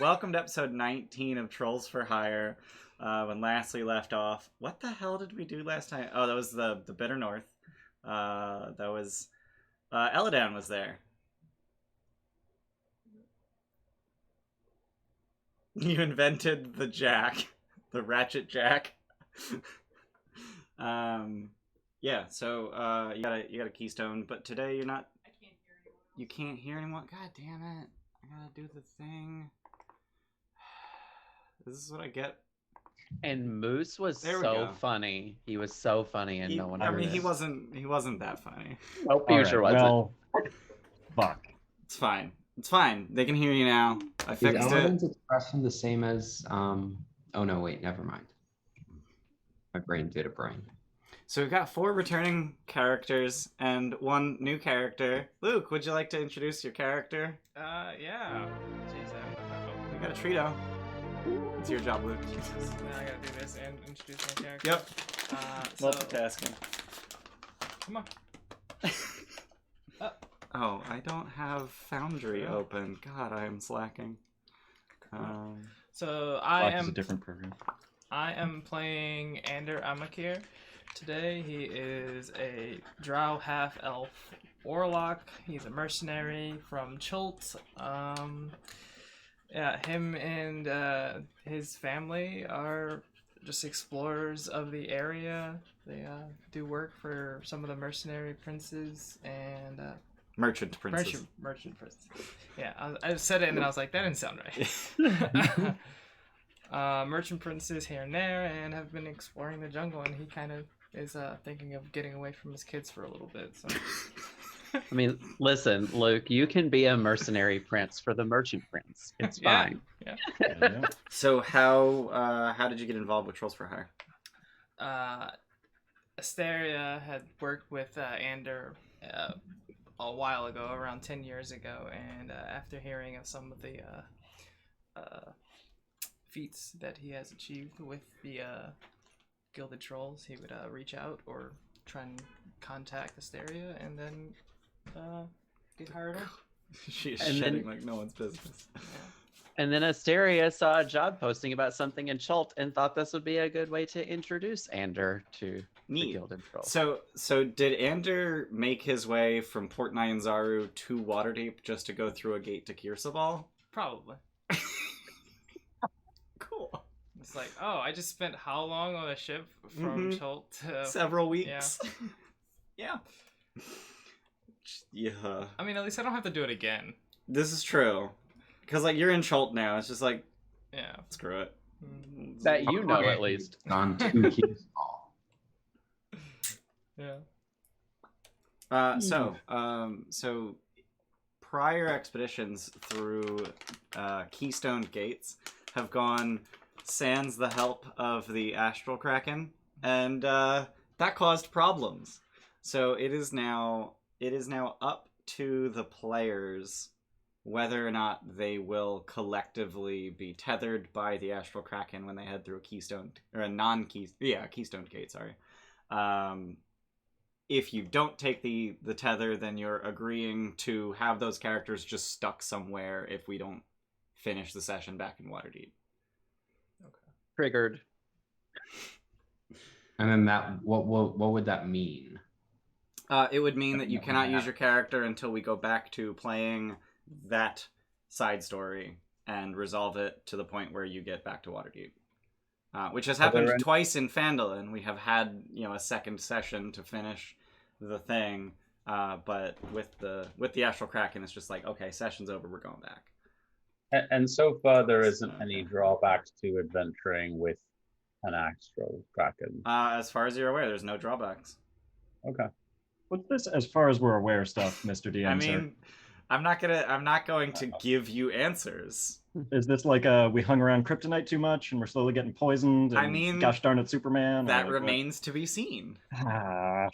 Welcome to episode 19 of Trolls for Hire. When last we left off, what the hell did we do last time? Oh, that was the Bitter North. That was Eladan was there. You invented the jack, the ratchet jack. Yeah. So you got a keystone, but today you're not. I can't hear anyone. You can't hear anyone. God damn it! I gotta do the thing. This is what I get. And Moose was There we so go. funny. He was so funny, and no one. I mean, heard he it. wasn't that funny. Nope, he sure wasn't. Well, fuck. It's fine. It's fine. They can hear you now. I Is fixed it. Eladan's expression the same as oh no, wait, never mind. My brain did a brain. So we've got 4 returning characters and 1 new character. Luke, would you like to introduce your character? Yeah. Jeez, We got a Trito. It's your job, Luke. Now I gotta do this and introduce my character. Yep. So, Multitasking. come on. Oh, I don't have Foundry open. God, I am slacking. So Black is a different program. I am playing Ander Amakir. Today he is a drow half-elf warlock. He's a mercenary from Chult. Yeah, him and his family are just explorers of the area. They do work for some of the mercenary princes and Merchant Princess. merchant princes. Yeah, I said it and then I was like, that didn't sound right. Merchant princes here and there, and have been exploring the jungle, and he kind of is thinking of getting away from his kids for a little bit. So. I mean, listen, Luke, you can be a mercenary prince for the merchant prince. It's fine. Yeah. So how did you get involved with Trolls for Hire? Asteria had worked with Ander a while ago, around 10 years ago, and after hearing of some of the feats that he has achieved with the Gilded Trolls, he would reach out or try and contact Asteria and then get hired on. She is And shedding then- like no one's business. And then Asteria saw a job posting about something in Chult and thought this would be a good way to introduce Ander to the Neat. Gilded Troll. So did Ander make his way from Port Nyanzaru to Waterdeep just to go through a gate to Kirsabal? Probably. Cool. It's like, oh, I just spent how long on a ship from Chult to... Several weeks. Yeah. Yeah. I mean, at least I don't have to do it again. This is true. Because, like, you're in Chult now. It's just like, Yeah. screw it. That you know, at least. Gone to King's Hall. Yeah. So prior expeditions through Keystone Gates have gone sans the help of the Astral Kraken, and that caused problems. So it is now up to the players whether or not they will collectively be tethered by the Astral Kraken when they head through a Keystone or a Keystone Gate. Sorry. If you don't take the tether, then you're agreeing to have those characters just stuck somewhere if we don't finish the session back in Waterdeep. Triggered. And then that what would that mean? It would mean that you cannot use your character until we go back to playing that side story and resolve it to the point where you get back to Waterdeep. Which has happened twice in Phandalin. We have had, a second session to finish the thing, but with the Astral Kraken, it's just like, okay, session's over, we're going back. And so far, there isn't any drawbacks to adventuring with an Astral Kraken. As far as you're aware, there's no drawbacks. Okay. What's this as far as we're aware stuff, Mr. DM? I mean, I'm not going to give you answers. Is this like we hung around Kryptonite too much and we're slowly getting poisoned? And I mean, gosh darn it, Superman. That remains to be seen. Ah,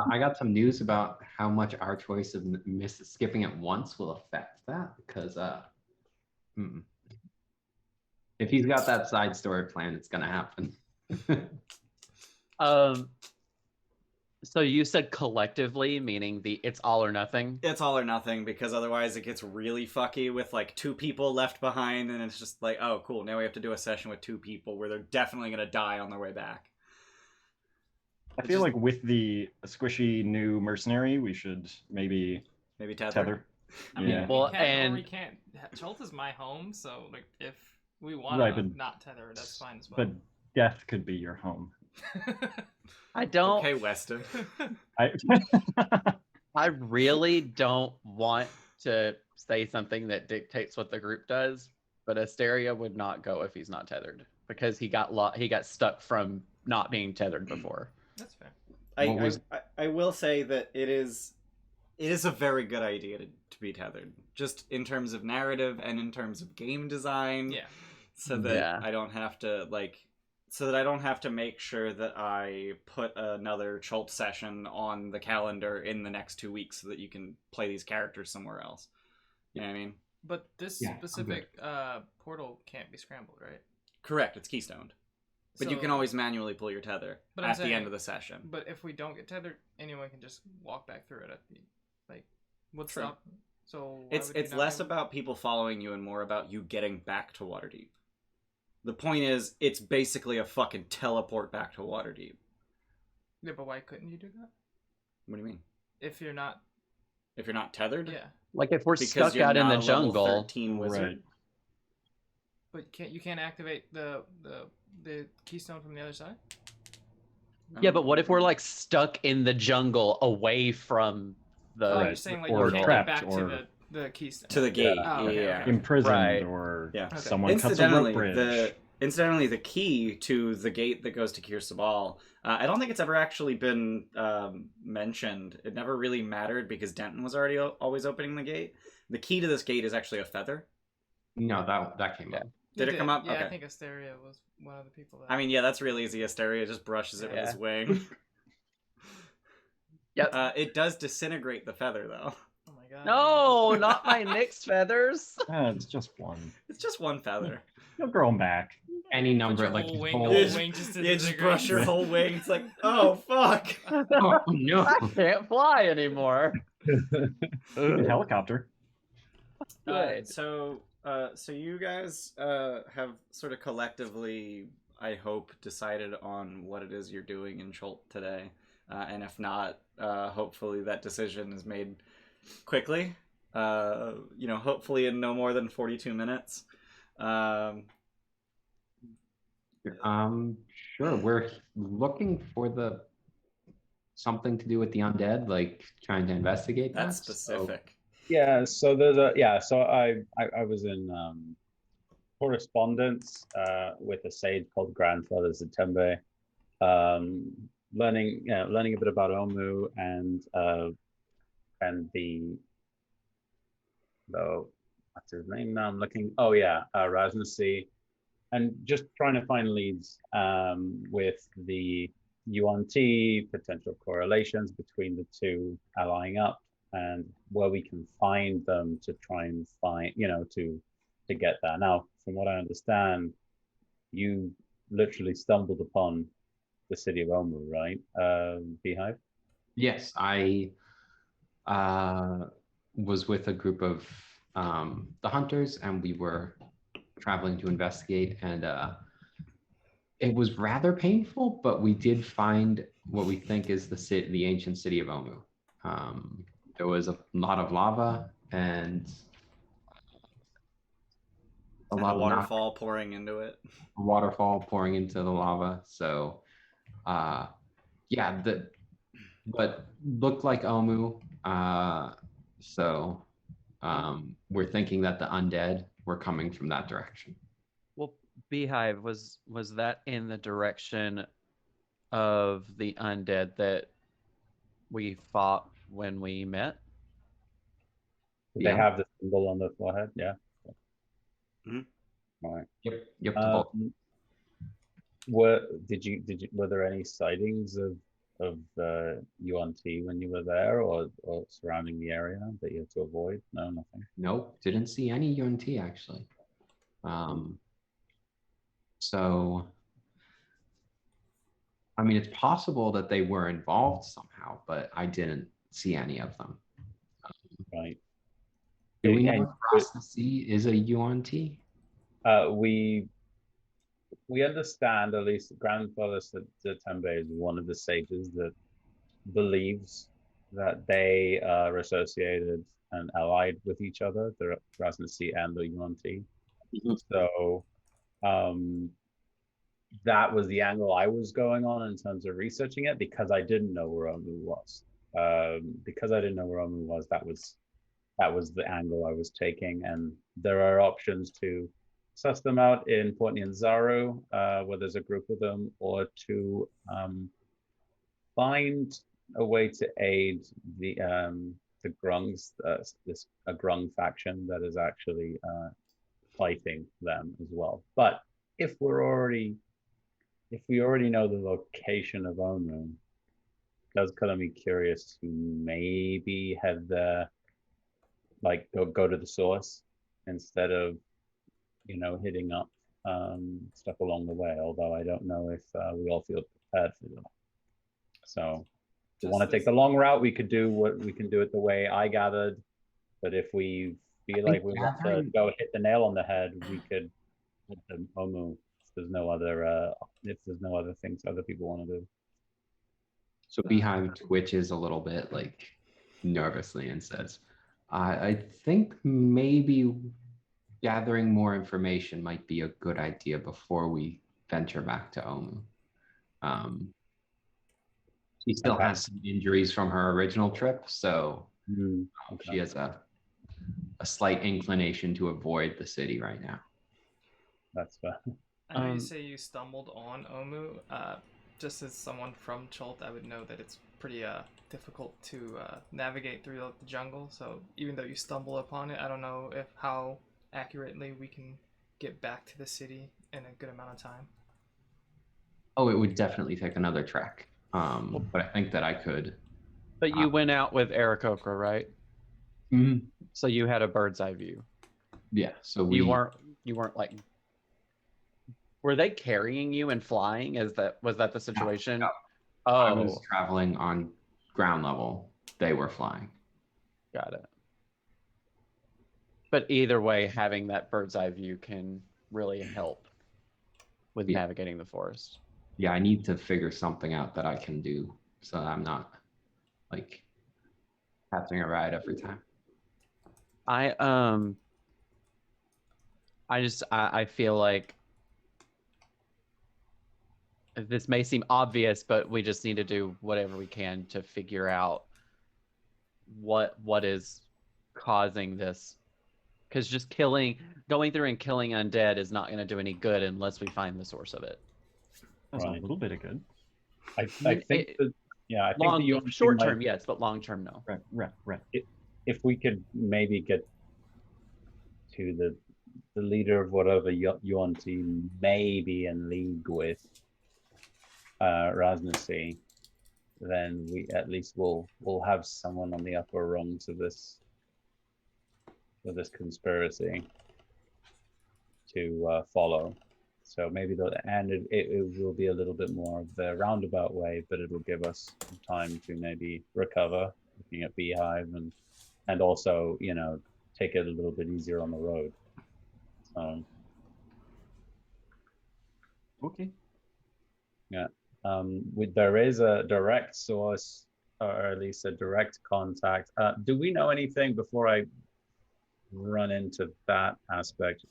I got some news about how much our choice of skipping it once will affect that, because if he's got that side story plan, it's gonna happen. So you said collectively, meaning it's all or nothing? It's all or nothing, because otherwise it gets really fucky with like 2 people left behind, and it's just like, oh cool, now we have to do a session with 2 people where they're definitely gonna die on their way back. I feel like with the squishy new mercenary, we should maybe Maybe tether. I mean, Yeah. Well, we can or and- we can't. Chult is my home, so like if we want Right, to but- not tether, that's fine as well. But death could be your home. I don't. Okay, Weston. I really don't want to say something that dictates what the group does, but Asteria would not go if he's not tethered because he got stuck from not being tethered before. That's fair. I will say that it is a very good idea to be tethered, just in terms of narrative and in terms of game design. Yeah. So that Yeah. I don't have to make sure that I put another Chult session on the calendar in the next 2 weeks so that you can play these characters somewhere else. You know what I mean? But this Yeah, I'm specific portal can't be scrambled, right? Correct, it's keystoned. But you So- can always manually pull your tether But I'm at the saying- end of the session. But if we don't get tethered, anyone can just walk back through it at the what's True. up? So why It's would we not less be- about people following you and more about you getting back to Waterdeep. The point is, it's basically a fucking teleport back to Waterdeep. Yeah, but why couldn't you do that What do you mean? if you're not? If you're not tethered? Yeah, Like if we're Because stuck you're out in not the a level jungle, 13 wizard. Right. but you can't activate the keystone from the other side? yeah, but what if we're like stuck in the jungle away from the Oh, Right. you're saying like Or you can't trapped, get back or- to the keystone. To the gate. Oh, okay, yeah. okay. Imprisoned Right. or Yeah. Okay. someone cuts a rope bridge. Incidentally, the key to the gate that goes to Kir Sabal, I don't think it's ever actually been mentioned. It never really mattered because Denton was already always opening the gate. The key to this gate is actually a feather. No, that came up. Did it come up? Yeah, Okay. I think Asteria was one of the people that. I mean, yeah, that's real easy. Asteria just brushes it with his Yeah. wing. Yep. It does disintegrate the feather, though. oh my god. No, not my mixed feathers. It's just one. It's just one feather. You'll grow them back. Any Put number your like whole his wing, whole- the Yeah, whole just- wing just You just brush disintegrates. your whole wing. It's like, oh, fuck. Oh no! I can't fly anymore. Helicopter. Good. So you guys have sort of collectively, I hope, decided on what it is you're doing in Chult today. And if not, hopefully that decision is made quickly. Hopefully in no more than 42 minutes. Sure. We're looking for something to do with the undead, like trying to investigate that. That's specific. Yeah, so there's so I was in correspondence with a sage called Grandfather Cimber, learning a bit about Omu and the what's his name now? I'm looking. Oh yeah, Rasmussen, and just trying to find leads with the UNT, potential correlations between the two allying up, and where we can find them to try and find, to get there. Now, from what I understand, you literally stumbled upon the city of Omu, right, Beehive? Yes, I was with a group of the hunters, and we were traveling to investigate, and it was rather painful, but we did find what we think is the ancient city of Omu. There was a lot of lava and a And lot a of waterfall pouring into it. waterfall pouring into the lava. So, but looked like Omu. We're thinking that the undead were coming from that direction. Well, Beehive was that in the direction of the undead that we fought when we met? They Yeah. have the symbol on the forehead, yeah. Mhm. All right. Yep. To both. Were there any sightings of UNT when you were there, or surrounding the area that you had to avoid? No, nothing. Nope, didn't see any UNT actually. So I mean, it's possible that they were involved somehow, but I didn't see any of them. Right. Do we know And if Cross the Sea is a UNT? we understand, at least Grandfather Tembe is one of the sages that believes that they are associated and allied with each other, the Rasnasi and the UNT. Mhm. So that was the angle I was going on in terms of researching it, because I didn't know where Omu was. Because I didn't know where Omu was, that was the angle I was taking. And there are options to suss them out in Port Nyanzaru, where there's a group of them, or to find a way to aid the Grungs, a Grung faction that is actually fighting them as well. But if we already know the location of Omu, it does kind of be curious to maybe head there, like go to the source instead of hitting up stuff along the way. Although I don't know if we all feel prepared for that. So if we want to take the long route, we could do what we can do it the way I gathered. But if we feel like we want to go hit the nail on the head, we could hit the Omu. If there's no other things other people want to do. So Beehive twitches a little bit, like nervously, and says, I think maybe gathering more information might be a good idea before we venture back to Omu. She still has some injuries from her original trip, so she has a slight inclination to avoid the city right now. That's fair. I know you say you stumbled on Omu. Just as someone from Chult, I would know that it's pretty difficult to navigate through the jungle. So even though you stumble upon it, I don't know how accurately we can get back to the city in a good amount of time. Oh, it would definitely take another trek. But I think that I could. But you went out with Aarakocra, right? Mm-hmm. So you had a bird's eye view. Yeah. So you weren't like. Were they carrying you and flying? Was that the situation? No. Oh, I was traveling on ground level. They were flying. Got it. But either way, having that bird's eye view can really help with navigating the forest. Yeah, I need to figure something out that I can do so that I'm not like having a ride every time. I feel like this may seem obvious, but we just need to do whatever we can to figure out what is causing this. Because just going through and killing undead is not going to do any good unless we find the source of it. That's a little bit of good. I think short term, yes, but long term, no. Right. If we could maybe get to the leader of whatever Yuan team may be in league with Rasnasi, then we at least will have someone on the upper rungs of this conspiracy to follow. So maybe it will be a little bit more of the roundabout way, but it'll give us time to maybe recover, looking at Beehive and also, take it a little bit easier on the road. Okay. Yeah. There is a direct source, or at least a direct contact. Do we know anything before I run into that aspect?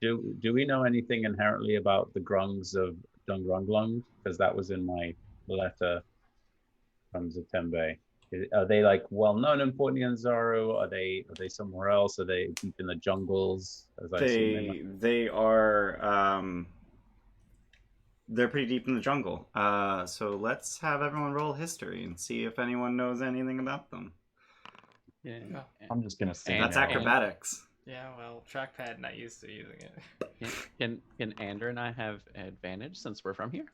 Do we know anything inherently about the Grungs of Dungrunglung? Because that was in my letter from Zatembe. Are they like well known in Port Nyanzaru? Are they somewhere else? Are they deep in the jungles? As I assume they are. They're pretty deep in the jungle. So let's have everyone roll history and see if anyone knows anything about them. Yeah. I'm just gonna say That's no. acrobatics. Yeah, well, trackpad not used to using it. Can Andrew and I have advantage since we're from here?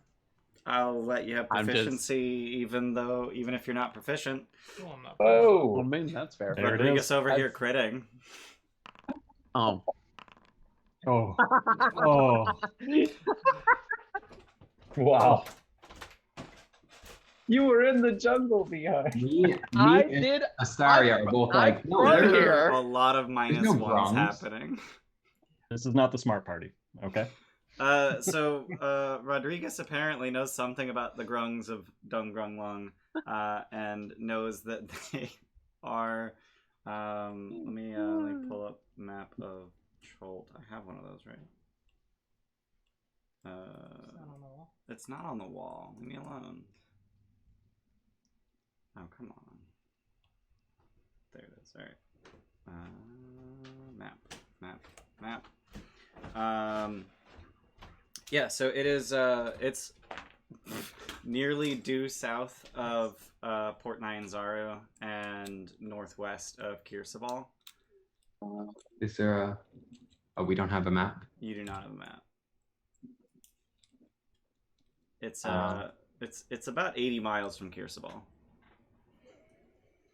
I'll let you have proficiency, even if you're not proficient. Well, I'm not I mean, that's fair. There it Rodrigus is. over here critting. Oh. Oh. Wow. You were in the jungle, Beehive. Me I and did. Asteria I'm- are both I'm like, no, from there- here. There are a lot of minus no ones grungs. happening. This is not the smart party. Okay. So Rodrigus apparently knows something about the grungs of Dung Grung Lung, and knows that they are. Let me pull up map of Chult. I have one of those, right? It's not on the wall. It's not on the wall. Leave me alone. Oh, come on. There it is. All right. Map. Yeah, so it is, it's nearly due south of Port Nyanzaru and northwest of Kirsabal. Is there a? Oh, we don't have a map. You do not have a map. It's it's about 80 miles from Kirsabal.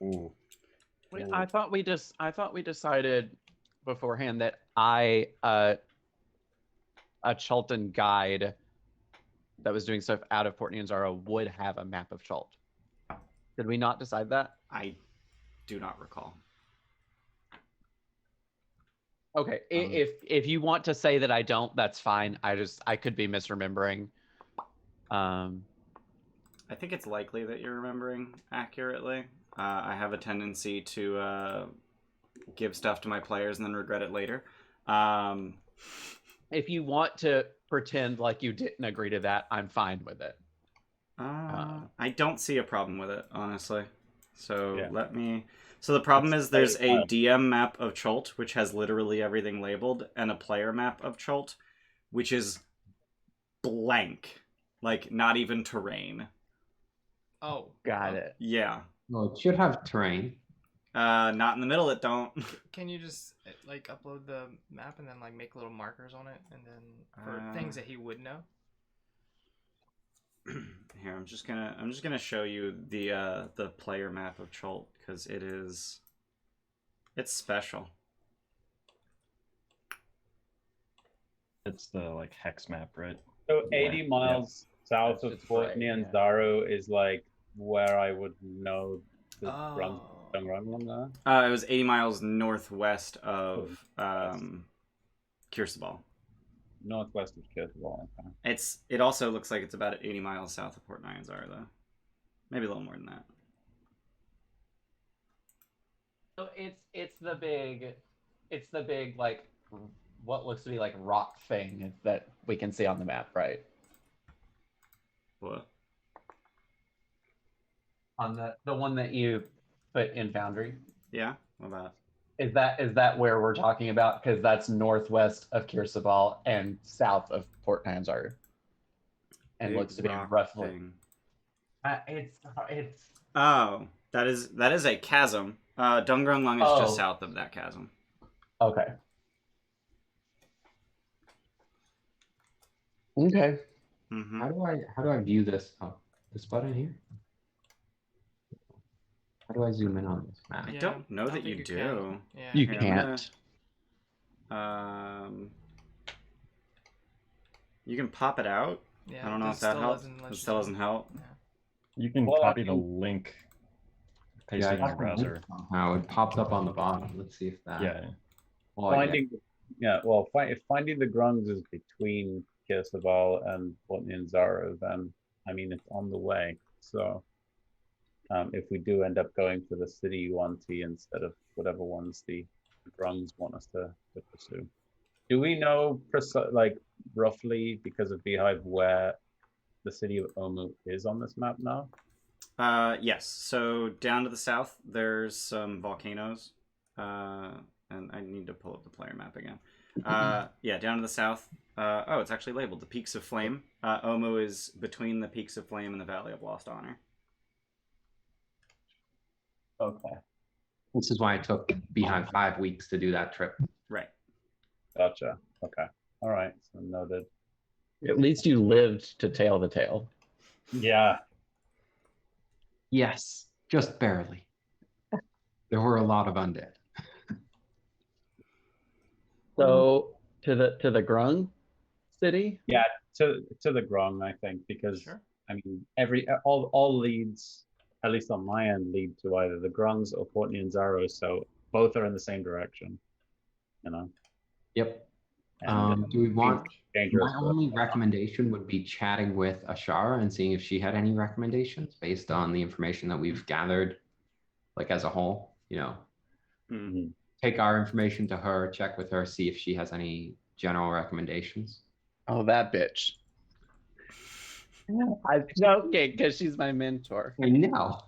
Ooh. I thought we decided beforehand that a Chultan guide that was doing stuff out of Port Nyanzaru would have a map of Chult. Did we not decide that? I do not recall. Okay, if you want to say that I don't, that's fine. I could be misremembering. I think it's likely that you're remembering accurately. I have a tendency to give stuff to my players and then regret it later. If you want to pretend like you didn't agree to that, I'm fine with it. I don't see a problem with it, honestly. So Yeah. let me. So the problem is there's a fine. DM map of Chult, which has literally everything labeled, and a player map of Chult, which is blank, like not even terrain. Oh, Got it. Yeah. Well, it should have terrain. Not in the middle. It don't. Can you just like upload the map and then like make little markers on it, and then for things that he would know? Here, I'm just gonna show you the player map of Chult because it's special. It's the like hex map, right? So 80 miles south That's of just Port right, yeah. Nyanzaru is like where I would know the run Oh. Dungrunglung are. It was 80 miles northwest of Kirsabal. Northwest of Kirsabal. Okay. It also looks like it's about 80 miles south of Port Nyanzaru, though. Maybe a little more than that. So it's the big like what looks to be like rock thing that we can see on the map, right? What? On the one that you put in Foundry. Yeah. What about? Is that where we're talking about? Because that's northwest of Kirsabal and south of Port Nyanzaru, and Big looks to be rock roughly. thing. It's Oh, that is a chasm. Dungrung Lung is just Oh. south of that chasm. okay. Okay. Mm-hmm. How do I view this? Oh, this button here. How do I zoom in on this map? I Yeah, don't know that think you do. can. Yeah. You Here, I'm can't. You can pop it out. Yeah, I don't know this if that still helps. doesn't let It you still know. doesn't help. You can Well, copy I the can- link, paste Yeah, it in I your got the link browser. somehow. It popped up on the bottom. Let's see if that. Yeah. Well, I Finding, if finding the grungs is between Kirsabal and Port Nyanzaru, then I mean it's on the way. So, if we do end up going for the city UNT instead of whatever ones the grungs want us to pursue, do we know like roughly because of Beehive where the city of Omu is on this map now? Yes. So down to the south, there's some volcanoes, and I need to pull up the player map again. Yeah, down to the south. Oh, it's actually labeled the Peaks of Flame. Omu is between the Peaks of Flame and the Valley of Lost Honor. Okay. This is why it took Beehive 5 weeks to do that trip. Right. Gotcha. Okay. All right. So noted. At least you lived to tell the tale. Yeah. Yes, just barely. There were a lot of undead. So to the Grung city. To the grung, I think, because Sure. I mean, all leads, at least on my end, lead to either the Grungs or Courtney and Zaro. So both are in the same direction, you know. Yep. And Do we want? dangerous. My only recommendation would be chatting with Ashara and seeing if she had any recommendations based on the information that we've gathered, like as a whole. You know, Mhm. take our information to her, check with her, see if she has any general recommendations. Oh, that bitch. I'm joking because she's my mentor. I know.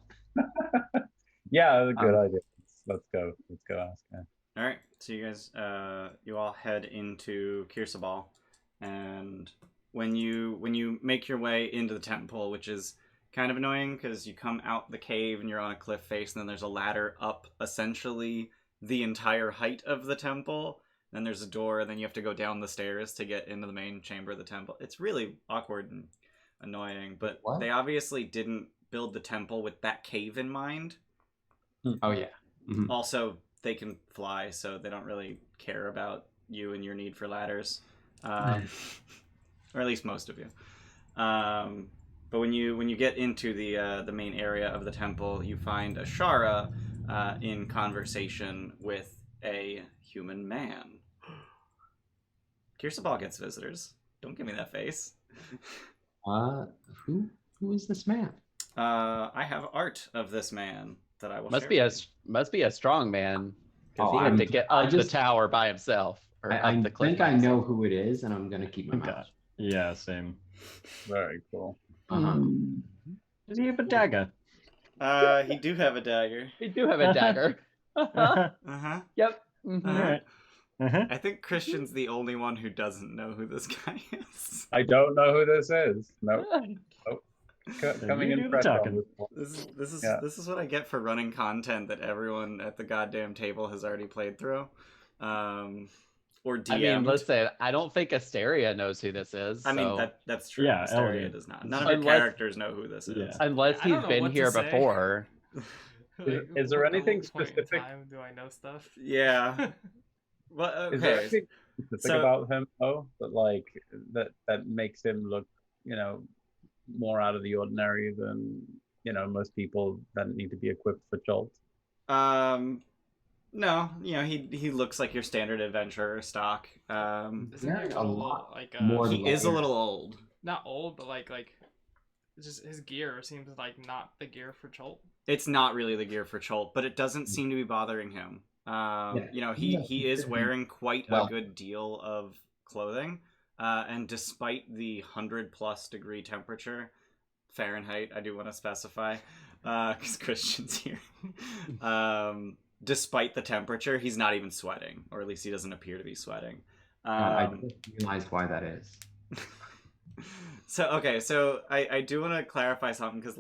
Yeah, that's a good idea. Let's go. Let's go ask her. All right, so you guys, you all head into Kirsabal, and when you make your way into the temple, which is kind of annoying because you come out the cave and you're on a cliff face, and then there's a ladder up essentially the entire height of the temple. Then there's a door, and then you have to go down the stairs to get into the main chamber of the temple. It's really awkward and annoying, but What? they obviously didn't build the temple with that cave in mind. Oh yeah. Mhm. Also, they can fly, so they don't really care about you and your need for ladders, or at least most of you. But when you get into the main area of the temple, you find Ashara in conversation with a human man. Kirsabal gets visitors. Don't give me that face. Who is this man? I have art of this man that I will Must share be a with you. must be a strong man because Oh, he had to get I up the just- tower by himself or I up the cliff. think by I himself. know who it is, and I'm gonna keep my Okay. mouth. Yeah, same. Very cool. Uh-huh. Does he have a dagger? He do have a dagger. We do have a dagger. All Uh-huh. Yep. Mhm. Uh-huh. right. Uh-huh. I think Christian's the only one who doesn't know who this guy is. I don't know who this is. Nope. Coming You do in the fresh on talking. this one. Yeah. This is what I get for running content that everyone at the goddamn table has already played through, or DM'd. I mean, listen, I don't think Asteria knows who this is. I mean, so- that's true. Yeah, Asteria Elliot. does not. None of your Unless- characters know who this is. Yeah. unless I don't he's know been what to here say. before. Is there At anything what point in specific- time do I know stuff? Yeah. Well, Is there okay. anything specific So- about him though that makes him look, more out of the ordinary than most people that need to be equipped for Chult? No, he looks like your standard adventurer stock. Isn't he Yeah, like a a lot little, like more He is a little old. not old, but like it's just his gear seems like not the gear for Chult. It's not really the gear for Chult, but it doesn't seem to be bothering him. He is wearing quite a good deal of clothing, and despite the 100+ degree temperature, Fahrenheit, I do want to specify, because Christian's here. Despite the temperature, he's not even sweating, or at least he doesn't appear to be sweating. I just realized why that is. So I do want to clarify something because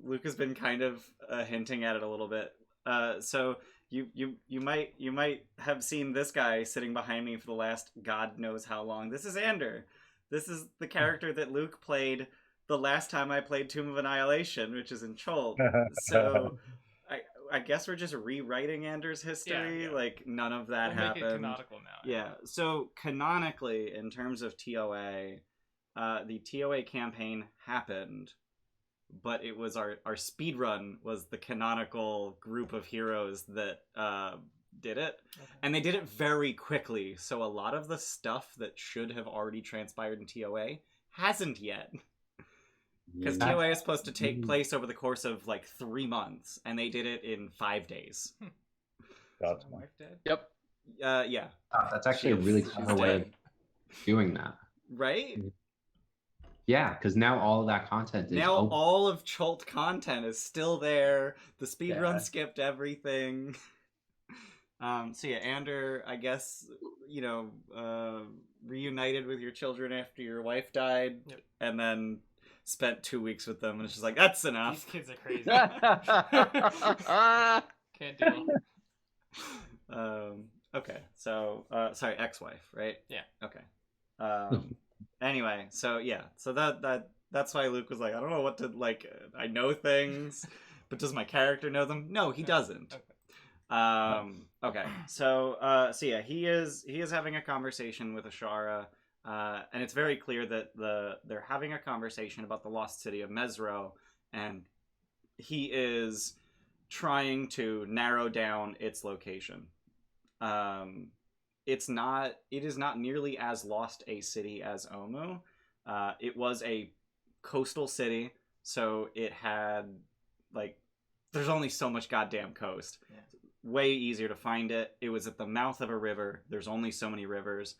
Luke has been kind of hinting at it a little bit. So you might have seen this guy sitting behind me for the last God knows how long. This is Ander. This is the character that Luke played the last time I played Tomb of Annihilation, which is in Chult. So I guess we're just rewriting Ander's history. Yeah. Like none of that We'll make it happened. canonical now. Yeah. So canonically, in terms of TOA, the TOA campaign happened, but it was our speedrun was the canonical group of heroes that did it. Okay. And they did it very quickly, so a lot of the stuff that should have already transpired in TOA hasn't yet. Because Yeah. TOA is supposed to take place over the course of like 3 months, and they did it in 5 days. Is Gotcha. my wife dead? Yep. Yeah. That's actually a really She's clever way of dead. doing that. Right? Yeah, because now all of that content is Now open. all of Chult content is still there. The speedrun Yeah. skipped everything. So yeah, Ander, I guess, reunited with your children after your wife died, Yep. and then spent 2 weeks with them, and it's just like, that's These enough. kids are crazy. That's Can't deal. Okay, so, sorry, ex-wife, right? Yeah. Okay. Anyway, so yeah, so that's why Luke was like, I don't know what to, like, I know things, but does my character know them? No, he doesn't. Okay. Okay, so yeah, he is having a conversation with Ashara, And it's very clear that they're having a conversation about the lost city of Mezro, and he is trying to narrow down its location. It is not nearly as lost a city as Omu. It was a coastal city, so it had, like, there's only so much goddamn coast. Yeah. Way easier to find it. It was at the mouth of a river. There's only so many rivers.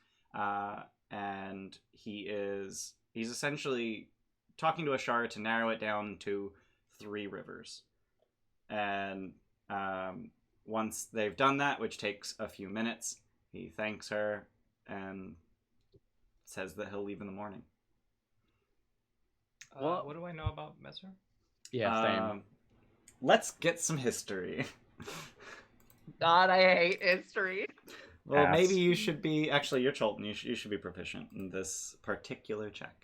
And he's essentially talking to Ashara to narrow it down to 3 rivers. And once they've done that, which takes a few minutes, he thanks her and says that he'll leave in the morning. Well- What do I know about Mezro? Yeah, same. Let's get some history. God, I hate history. Well, Pass. maybe you should be... Actually, you're Chultan. You should be proficient in this particular check.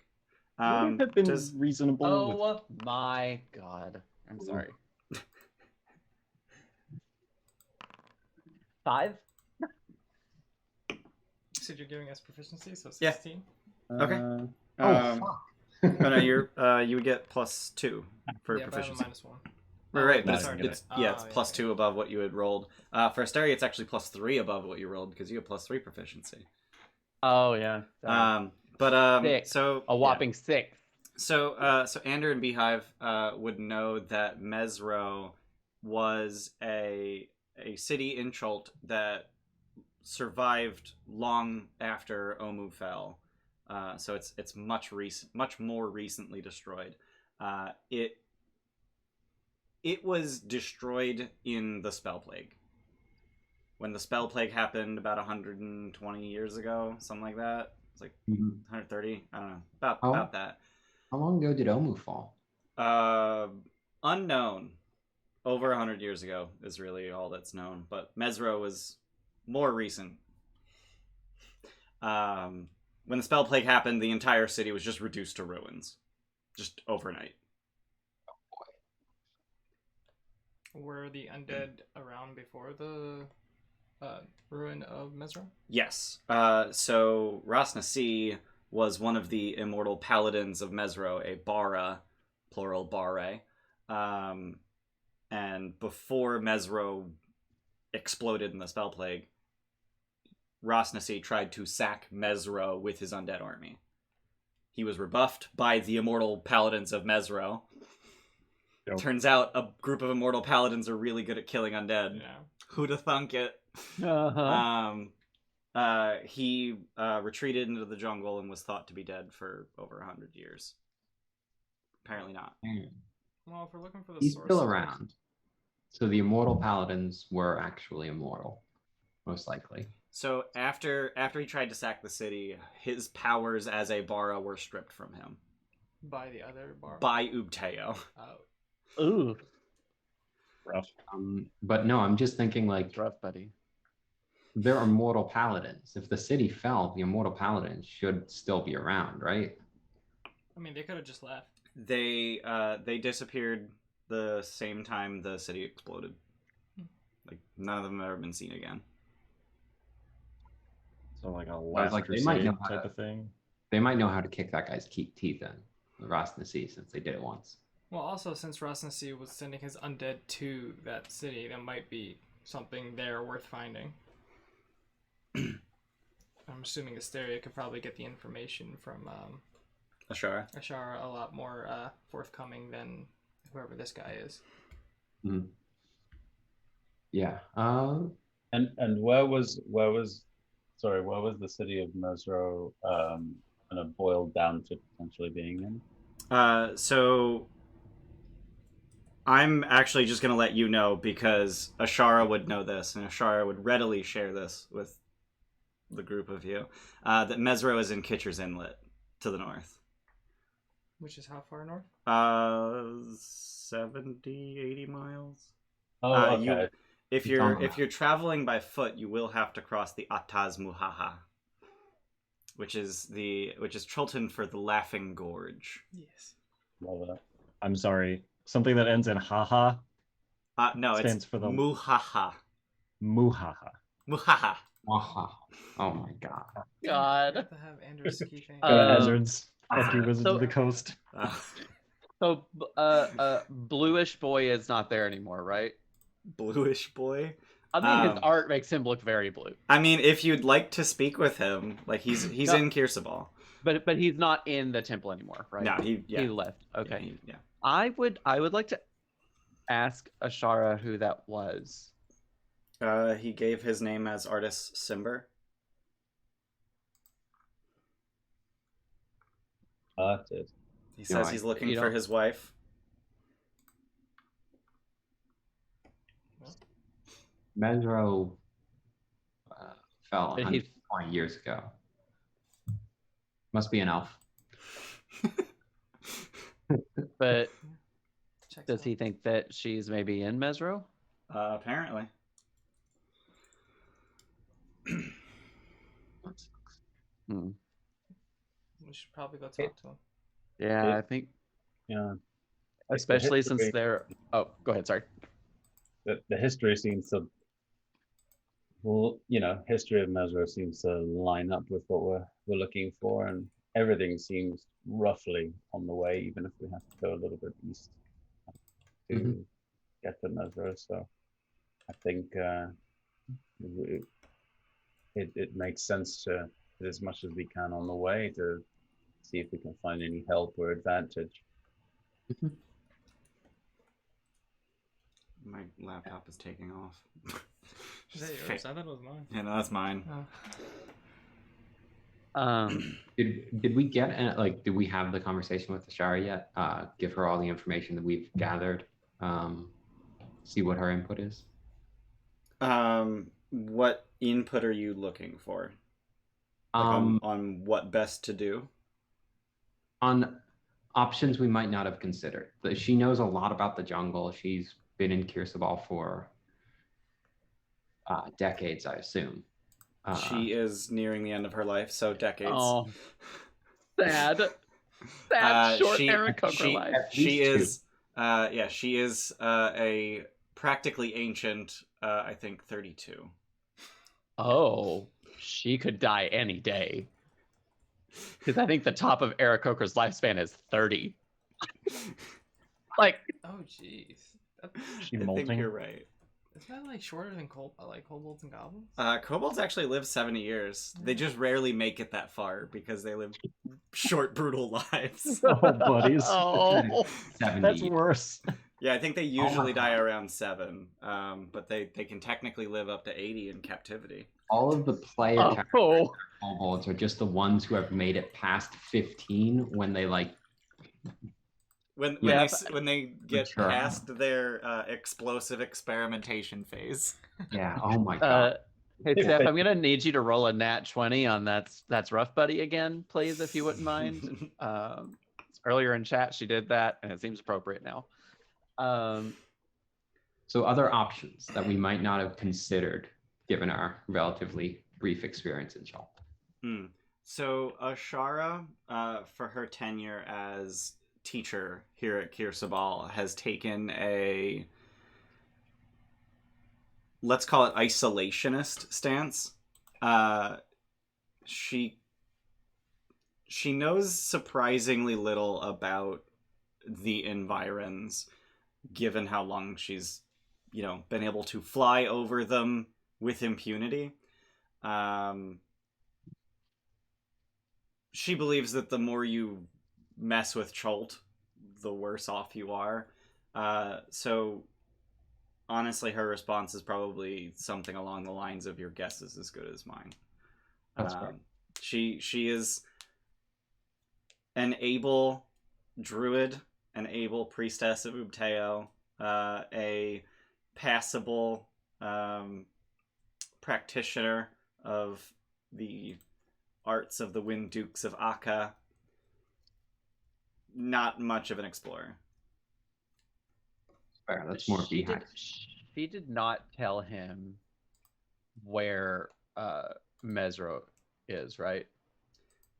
Would have been does- reasonable. with- Oh my god. I'm sorry. 5? You said you're giving us proficiency, so Yeah. 16. Okay. Oh, fuck. Oh, no, you would get +2 for Yeah, but I have a proficiency. -1. Right, but That's it's alright. it's +2 above what you had rolled. For Asteria, it's actually +3 above what you rolled because you have +3 proficiency. Oh yeah. Sorry. But 6. so A whopping 6. So Ander and Beehive would know that Mezro was a city in Chult that survived long after Omu fell. So it's much more recently destroyed. It was destroyed in the Spell Plague. When the Spell Plague happened about 120 years ago, something like that. It's like 130. I don't know. About that. How long ago did Omu fall? Unknown. Over 100 years ago is really all that's known. But Mezro was more recent. When the Spell Plague happened, the entire city was just reduced to ruins. Just overnight. Were the undead around before the ruin of Mezro? Yes. So Rasnasi was one of the immortal paladins of Mezro, a Bara, plural Bare. And before Mezro exploded in the Spell Plague, Rasnasi tried to sack Mezro with his undead army. He was rebuffed by the immortal paladins of Mezro. Yep. Turns out a group of immortal paladins are really good at killing undead. Yeah. Who'da thunk it? Uh-huh. He retreated into the jungle and was thought to be dead for over 100 years. Apparently not. Well, if we're looking for the He's source still of- around. So the immortal paladins were actually immortal, most likely. So after he tried to sack the city, his powers as a Bara were stripped from him by the other bar. by Ubteo. Oh. Ooh, Rough. But no, I'm just thinking like it's rough, buddy. they're immortal paladins. If the city fell, the immortal paladins should still be around, right? I mean, they could have just left. They disappeared the same time the city exploded. Like none of them have ever been seen again. So like a was last like, they might crusade know how type to- of thing. They might know how to kick that guy's teeth in, the Rasnasi, since they did it once. Well, also, since Rasnasi was sending his undead to that city, there might be something there worth finding. I'm assuming Asteria could probably get the information from Ashara. Ashara a lot more forthcoming than whoever this guy is. Yeah. And where was the city of Mezro kind of boiled down to potentially being in? So I'm actually just going to let you know because Ashara would know this, and Ashara would readily share this with the group of you, that Mezro is in Kitcher's Inlet to the north. Which is how far north? 70, 80 miles. Oh, okay. If you're traveling by foot, you will have to cross the Ataz Muhaha, which is Chultan for the Laughing Gorge. Yes. Love it. I'm sorry. Something that ends in haha. No, Stands it's for the- Muhaha. Muhaha. Muhaha. Wow. Oh my god. We God. have to have Andrews keeping. Go to Um, Hazards. Fuck you, Wizards so- of the Coast. So, bluish boy is not there anymore, right? Bluish boy. I mean, his Um, art makes him look very blue, I mean, if you'd like to speak with him, like he's No. in Kirsabal. but he's not in the temple anymore, right? No, he left. Okay, Yeah. I would like to ask Ashara who that was. He gave his name as Artus Cimber. Artus. He says No, he's looking you for don't- his wife. Mezro fell But 120 years ago. Must be an elf. But Checks does out. he think that she's maybe in Mezro? Apparently. Hmm. We should probably go talk to him. Yeah, It- I think Yeah. especially since history- they're. Oh, go ahead. Sorry. The history seems to, well, history of Mezro seems to line up with what we're looking for, and everything seems roughly on the way, even if we have to go a little bit east to Mhm. get to Mezro. So I think it makes sense to do as much as we can on the way to see if we can find any help or advantage. My laptop is taking off. Is that yours? I thought it was mine. Yeah, no, that's mine. Oh. Did we get did we have the conversation with the Shari yet? Give her all the information that we've gathered. See what her input is. What input are you looking for? Like on what best to do? On options we might not have considered. She knows a lot about the jungle. She's been in Kirsabal for decades, I assume. She is nearing the end of her life, so decades. Oh, sad. Sad short Aarakocra life. She At least is, she is a practically ancient. I think 32. Oh, she could die any day. Because I think the top of Aarakocra's lifespan is 30. Like, Oh, jeez. She I think molting. you're right. Isn't that like shorter than kobolds and goblins? Kobolds actually live 70 years. They just rarely make it that far because they live short, brutal lives. Oh, buddies. oh, 70. That's worse. Yeah, I think they my usually die God. around 7. But they can technically live up to 80 in captivity. All of the player oh, kobolds are just the ones who have made it past 15 when they When Yeah, when they get Mature. past their explosive experimentation phase. yeah. Oh my god. Hey, If Steph, they- I'm gonna need you to roll a nat 20 on that's rough, buddy, again, please, if you wouldn't mind. Earlier in chat, she did that, and it seems appropriate now. So other options that we might not have considered given our relatively brief experience in Chult. So Ashara, for her tenure as teacher here at Kirsabal, has taken a, let's call it, isolationist stance. She knows surprisingly little about the environs, given how long she's, been able to fly over them with impunity. She believes that the more you mess with Chult, the worse off you are. So honestly, her response is probably something along the lines of, your guess is as good as mine. That's fair. She is an able druid, an able priestess of Ubteo, a passable practitioner of the arts of the Wind Dukes of Akka. Not much of an explorer. Fair. That's more Beehive. She did not tell him where Mezro is, right?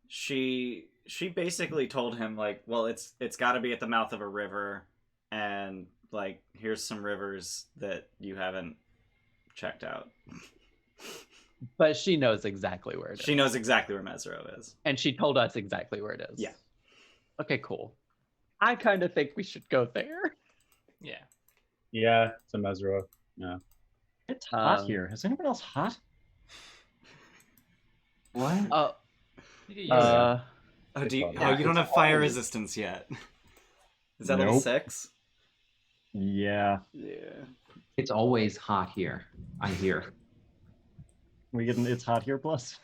She basically told him, like, well, it's got to be at the mouth of a river, and like, here's some rivers that you haven't checked out. But she knows exactly where it is. She knows exactly where Mezro is. And she told us exactly where it is. Yeah. Okay, cool. I kind of think we should go there. Yeah. Yeah, it's a Mezro. Yeah. It's hot Um, here. Is anyone else hot? What? Oh, You get used uh, Oh, It's you fine. don't It's have fire always- resistance yet. Is that level Nope. 6? Yeah. Yeah. It's always hot here. I hear. We get an it's hot here plus.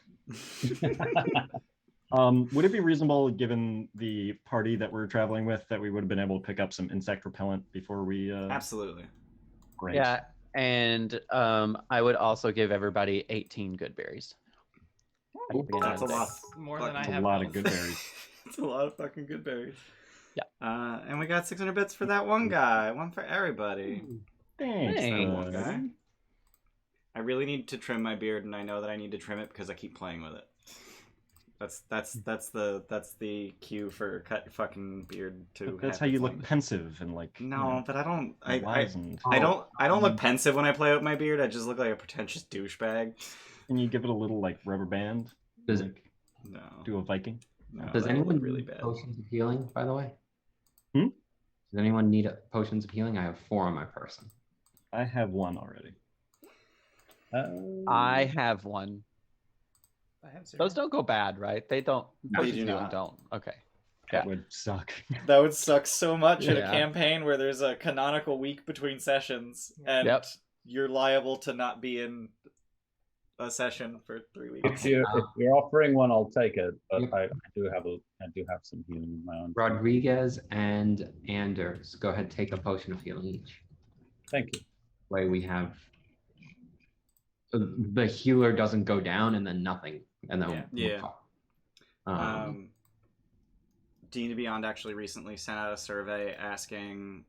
Would it be reasonable, given the party that we're traveling with, that we would have been able to pick up some insect repellent before we? Absolutely. Great. yeah. And I would also give everybody 18 good berries. That would be That's a nice. lot. more than I That's a have. lot health. of good berries. It's a lot of fucking good berries. Yeah. And we got 600 bits for that one guy. One for everybody. Thanks. Thanks. One guy. I really need to trim my beard, and I know that I need to trim it because I keep playing with it. That's the cue for cut your fucking beard to. That's have how you its look length. pensive and like. No, but I don't. Wizened. I don't look pensive when I play with my beard. I just look like a pretentious douchebag. And you give it a little like rubber band. Does like, No. do a Viking? No, Does that would anyone look really need bad? potions of healing, by the way? Hmm? Does anyone need potions of healing? I have 4 on my person. I have one already. I have one. I have 0. Those don't go bad, right? They don't. No, you potions do of healing not. don't. Okay. That Yeah. would suck. That would suck so much in a Yeah. campaign where there's a canonical week between sessions, and Yep. you're liable to not be in a session for 3 weeks. If you're offering one, I'll take it. But Yep. I do have some healing of my own. Rodriguez and Anders, go ahead, take a potion of healing each. Thank you. Way we have the healer doesn't go down and then nothing, and then Yeah. Yeah. D&D Beyond actually recently sent out a survey asking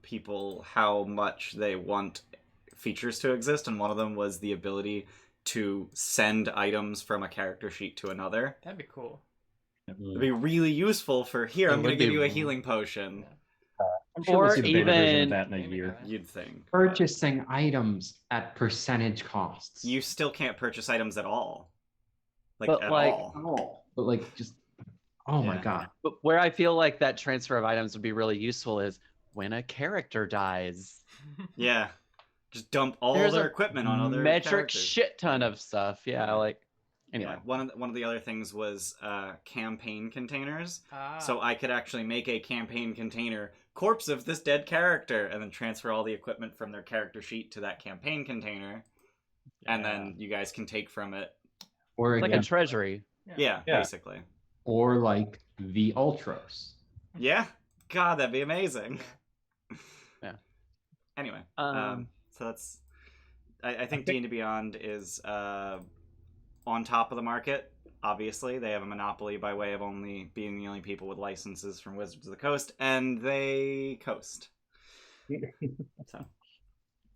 people how much they want features to exist, and one of them was the ability to send items from a character sheet to another. That'd be cool. It'd be really useful for here. It I'm going would to give be you a really- healing potion. I'm sure we'll Or see the beta version even- of that in a Maybe year. not. You'd think. but Purchasing items at percentage costs. You still can't purchase items at all. But, at like- all. Oh, but like just oh my Yeah. god. But where I feel like that transfer of items would be really useful is when a character dies. Yeah. Just dump all There's their a equipment on other metric characters. shit ton of stuff. Yeah, like anyway. Yeah, one of the other things was campaign containers. Ah. So I could actually make a campaign container, corpse of this dead character, and then transfer all the equipment from their character sheet to that campaign container, and then you guys can take from it. Or Like again, a treasury. Yeah, Yeah. basically. or like the Ultros. Yeah? God, that'd be amazing. Yeah. Anyway, Um, so that's... I think D&D Beyond is on top of the market. Obviously, they have a monopoly by way of only being the only people with licenses from Wizards of the Coast, and they coast. So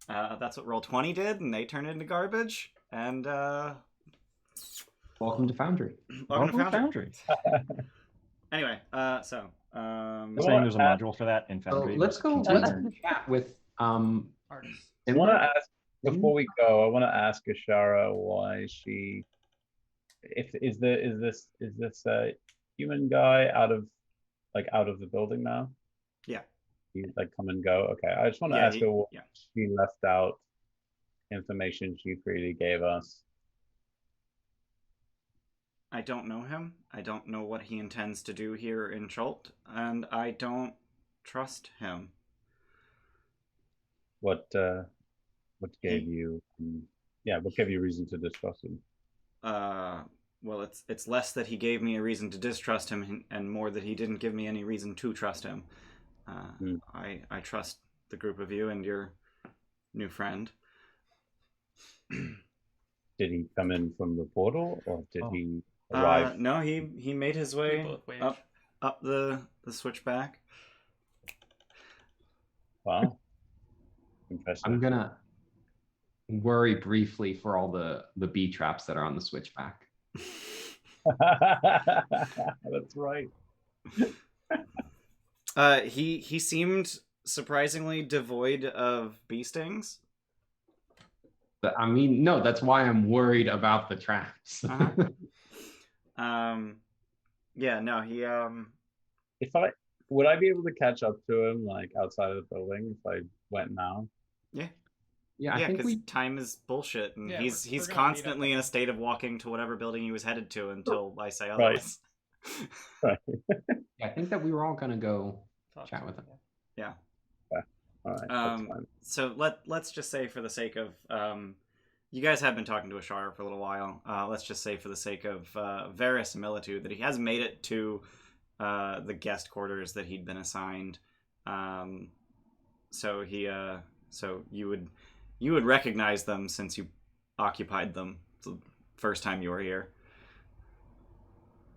that's what Roll20 did, and they turned it into garbage. And Welcome to Foundry. welcome to to Foundry. Foundry. Anyway, I'm saying there's a module for that in So Foundry. let's go. Container. Let's chat with Artists. I want to ask before we go. I want to ask Ashara why she, is this a human guy out of the building now? Yeah. He's like come and go. Okay, I just want to Yeah, ask her what yeah. she left out information she freely gave us. I don't know him. I don't know what he intends to do here in Chult, and I don't trust him. What gave you? What gave you reason to distrust him? Well, it's less that he gave me a reason to distrust him, and more that he didn't give me any reason to trust him. I trust the group of you and your new friend. Did he come in from the portal, or did Oh. he arrive? No, he made his We way both waved. up the switchback. Wow, interesting. I'm gonna worry briefly for all the bee traps that are on the switchback. That's right. He seemed surprisingly devoid of bee stings. I mean, no, that's why I'm worried about the traps. Yeah, no, he If I would I be able to catch up to him like outside of the building if I went now? yeah. Yeah, I Yeah, think because we. time is bullshit, and Yeah, he's we're gonna meet up constantly in a at- state of walking to whatever building he was headed to until I say Right. otherwise. Right. I think that we were all gonna go Talk chat to with him, him. yeah. Yeah. All right. That's fine. So let's just say for the sake of you guys have been talking to Ashara for a little while. Let's just say for the sake of verisimilitude that he has made it to the guest quarters that he'd been assigned. So you would recognize them since you occupied them the first time you were here.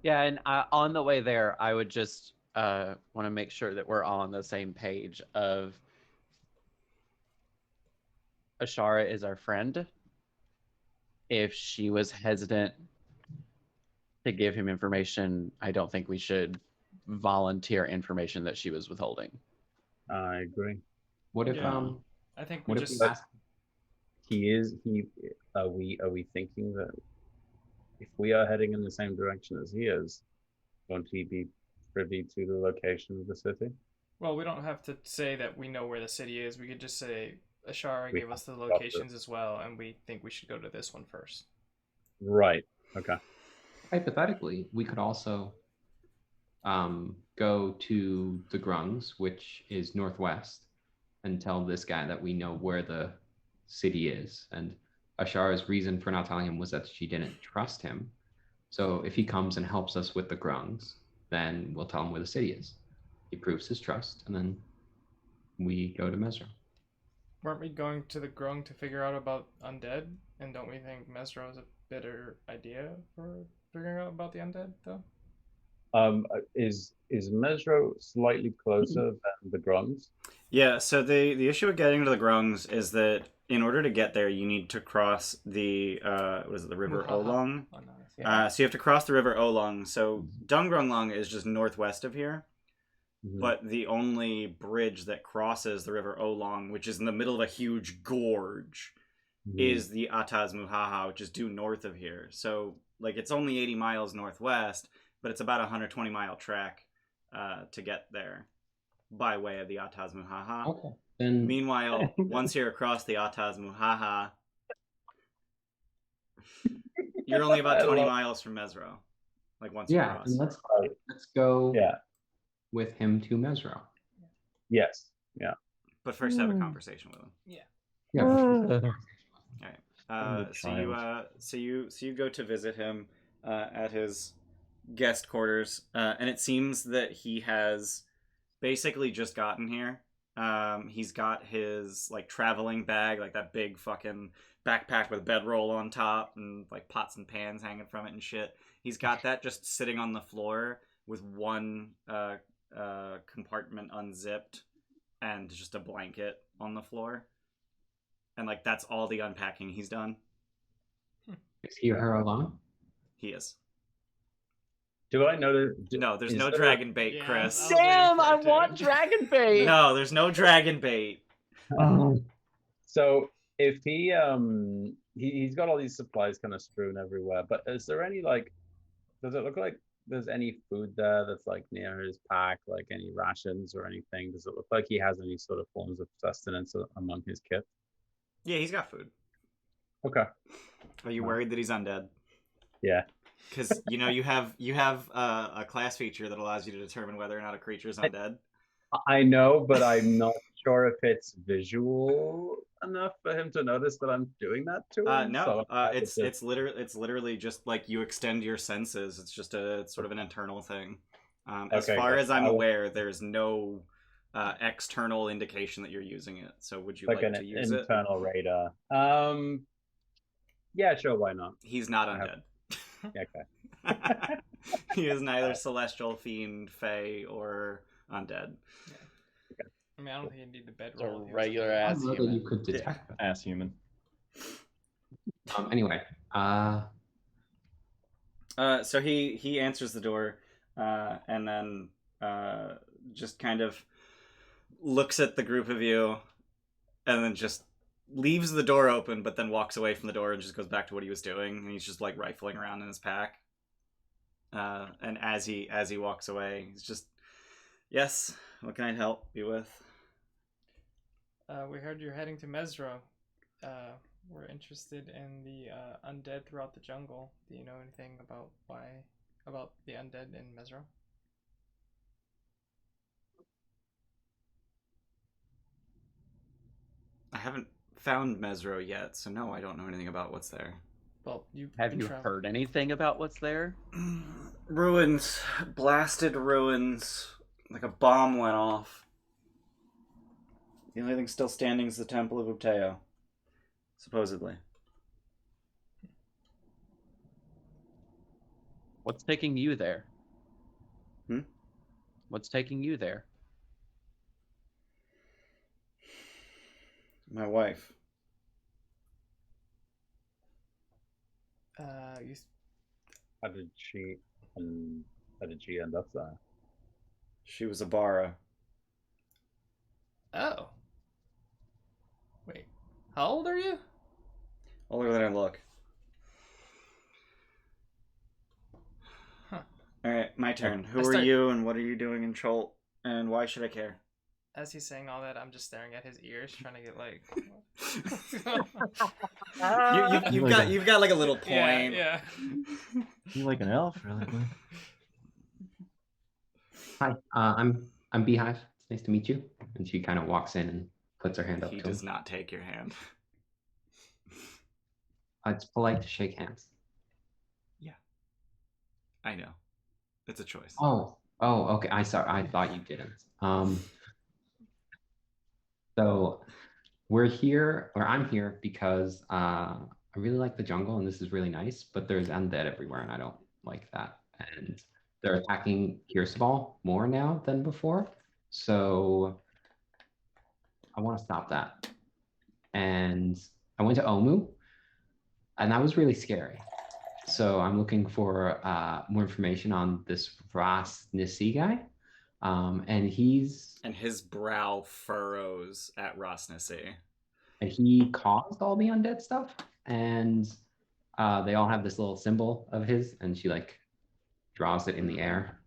Yeah, and on the way there, I would just want to make sure that we're all on the same page of Ashara is our friend. If she was hesitant to give him information, I don't think we should volunteer information that she was withholding. I agree. What if Yeah. I think we what if just. we ask? Are we thinking that if we are heading in the same direction as he is, won't he be privy to the location of the city? Well, we don't have to say that we know where the city is. We could just say Ashara We gave us the have to go to- locations as well, and we think we should go to this one first. Right. Okay. Hypothetically, we could also go to the Grungs, which is northwest, and tell this guy that we know where the city is. And Ashara's reason for not telling him was that she didn't trust him. So if he comes and helps us with the Grungs, then we'll tell him where the city is. He proves his trust, and then we go to Mezro. Weren't we going to the Grung to figure out about undead? And don't we think Mezro is a better idea for figuring out about the undead, though? Is Mezro slightly closer than the Grungs? Yeah, so the issue with getting to the Grungs is that in order to get there, you need to cross the the River Muhaha. Olong. Oh, no, So you have to cross the River Olong. So Dungrunglong is just northwest of here, Mhm. but the only bridge that crosses the River Olong, which is in the middle of a huge gorge, Mhm. is the Ataz Muhaha, which is due north of here. So like it's only 80 miles northwest, but it's about a 120-mile trek to get there by way of the Ataz Muhaha. Okay. Then Meanwhile, once you're across the Ataz Muhaha, you're only about 20 miles from Mezro. Like once you yeah, cross. and let's Right. go Yeah. with him to Mezro. Yes. Yeah. But first have a conversation with him. Yeah. So you go to visit him at his guest quarters, and it seems that he has basically just gotten here. He's got his like traveling bag, like that big fucking backpack with bedroll on top and like pots and pans hanging from it and shit. He's got that just sitting on the floor with one compartment unzipped and just a blanket on the floor. And like that's all the unpacking he's done. Is he or her alone? He is. Do I notice? No, there's is no there- dragon bait, Yeah, Chris. I was waiting Damn, for I it to- want dragon bait. No, there's no dragon bait. So if he's got all these supplies kind of strewn everywhere, but is there any like? Does it look like there's any food there that's like near his pack, like any rations or anything? Does it look like he has any sort of forms of sustenance among his kit? Yeah, he's got food. Okay. Are you worried that he's undead? Yeah. Because you know you have a class feature that allows you to determine whether or not a creature is undead. I know, but I'm not sure if it's visual enough for him to notice that I'm doing that to him. No, So it's literally just like you extend your senses. It's just it's sort of an internal thing. As Okay, far good. as I'm aware, there's no external indication that you're using it. So would you like like an to use it? internal radar. Yeah, sure, why not? He's not undead. Yeah, okay. He is neither celestial, fiend, fey, or undead. I mean, I don't think you need the It's bedroll. a regular I ass don't know that you human. could detect that. Ass human. Anyway, So he answers the door, and then just kind of looks at the group of you, and then just leaves the door open, but then walks away from the door and just goes back to what he was doing. And he's just like rifling around in his pack. And as he walks away, he's just, yes, what can I help you with? We heard you're heading to Mezro. We're interested in the undead throughout the jungle. Do you know anything about the undead in Mezro? I haven't found Mezro yet, so no, I don't know anything about what's there. Well, you've Have been you heard anything about what's there? Ruins. Blasted ruins. Like a bomb went off. The only thing still standing is the Temple of Uteo. Supposedly. What's taking you there? Hmm? What's taking you there? My wife. You How did she end up there? She was a Bara. Oh. Wait. How old are you? Older than I look. Huh. Alright, my turn. Who I are start- you and what are you doing in Chult? And why should I care? As he's saying all that, I'm just staring at his ears, trying to get like. You've got like a little point. Yeah. You like an elf, really? Hi, I'm Beehive. It's nice to meet you. And she kind of walks in and puts her hand up He to does him. not take your hand. It's polite to shake hands. I know. It's a choice. Oh, okay. I thought you didn't. So we're here, or I'm here because I really like the jungle and this is really nice, but there's undead everywhere and I don't like that. And they're attacking Kirseball more now than before. So I want to stop that. And I went to Omu and that was really scary. So I'm looking for more information on this Ras Nisi guy. And his brow furrows at Rosnessy. and he caused all the undead stuff. And they all have this little symbol of his, and she like draws it in the air.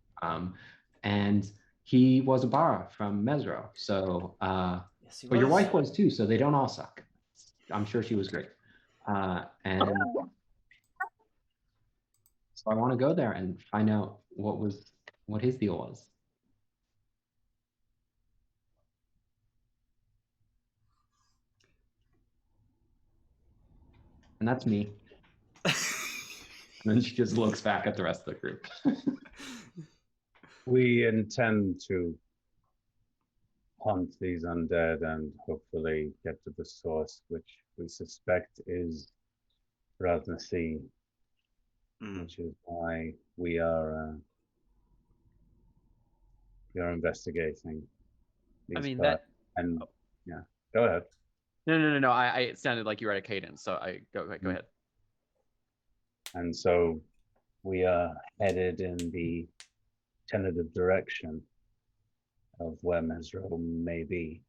And he was a Bara from Mezro. So Yes, he but your was. wife was too, so they don't all suck. I'm sure she was great. And so I want to go there and find out what his deal was. And that's me. And then she just looks back at the rest of the group. We intend to hunt these undead and hopefully get to the source, which we suspect is Raznasi, which is why we are investigating. I these mean, guys. that. And yeah, go ahead. No. It sounded like you were at a cadence, so go ahead. And so we are headed in the tentative direction of where Mezro may be.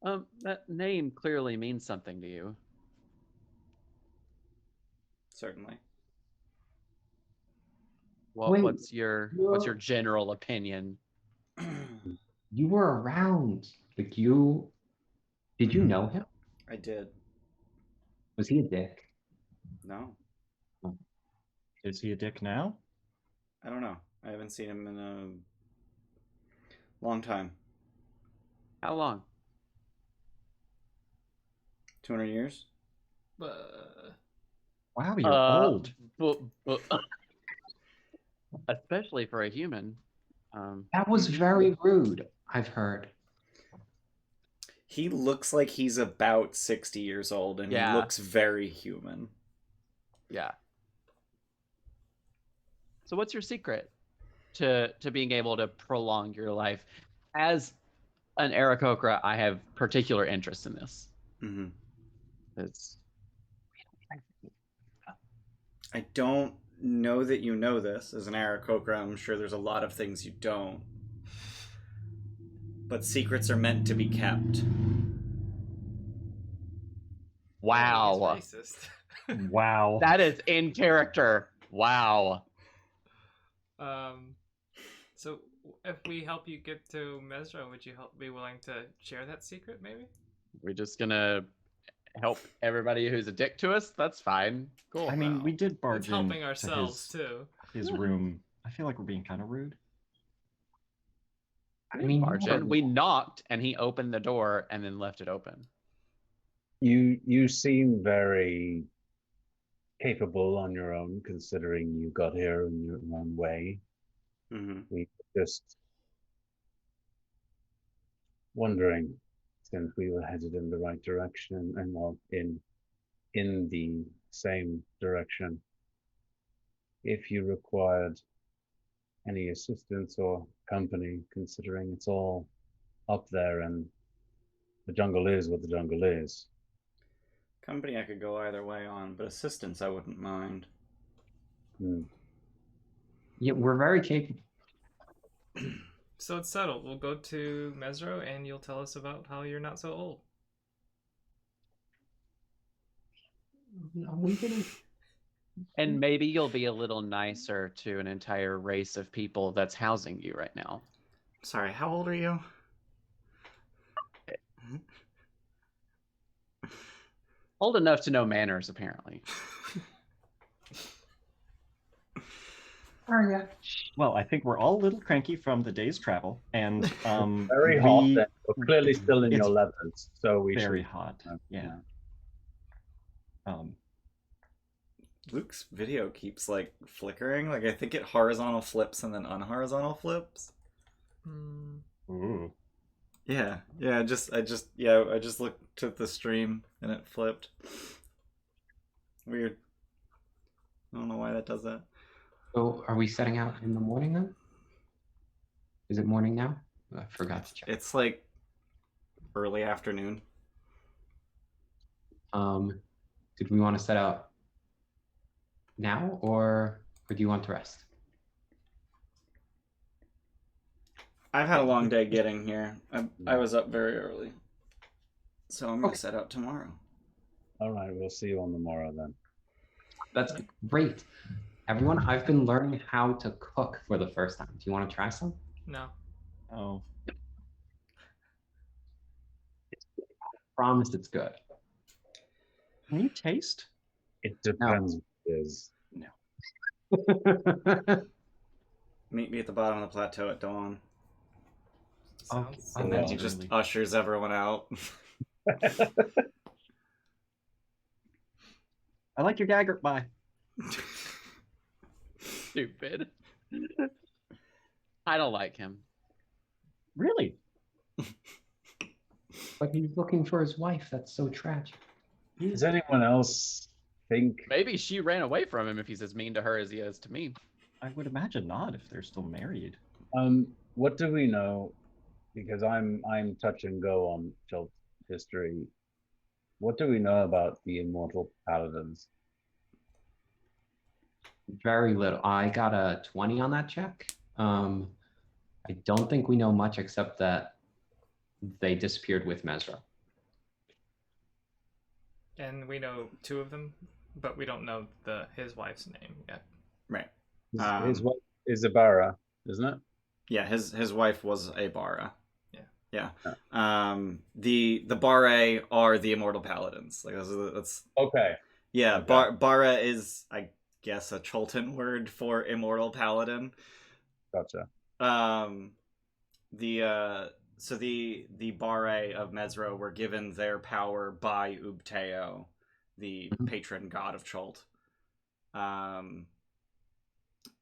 That name clearly means something to you. Certainly. Wait, What's your general opinion? You were around. Like did you know him? I did. Was he a dick? No. Is he a dick now? I don't know. I haven't seen him in a long time. How long? 200 years? Wow, you're old. But especially for a human. That was very rude, I've heard. He looks like he's about 60 years old, and Yeah. he looks very human. Yeah. So what's your secret to being able to prolong your life? As an Aarakocra, I have particular interest in this. Mm-hmm. It's I don't know that you know this. As an Aarakocra, I'm sure there's a lot of things you don't. but secrets are meant to be kept. Wow. He's racist. Wow. That is in character. Wow. So if we help you get to Mezro, would you be willing to share that secret, maybe? We're just gonna help everybody who's a dick to us? That's fine. Cool. I mean, Well, we did It's barge in helping to ourselves too. his room. I feel like we're being kind of rude. I mean, Margin. We knocked and he opened the door and then left it open. You seem very capable on your own, considering you got here in your own way. Mm-hmm. We were just wondering, since we were headed in the right direction and well in the same direction, if you required any assistance or company, considering it's all up there and the jungle is what the jungle is. Company I could go either way on, but assistance I wouldn't mind. Yeah, we're very capable. So it's settled. We'll go to Mezro and you'll tell us about how you're not so old. No, we didn't. And maybe you'll be a little nicer to an entire race of people that's housing you right now. Sorry, how old are you? Old enough to know manners, apparently. Oh, yeah. Well, I think we're all a little cranky from the day's travel, and Very hot. we- Then. We're clearly still in It's your levels, so we very should. hot. Yeah. Luke's video keeps like flickering. Like I think it horizontal flips and then unhorizontal flips. Ooh. Yeah, I just looked at the stream and it flipped. Weird. I don't know why that does that. So are we setting out in the morning then? Is it morning now? I forgot to check. It's like early afternoon. Did we want to set out now or do you want to rest? I've had a long day getting here. I was up very early, so I'm gonna Okay. set out tomorrow. All right, we'll see you on the morrow then. That's great. Everyone, I've been learning how to cook for the first time. Do you want to try some? No. Oh. Promise it's good. Can you taste? It depends what it is. Meet me at the bottom of the plateau at dawn, Sounds and then he just ushers everyone out. I like your dagger. Bye. Stupid. I don't like him. Really? But he's looking for his wife. That's so tragic. Does anyone else think? Maybe she ran away from him if he's as mean to her as he is to me. I would imagine not if they're still married. What do we know? Because I'm touch and go on Chult history. What do we know about the immortal paladins? Very little. I got a 20 on that check. I don't think we know much except that they disappeared with Mezro. And we know two of them, but we don't know his wife's name yet. Right. His wife is Ibarra, isn't it? Yeah, his wife was a Bara. Yeah. The Bare are the immortal paladins. Like that's Okay. yeah. Okay. Bara is, I guess, a Chultan word for immortal paladin. Gotcha. The Bare of Mezro were given their power by Ubteo, the patron god of Chult.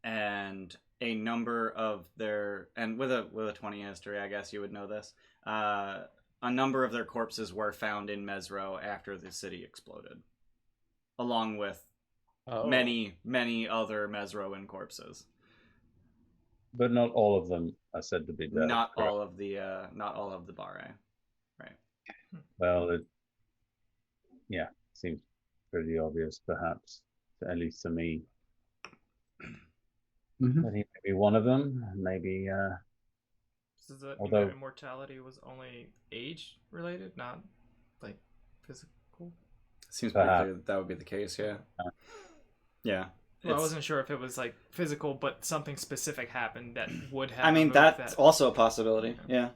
And a number of their, and with a 20 history, I guess you would know this. A number of their corpses were found in Mezro after the city exploded, along with many other Mezroan corpses. But not all of them are said to be dead. Not correct? all of the Bare. Right. Well, seems pretty obvious, perhaps, at least to me. Mhm. That he may be one of them, maybe So does that mean Although- that immortality was only age related, not like physical? Seems pretty Perhaps. clear that would be the case. Yeah. Yeah. Well, I It's- wasn't sure if it was like physical, but something specific happened that would have. I mean, removed that's that. also a possibility. Yeah.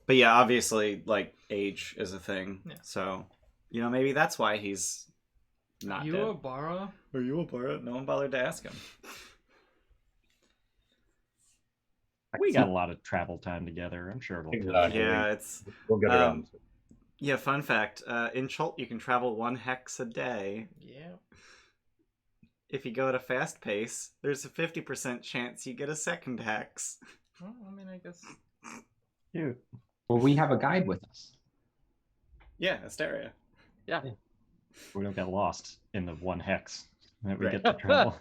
But yeah, obviously, like age is a thing. Yeah. So, maybe that's why he's not You dead. a Bara? Are you a pirate? No one bothered to ask him. We got a lot of travel time together. I'm sure it'll come. Exactly. Yeah, it's We'll get around to it. yeah. Fun fact: in Chult, you can travel 1 hex a day. Yeah. If you go at a fast pace, there's a 50% chance you get a second hex. Well, I mean, I guess. Cute. Well, we have a guide with us. Yeah, Asteria. We don't get lost in the 1 hex that we Right. get to travel.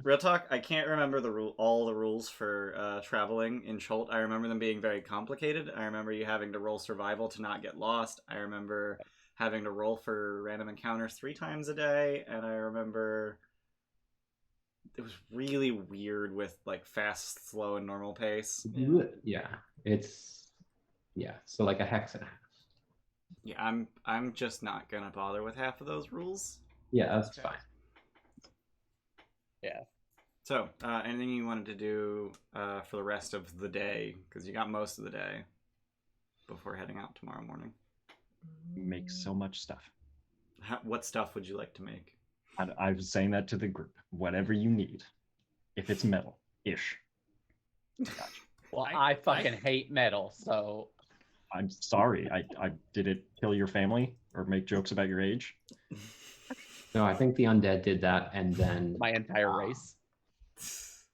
Real talk, I can't remember all the rules for traveling in Chult. I remember them being very complicated. I remember you having to roll survival to not get lost. I remember having to roll for random encounters 3 times a day, and I remember it was really weird with like fast, slow, and normal pace. Yeah, so like a hex and a half. Yeah, I'm just not gonna bother with half of those rules. Yeah, that's Okay. fine. So, anything you wanted to do for the rest of the day? Because you got most of the day before heading out tomorrow morning. Make so much stuff. What stuff would you like to make? I was saying that to the group. Whatever you need. If it's metal-ish. Well, I- I fucking hate metal, so I'm sorry. I did it kill your family or make jokes about your age? No, I think the undead did that, and then my entire race.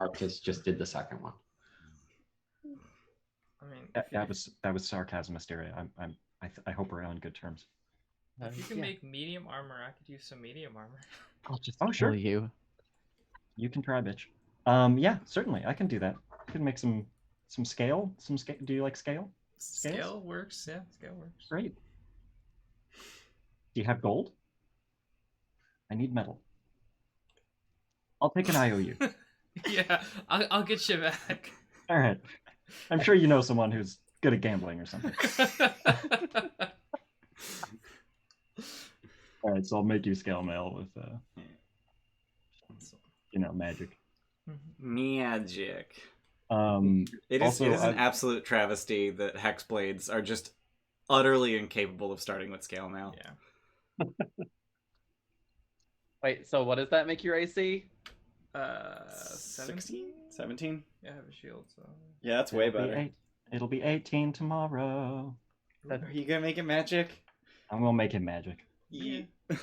Artus just did the second one. I mean, That was sarcasm, Asteria. I hope we're on good terms. if you can Yeah. make medium armor, I could use some medium armor. I'll just Oh, kill sure. you. You can try, bitch. Yeah, certainly. I can do that. I can make some scale. Do you like scale? Scales? Scale works. Yeah, scale works. Great. Do you have gold? I need metal. I'll take an IOU. Yeah, I'll get you back. All right. I'm sure you know someone who's good at gambling or something. All right, so I'll make you scale mail with, magic. Magic. It is Also, an absolute travesty that hexblades are just utterly incapable of starting with scale mail. Yeah. Wait, so what does that make your AC? 17? 17? Yeah, I have a shield, so. Yeah, that's way It'll be better. It'll be 18 tomorrow. Are you gonna make it magic? I'm gonna make it magic. Yeah. I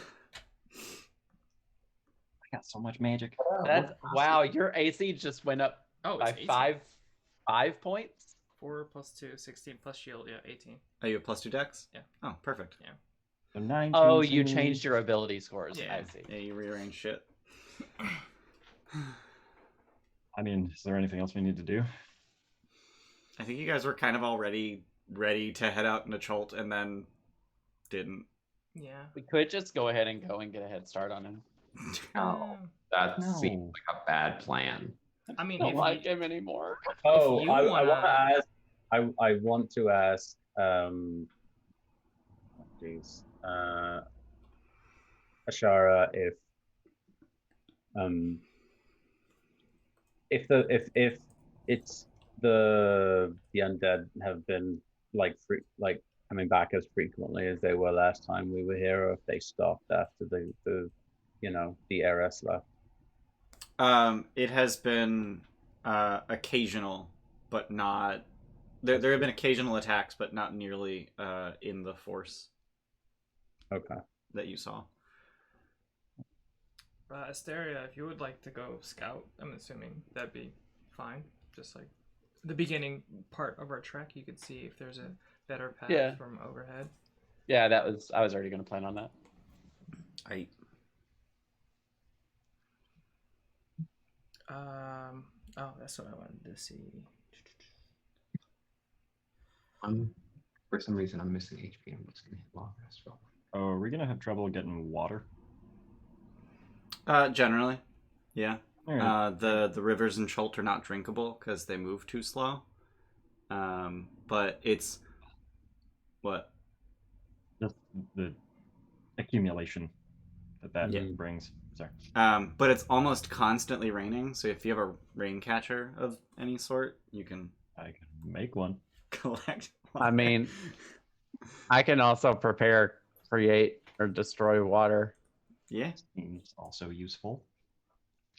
got so much magic. That's wow, your AC just went up Oh, by it's 18. five points. 4 plus 2, 16 plus shield, yeah, 18. Oh, you have +2 dex? Yeah. Oh, perfect. So 9 Oh, you to- changed your ability scores. Yeah. I see. Yeah, you rearrange shit. I mean, is there anything else we need to do? I think you guys were kind of already ready to head out into Chult and then didn't. Yeah. We could just go ahead and go and get a head start on him. No, that No. seems like a bad plan. I mean, Don't if like you, him anymore. Oh, you I wanna- want to ask. I want to ask. Jeez. Ashara, if it's the undead have been like coming back as frequently as they were last time we were here, or if they stopped after the heiress left. It has been occasional, but not. There have been occasional attacks, but not nearly in the force Okay. that you saw. Asteria, if you would like to go scout, I'm assuming that'd be fine. Just like the beginning part of our trek, you could see if there's a better path Yeah. from overhead. Yeah, I was already gonna plan on that. Oh, that's what I wanted to see. For some reason, I'm missing HP. I'm just gonna hit long rest. Oh, are we gonna have trouble getting water? Generally, yeah. All right. The rivers in Chult are not drinkable because they move too slow. But it's what? Just the accumulation that Yeah. brings. Sorry. But it's almost constantly raining, so if you have a rain catcher of any sort, you can I can make one. collect. I mean, I can also prepare, create, or destroy water. yeah. Seems also useful.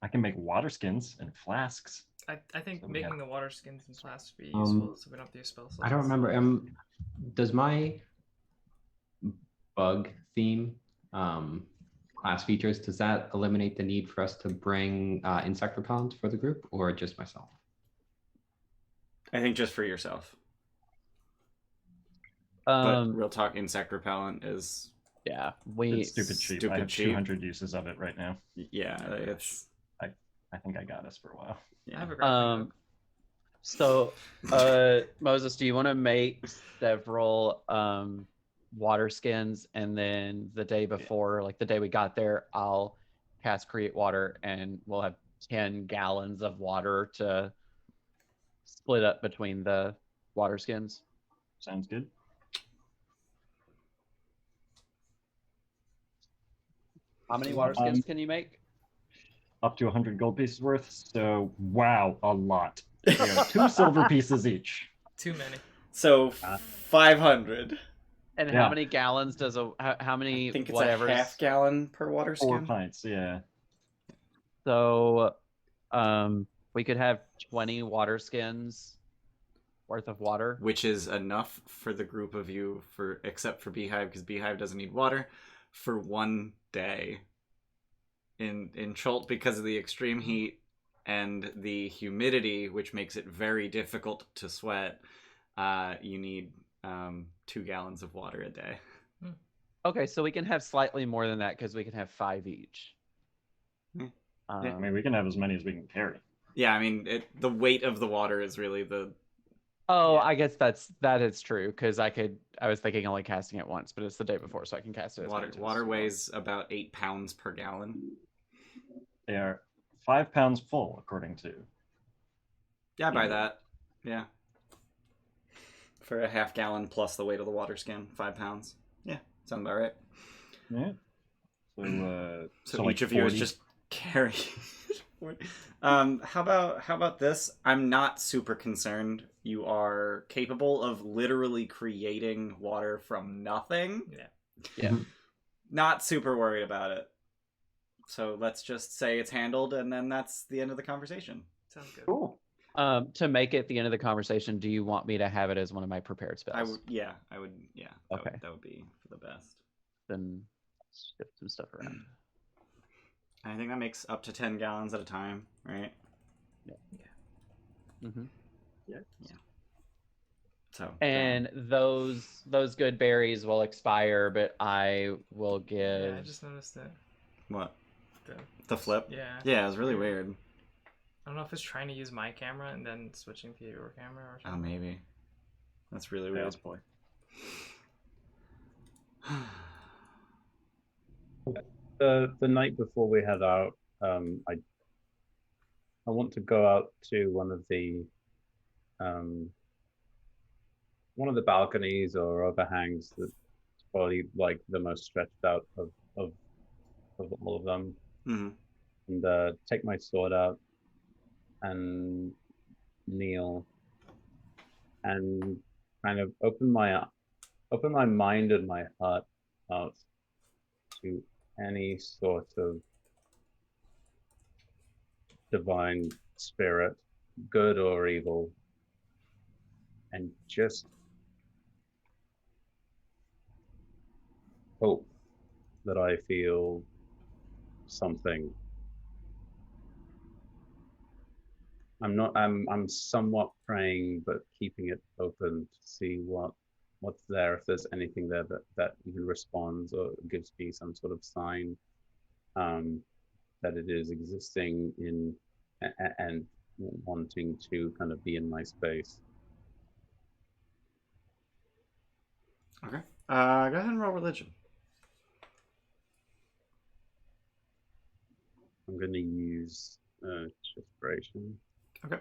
I can make water skins and flasks. I think So we making have- the water skins and flasks would be useful, so we don't have to use spell slots. I don't remember. Does my bug theme class features, does that eliminate the need for us to bring insect repellent for the group, or just myself? I think just for yourself. But Um, real talk, insect repellent is yeah, It's stupid cheap. I stupid have cheap. 200 uses of it right now. yeah, it's I think I got us for a while. I yeah. have a grappling hook. So, Moses, do you want to make several water skins, and then the day before, like the day we got there, I'll cast create water, and we'll have 10 gallons of water to split up between the water skins. Sounds good. How many water skins can you make? Up to 100 gold pieces worth. So, wow, a lot. They are 2 silver pieces each. Too many. So 500. And Yeah. how many gallons does how many I think it's whatever? a half gallon per water 4 skin. pints, yeah. So, we could have 20 water skins worth of water. Which is enough for the group of you, for except for Beehive, because Beehive doesn't need water, for one day. In Chult, because of the extreme heat and the humidity, which makes it very difficult to sweat, you need 2 gallons of water a day. Okay, so we can have slightly more than that because we can have 5 each. Yeah. I mean, we can have as many as we can carry. Yeah, I mean, the weight of the water is really the... Oh, Yeah. I guess that is true because I was thinking only casting it once, but it's the day before, so I can cast it. As many times Water as well. weighs about 8 pounds per gallon. They are 5 pounds full, according to. Yeah, I buy that. Yeah. For a half gallon plus the weight of the water skin, 5 pounds. Yeah, sounds about right. Yeah. So, So like each of you is 40. just carry. How about this? I'm not super concerned. You are capable of literally creating water from nothing. Yeah. Not super worried about it. So let's just say it's handled, and then that's the end of the conversation. Sounds good. Cool. To make it the end of the conversation, do you want me to have it as one of my prepared spells? I would. Yeah. Okay. That would be for the best. Then shift some stuff around. I think that makes up to 10 gallons at a time, right? Mm-hmm. So. And those good berries will expire, but I will give. Yeah, I just noticed that. What? The, The flip? yeah. Yeah, it was really weird. I don't know if it's trying to use my camera and then switching to your camera or Oh, something. maybe. That's really weird. Fails boy. The night before we head out, I want to go out to one of the balconies or overhangs that's probably like the most stretched out of all of them, hmm and take my sword out and kneel and kind of open my mind and my heart out to any sort of divine spirit, good or evil, and just hope that I feel something. I'm somewhat praying, but keeping it open to see what's there, if there's anything there that even responds or gives me some sort of sign that it is existing in and wanting to kind of be in my space. Okay. Go ahead and roll religion. I'm going to use Inspiration. Okay.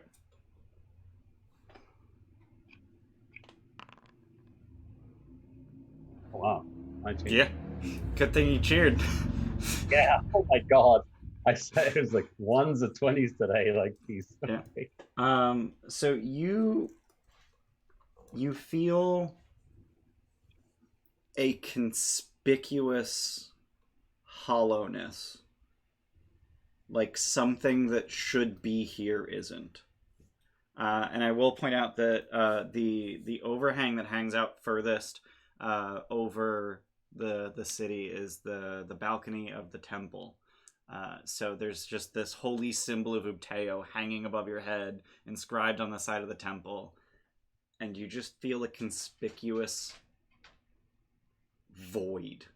Oh, wow. 19. Yeah. Good thing you cheered. Yeah. Oh my god. I said it was like ones and 20s today. Like these. Yeah. So you feel a conspicuous hollowness, like something that should be here isn't. And I will point out that the overhang that hangs out furthest over the city is the balcony of the temple. So there's just this holy symbol of Ubteo hanging above your head, inscribed on the side of the temple, and you just feel a conspicuous void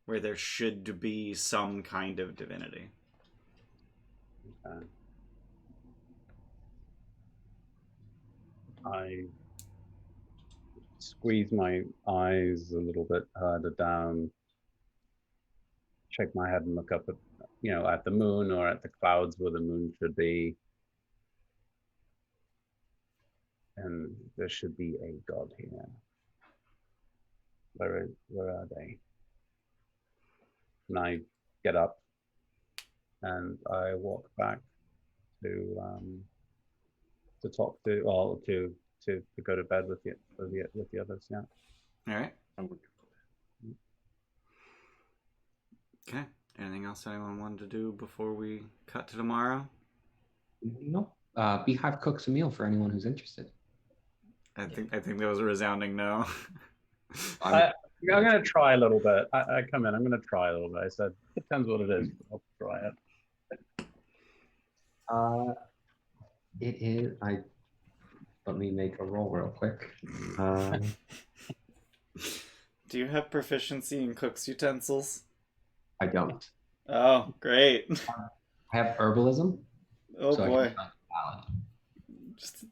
where there should be some kind of divinity. I squeeze my eyes a little bit harder down, shake my head and look up at, at the moon or at the clouds where the moon should be. And there should be a god here. Where are they? And I get up and I walk back to talk to, well, to go to bed with the others. Yeah. All right. Okay. Anything else anyone wanted to do before we cut to tomorrow? No. Beehive cooks a meal for anyone who's interested. I think that was a resounding no. I'm gonna try a little bit. I come in. I'm gonna try a little bit. I said depends what it is. I'll try it. It is. Let me make a roll real quick. Do you have proficiency in cook's utensils? I don't. Oh, great. I have herbalism. Oh so boy. I can make salad. Just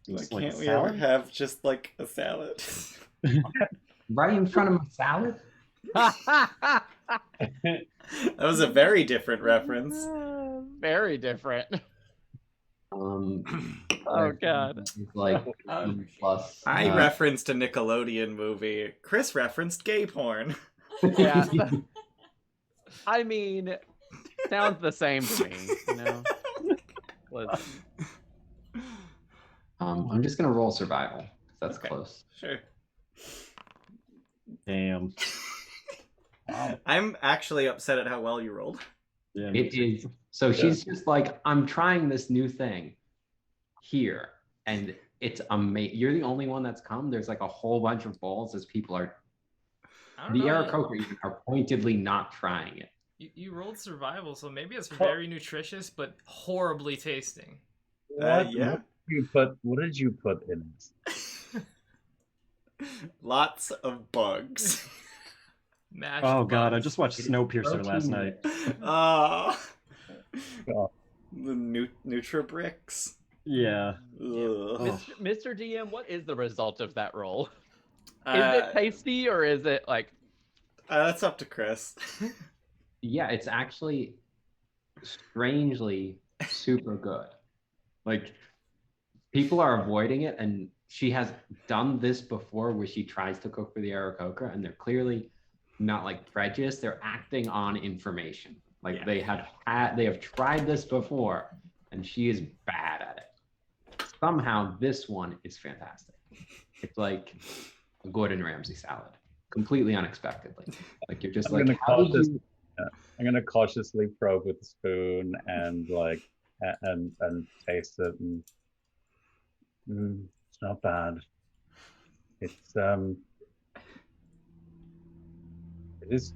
Just why like can't a we ever salad? have just like a salad? Right in front of my salad. That was a very different reference. Very different. Oh god. It's like plus. I referenced a Nickelodeon movie. Chris referenced gay porn. Yeah. I mean, sounds the same to me, Listen. I'm just gonna roll survival. That's Okay. close. Sure. Damn. Wow. I'm actually upset at how well you rolled. Yeah. It is. So she's just like, I'm trying this new thing here, and it's amazing. You're the only one that's come. There's like a whole bunch of balls as people are. I don't The know. Aarakocra even are pointedly not trying it. You rolled survival, so maybe it's very nutritious, but horribly tasting. Yeah. What did you put in it? Lots of bugs. Mashed Oh god, I bugs. just watched Snowpiercer last night. Oh. God. The Nutribricks. Yeah. Ugh. Mr. DM, what is the result of that roll? Is Uh, it tasty or is it like that's up to Chris. Yeah, it's actually strangely super good. Like, people are avoiding it, and she has done this before where she tries to cook for the Aarakocra, and they're clearly not like prejudiced. They're acting on information. Like Yeah. they have tried this before, and she is bad at it. Somehow this one is fantastic. It's like a Gordon Ramsay salad, completely unexpectedly. Like you're just I'm like, gonna how call did this- you? I'm gonna cautiously probe with the spoon and like and taste it, and it's not bad. It's it is,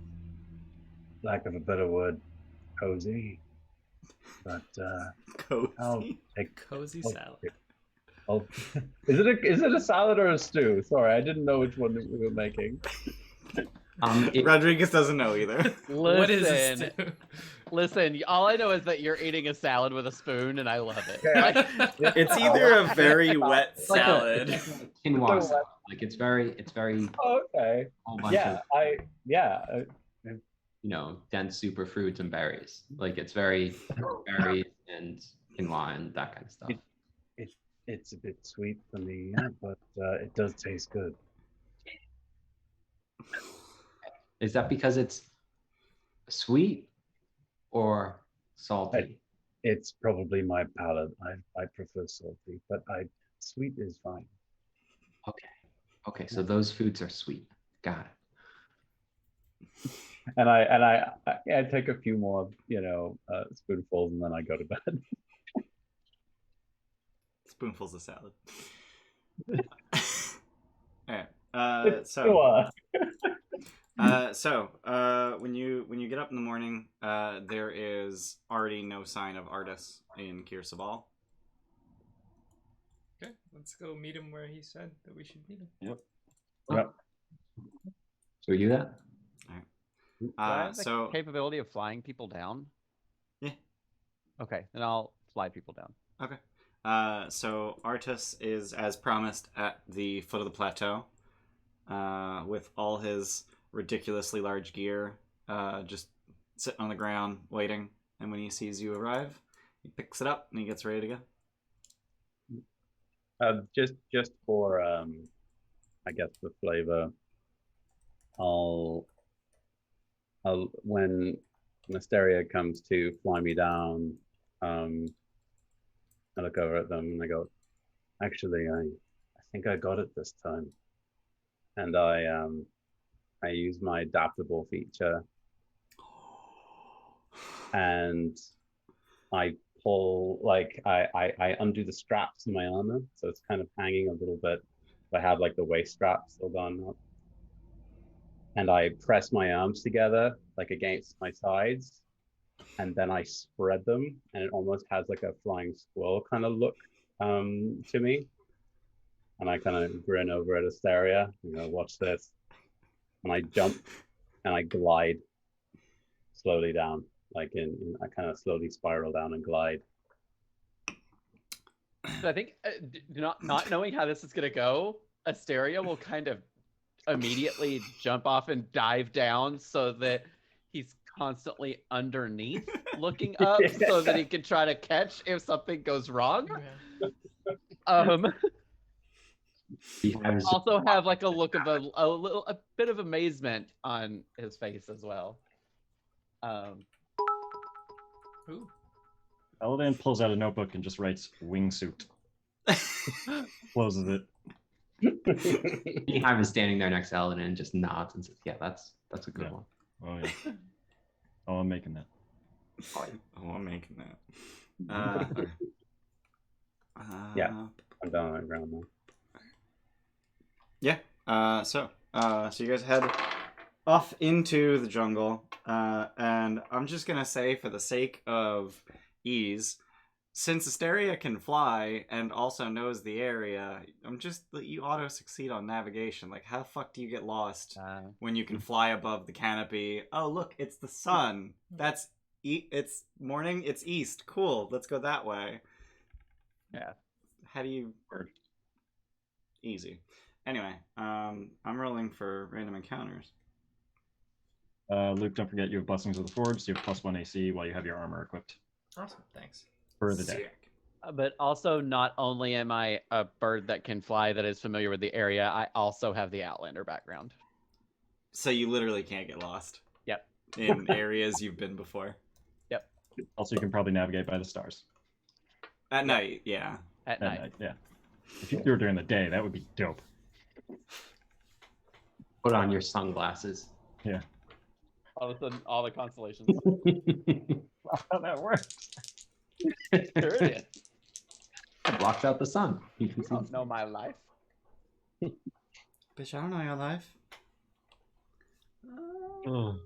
lack of a better word, cozy. But I'll Cozy. take. Cozy I'll salad. take- I'll- is it a salad or a stew? Sorry, I didn't know which one we were making. Rodrigus doesn't know either. What is listen, this? listen, all I know is that you're eating a salad with a spoon and I love it. Yeah. Like, It's either a very wet It's like salad. a quinoa salad. Like it's very Okay. whole bunch Yeah, of. dense superfruits and berries. Like it's very berries and quinoa and that kind of stuff. It's a bit sweet for me, yeah, but it does taste good. Is that because it's sweet or salty? It's probably my palate. I prefer salty, but sweet is fine. Okay, so those foods are sweet. Got it. And I take a few more, spoonfuls, and then I go to bed. Spoonfuls of salad. Alright. When you get up in the morning, there is already no sign of Artus in Kirsabal. Okay, let's go meet him where he said that we should meet him. Yep. Yep. So we do that? Do I have the capability of flying people down? Yeah. Okay, then I'll fly people down. Okay. So Artus is, as promised, at the foot of the plateau, with all his ridiculously large gear, just sitting on the ground waiting. And when he sees you arrive, he picks it up and he gets ready to go. Just for I guess the flavor, I'll when Asteria comes to fly me down, I look over at them and I go, actually, I think I got it this time. And I use my adaptable feature, and I pull, like, I undo the straps in my armor, so it's kind of hanging a little bit. I have like the waist strap still gone up, and I press my arms together like against my sides, and then I spread them, and it almost has like a flying squirrel kind of look to me. And I kind of grin over at Asteria, watch this. And I jump and I glide slowly down, like I kind of slowly spiral down and glide. So I think, not knowing how this is going to go, Asteria will kind of immediately jump off and dive down so that he's constantly underneath looking up so that he can try to catch if something goes wrong. Also have like a look of a bit of amazement on his face as well. Ooh. Eladan pulls out a notebook and just writes wingsuit. Closes it. Beehive is standing there next to Eladan and just nods and says, "Yeah, that's a good one." Oh yeah. Oh, I'm making that. I'm making that. Yeah, I'm down on the ground now. Yeah. So you guys head off into the jungle, and I'm just gonna say, for the sake of ease, since Asteria can fly and also knows the area, you auto succeed on navigation. Like, how the fuck do you get lost when you can fly above the canopy? Oh, look, it's the sun. It's morning. It's east. Cool. Let's go that way. Yeah. How do you? Easy. Anyway, I'm rolling for random encounters. Luke, don't forget you have Blessings of the Forge, so you have +1 AC while you have your armor equipped. Awesome, thanks. For the day. But also, not only am I a bird that can fly that is familiar with the area, I also have the Outlander background. So you literally can't get lost. Yep. In areas you've been before. Yep. Also, you can probably navigate by the stars. At night, yeah. At night, yeah. If you do it during the day, that would be dope. Put on your sunglasses. Yeah. All of a sudden, all the constellations. That's how that works. Sure it is. It blocks out the sun. You can see. Don't know my life. Bitch, I don't know your life. Oh.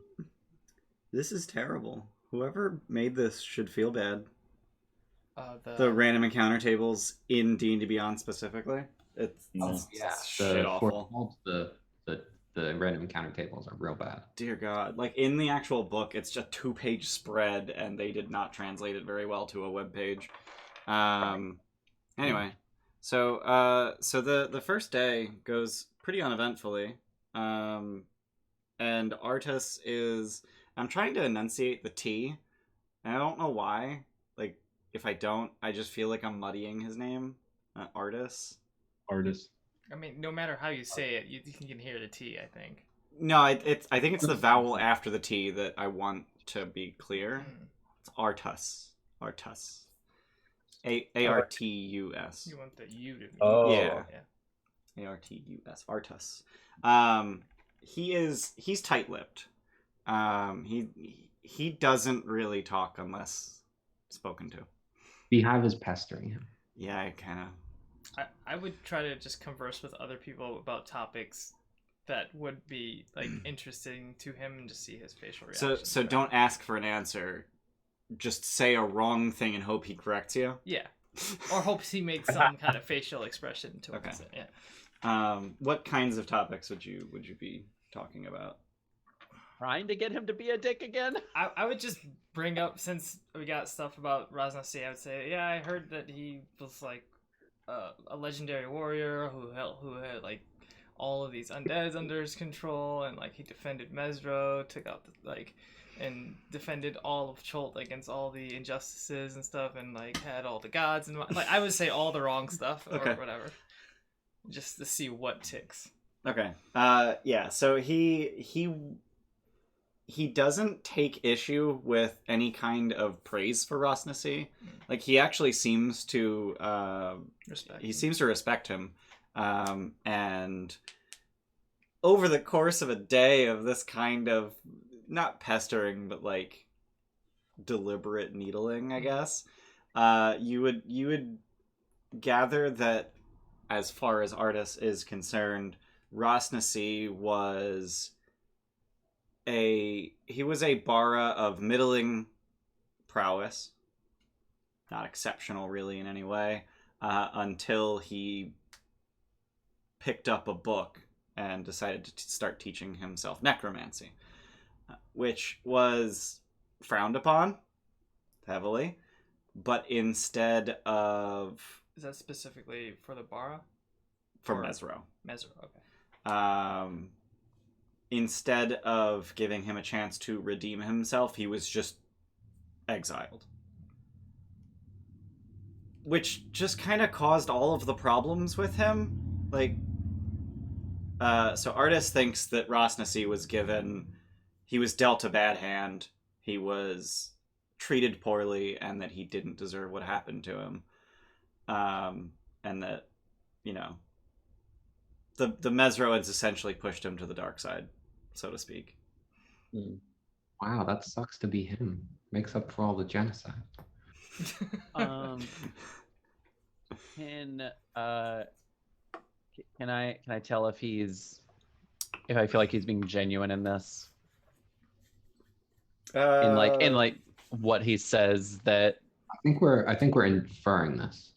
This is terrible. Whoever made this should feel bad. The random encounter tables in D&D Beyond specifically. It's shit awful. The random encounter tables are real bad. Dear God. Like, in the actual book, it's just a 2-page spread, and they did not translate it very well to a web page. Anyway, so the first day goes pretty uneventfully. And Artus is I'm trying to enunciate the T, and I don't know why. Like, if I don't, I just feel like I'm muddying his name. Artus. Artist. I mean, no matter how you say it, you can hear the T, I think. No, I think it's the vowel after the T that I want to be clear. It's Artus. Artus. Artus. You want the U to be. Oh. Yeah. Artus. Artus. He's tight-lipped. He doesn't really talk unless spoken to. Beehive is pestering him. Yeah, I kind of. I would try to just converse with other people about topics that would be like interesting to him and just see his facial reaction. So don't ask for an answer. Just say a wrong thing and hope he corrects you. Yeah, or hopes he makes some kind of facial expression to Okay. it. Yeah. What kinds of topics would you be talking about? Trying to get him to be a dick again. I would just bring up, since we got stuff about Raznasi, I would say, yeah, I heard that he was like a legendary warrior who had like all of these undeads under his control, and like he defended Mezro, took out and defended all of Chult against all the injustices and stuff, and like had all the gods and like I would say all the wrong stuff or Okay. whatever, just to see what ticks. Okay. Yeah. So he doesn't take issue with any kind of praise for Rosnasi. Like he actually seems to Respect. he seems to respect him. And over the course of a day of this kind of not pestering, but like deliberate needling, I guess, you would gather that as far as Artus is concerned, Rosnasi was a bara of middling prowess, not exceptional really in any way, until he picked up a book and decided to start teaching himself necromancy, which was frowned upon heavily, but instead of Is that specifically for the Bara? for Or- Mezro. Mezro, okay. Instead of giving him a chance to redeem himself, he was just exiled. Which just kind of caused all of the problems with him. Like, so Artus thinks that Rosnasi he was dealt a bad hand, he was treated poorly, and that he didn't deserve what happened to him. And that, the Mezroids essentially pushed him to the dark side, so to speak. Wow, that sucks to be him. Makes up for all the genocide. Can I tell if I feel like he's being genuine in this? In like what he says that I think we're inferring this.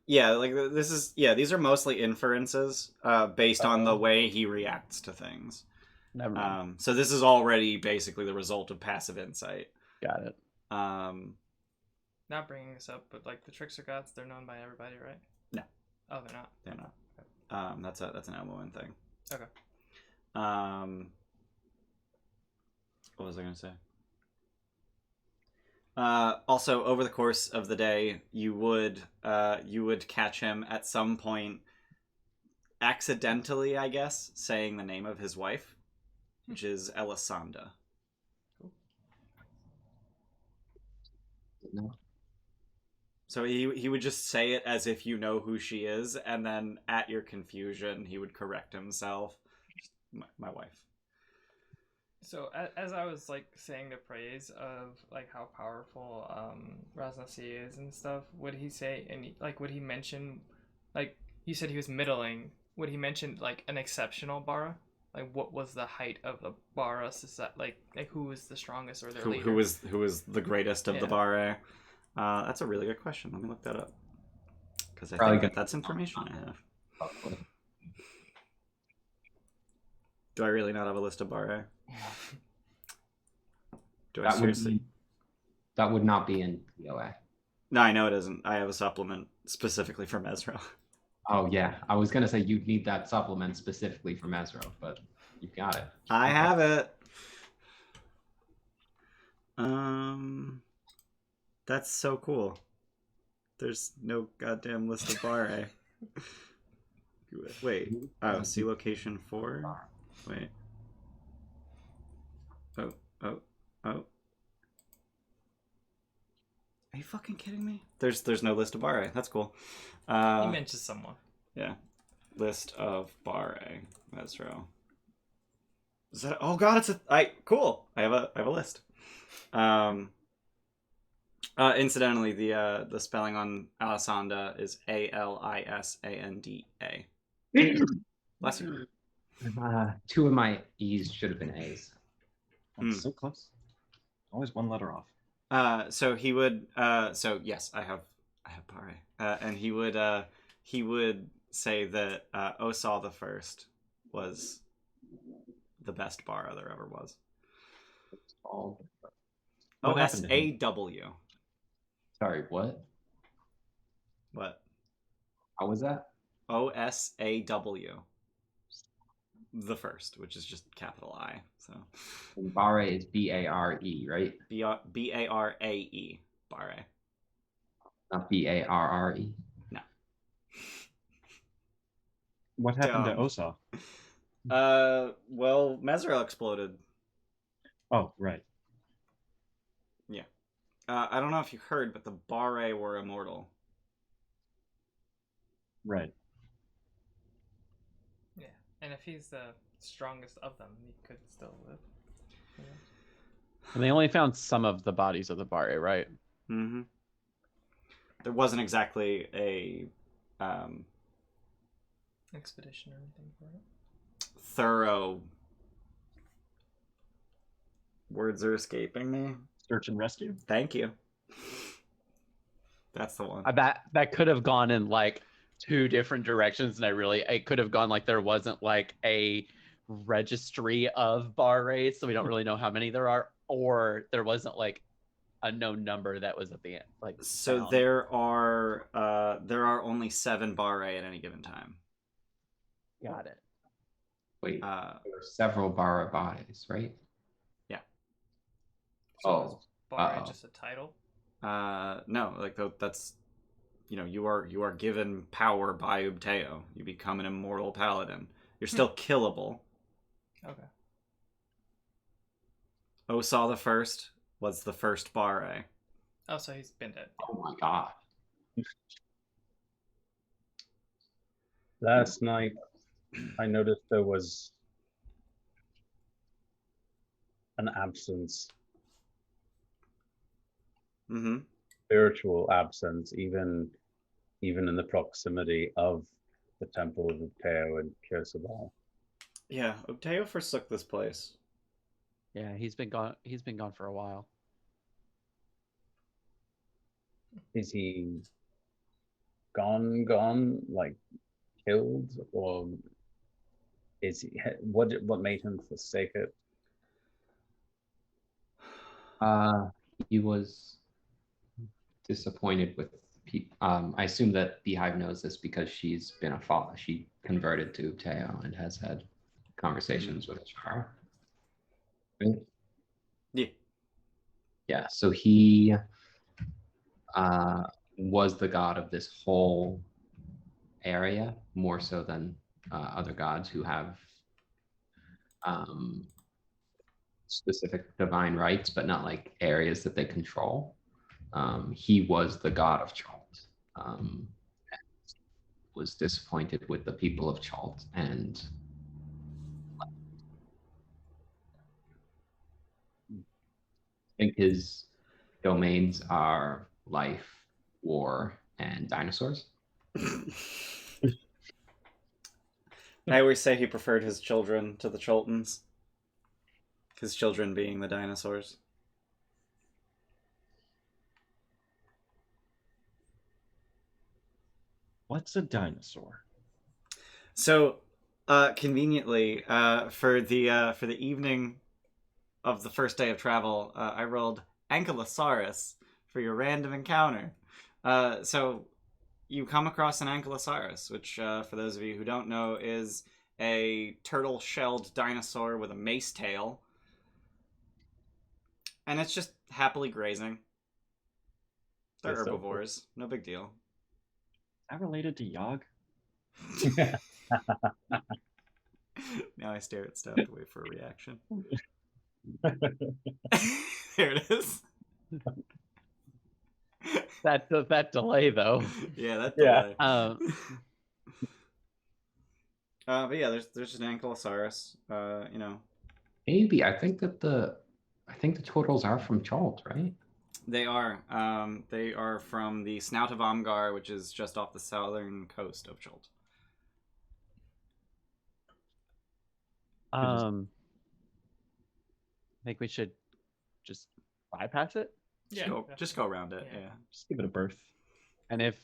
These are mostly inferences based on the way he reacts to things. never mind. So this is already basically the result of passive insight. Got it. Not bringing this up, but like the Trickster gods, they're known by everybody, right? No. Oh, they're not. They're not. That's an Elmoin thing. Okay. What was I going to say? Also, over the course of the day, you would catch him at some point, accidentally, I guess, saying the name of his wife, which is Elisanda. No. So he would just say it as if you know who she is, and then at your confusion, he would correct himself. My wife. So as I was like saying the praise of like how powerful Raznasi is and stuff, would he say would he mention, like you said he was middling? Would he mention like an exceptional Bara? Like what was the height of the Bara? Like who was the strongest or their leader? Who was the greatest of the Bare? That's a really good question. Let me look that up, because I think that's information I have. Do I really not have a list of Bare? Do I seriously? That would not be in POA. No, I know it isn't. I have a supplement specifically for Mezro. Oh yeah, I was gonna say you'd need that supplement specifically for Mezro, but you got it. I have it. That's so cool. There's no goddamn list of Bare. Wait. Oh, see location 4? Wait. Oh. Are you fucking kidding me? There's no list of Bare. That's cool. He mentioned someone. Yeah. List of Bare. Mezro. Is that? Oh god, cool. I have a list. Incidentally, the spelling on Alisanda is Alisanda. Bless you. 2 of my E's should have been A's. So close. Always one letter off. So he would. So yes, I have Bare. And he would say that Osal the First was the best Bara there ever was. What happened to him? OSAW. Sorry, what? What? How was that? OSAW. The First, which is just capital I. So. And Bare is B-A-R-E, right? B-A-R-A-E. Bare. Not B-A-R-R-E. No. What happened to Dumb. Osa? Well, Mezro exploded. Oh, right. Yeah. I don't know if you heard, but the Bare were immortal. Right. Yeah, and if he's the strongest of them, he could still live. Yeah. And they only found some of the bodies of the Bare, right? Mm-hmm. There wasn't exactly a Expedition or anything for it. thorough. Words are escaping me. Search and rescue? Thank you. That's the one. That could have gone in like 2 different directions, and it could have gone like there wasn't like a registry of Bares, so we don't really know how many there are, or there wasn't like a known number that was at the end. Like So found. there are only 7 Bare at any given time. Got it. Wait, Uh, there were several Bara bodies, right? So is Bare uh-oh. just a title? no, like that's, you are given power by Ubteo. You become an immortal paladin. You're still killable. Okay. Osal the First was the first Bare. Oh, so he's been dead. Oh my god. Last night, I noticed there was an absence, Mm-hmm. spiritual absence, even in the proximity of the temple of Teo and Kirsabal. Yeah, Ubteo forsook this place. Yeah, he's been gone for a while. Is he gone, like killed, or is he? What made him forsake it? He was disappointed with people. I assume that Beehive knows this because she's been a follower. She converted to Teo and has had conversations with Chara. Right? Yeah. Yeah, so he was the god of this whole area, more so than other gods who have specific divine rights, but not like areas that they control. He was the god of Chult. Was disappointed with the people of Chult, and I think his domains are life, war, and dinosaurs. I always say he preferred his children to the Chultans. His children being the dinosaurs. What's a dinosaur? So, conveniently, for the evening of the first day of travel, I rolled Ankylosaurus for your random encounter. So, you come across an Ankylosaurus, which, for those of you who don't know, is a turtle-shelled dinosaur with a mace tail. And it's happily grazing. They're They're so herbivores. No big deal. Is that related to Yogg? Now I stare at stuff to wait for a reaction. There it is. That delay though. Yeah, that Yeah. delay. But yeah, there's just an ankylosaurus. You know, Maybe I think the totals are from Chult, right? they are. They are from the Snout of Amgar, which is just off the southern coast of Chult. I think we should just bypass it, Just go around it. Yeah. Just give it a birth. and if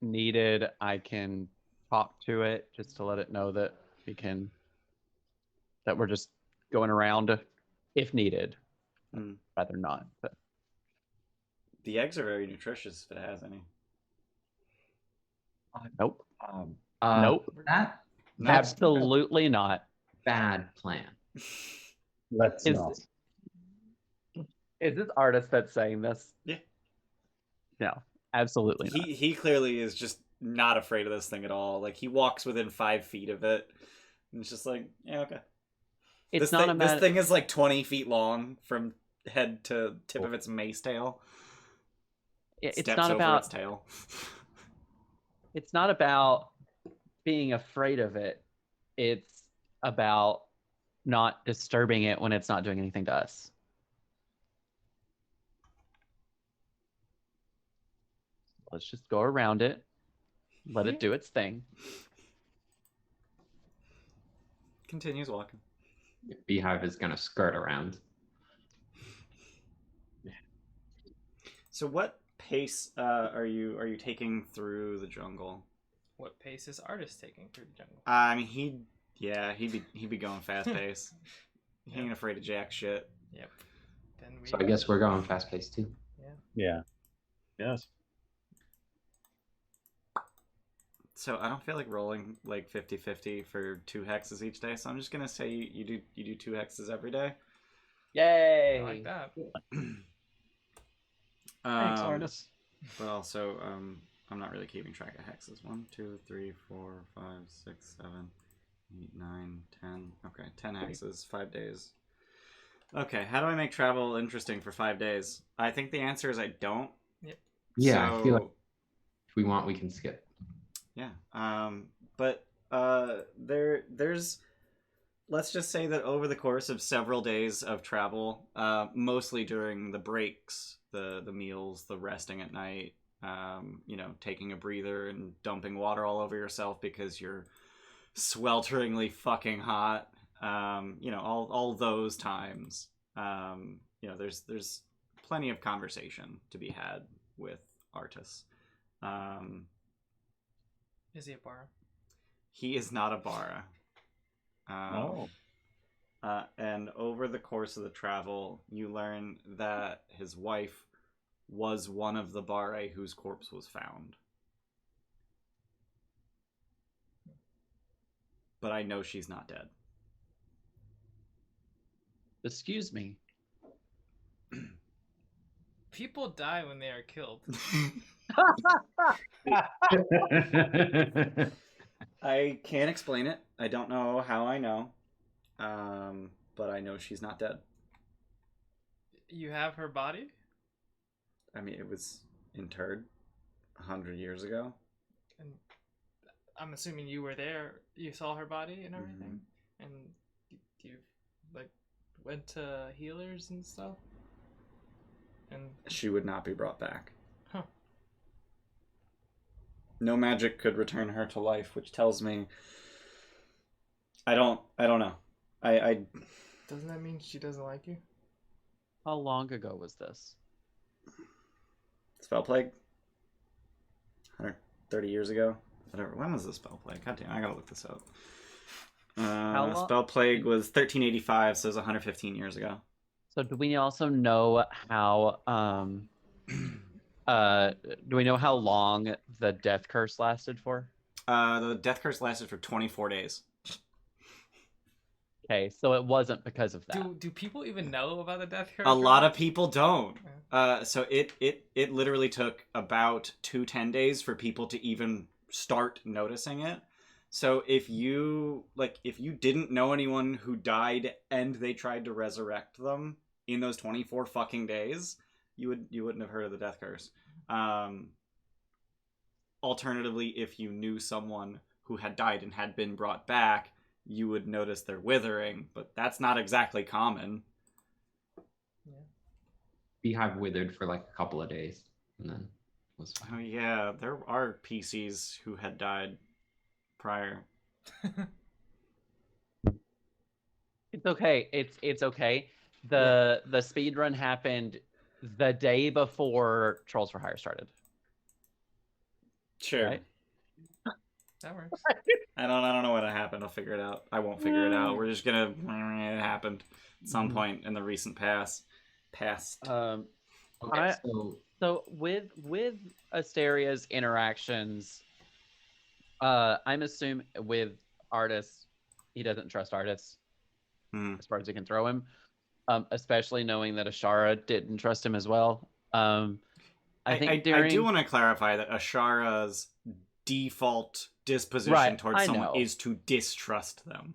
needed, I can talk to it just to let it know that that we're just going around if needed. Mm. Rather not, but The eggs are very nutritious if it has any. nope, Uh, nope, That's absolutely not. bad plan. Let's Is- not. Is this artist that's saying this? Yeah. No, absolutely not. He clearly is just not afraid of this thing at all. Like he walks within 5 feet of it, and it's just like, yeah, okay. It's This not thing, a this matter. thing is like 20 feet long from head to tip of its mace tail. It's Steps not over about. its tail. It's not about being afraid of it. It's about not disturbing it when it's not doing anything to us. Let's just go around it. Let it do its thing. Continues walking. Beehive is gonna skirt around. So what pace are you taking through the jungle? What pace is Artist taking through the jungle? I mean, he'd be going fast pace. He ain't afraid of jack shit. Yep. Then we. So I guess we're going fast paced too. Yeah. Yes. So I don't feel like rolling like 50-50 for 2 hexes each day. So I'm just gonna say you do 2 hexes every day. Yay! I like that. Thanks, artist. But also, I'm not really keeping track of hexes. 1, 2, 3, 4, 5, 6, 7, 8, 9, 10. Okay, 10 hexes, 5 days. Okay, how do I make travel interesting for 5 days? I think the answer is I don't. Yeah, I feel like So, if we want, we can skip. yeah. But there's. Let's just say that over the course of several days of travel, mostly during the breaks, the meals, the resting at night, you know, taking a breather and dumping water all over yourself because you're swelteringly fucking hot, you know, all those times, you know, there's plenty of conversation to be had with Artus. Is he a bar? He is not a Bara. And over the course of the travel, you learn that his wife was one of the Bare whose corpse was found. But I know she's not dead. Excuse me. People die when they are killed. I can't explain it. I don't know how I know. But I know she's not dead. You have her body? I mean, it was interred 100 years ago. And I'm assuming you were there. You saw her body and everything? And you, like, went to healers and stuff? And She would not be brought back. Huh. No magic could return her to life, which tells me I don't know. I doesn't that mean she doesn't like you? How long ago was this? Spell plague 130 years ago. Whatever. When was the spell plague? God damn, I gotta look this up. long- Spell plague was 1385, so it was 115 years ago. So do we also know how do we know how long the death curse lasted for? The death curse lasted for 24 days. Okay, so it wasn't because of that. Do people even know about the death curse? A lot of people don't. Yeah. So it literally took about 10 days for people to even start noticing it. So if you didn't know anyone who died and they tried to resurrect them in those 24 fucking days, you wouldn't have heard of the death curse. Alternatively, if you knew someone who had died and had been brought back, you would notice their withering, but that's not exactly common. Beehive withered for like a couple of days and then was Oh fine. yeah, there are PCs who had died prior. It's okay. It's okay. The speed run happened the day before Trolls for Hire started. Sure. Right? That works. I don't know what happened. I'll figure it out. I won't figure it out. We're just gonna it happened at some point in the recent past. Okay, Okay, so with Asteria's interactions, I'm assuming with Artus, he doesn't trust Artus as far as he can throw him. Especially knowing that Ashara didn't trust him as well. I think I do want to clarify that Ashara's default disposition Right, towards I someone know. is to distrust them.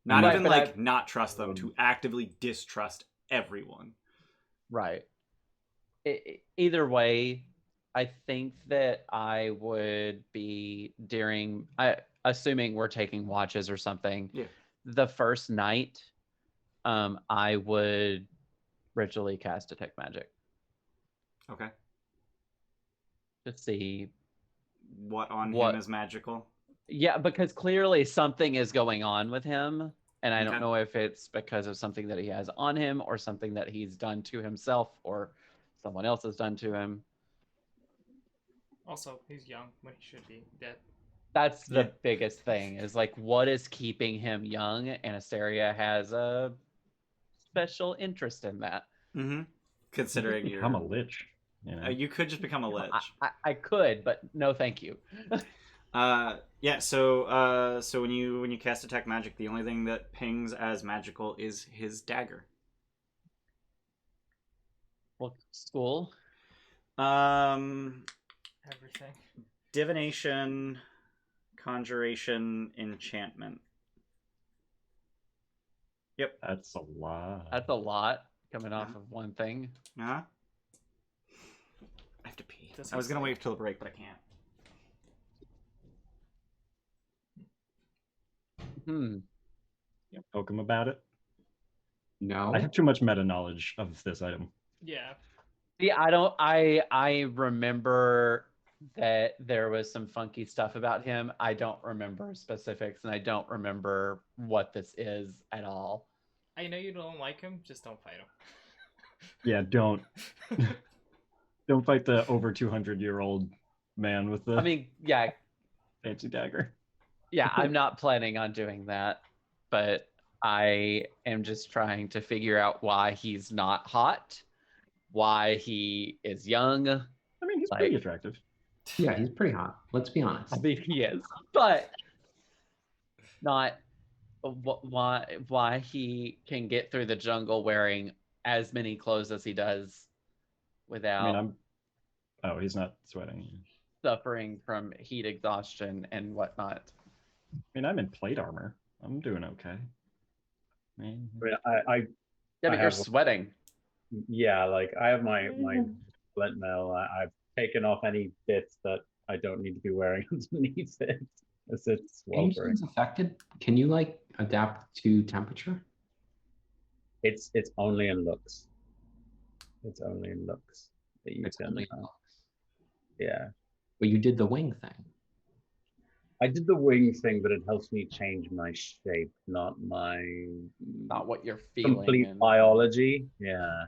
Not Right, even but like not trust them, to actively distrust everyone. Right. Either way, I think that I would be assuming we're taking watches or something. Yeah. The first night, I would ritually cast Detect Magic Okay. to see What on What- him is magical? Yeah, because clearly something is going on with him, and I don't Okay. know if it's because of something that he has on him or something that he's done to himself or someone else has done to him. Also, he's young when he should be dead. That's the Yeah. biggest thing is like what is keeping him young, and Asteria has a special interest in that. Mm-hmm. Considering You you're become a lich. You know? you could just become a lich. I could, but no thank you. Yeah, so when you cast Detect Magic, the only thing that pings as magical is his dagger. Well, school. Um Everything. Divination, Conjuration, Enchantment. Yep. That's a lot. That's a lot coming off Yeah. of one thing. Uh-huh. I have to pee. Does I was he gonna say- wait till the break, but I can't. Poke him about it. no. I have too much meta knowledge of this item. Yeah. See, I remember that there was some funky stuff about him. I don't remember specifics, and I don't remember what this is at all. I know you don't like him, just don't fight him. Yeah, don't fight the over 200-year-old man with the I mean, yeah, fancy dagger. yeah, I'm not planning on doing that, but I am just trying to figure out why he's not hot, why he is young. I mean, he's pretty Like- attractive. Yeah, he's pretty hot. Let's be honest. I mean, he is, but not why he can get through the jungle wearing as many clothes as he does without I mean, Oh, he's not sweating. suffering from heat exhaustion and whatnot. I mean, I'm in plate armor. I'm doing okay. I mean, I Yeah, but I you're have- sweating. yeah, like I have my splint mail. I've taken off any bits that I don't need to be wearing underneath it, as it's sweltering. Anything's affected? Can you like adapt to temperature? It's only in looks. It's only in looks that you It's can. only Yeah, But you did the wing thing. I did the wing thing, but it helps me change my shape, not my Not what you're feeling. complete and- biology. Yeah,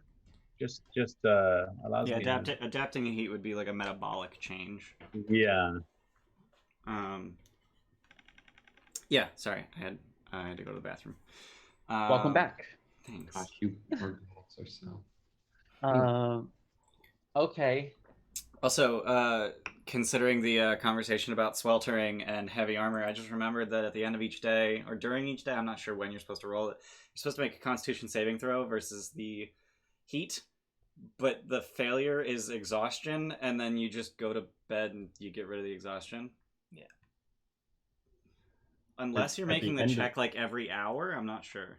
just allows Yeah, me. To, adapting to heat would be like a metabolic change. yeah, Yeah, sorry, I had to go to the bathroom. Welcome back. Thanks. Gosh, you organics or so. Okay. Also, considering the conversation about sweltering and heavy armor, I just remembered that at the end of each day, or during each day, I'm not sure when you're supposed to roll it, you're supposed to make a Constitution saving throw versus the heat, but the failure is exhaustion, and then you just go to bed and you get rid of the exhaustion. Yeah. Unless you're At the making the end of- check like every hour, I'm not sure.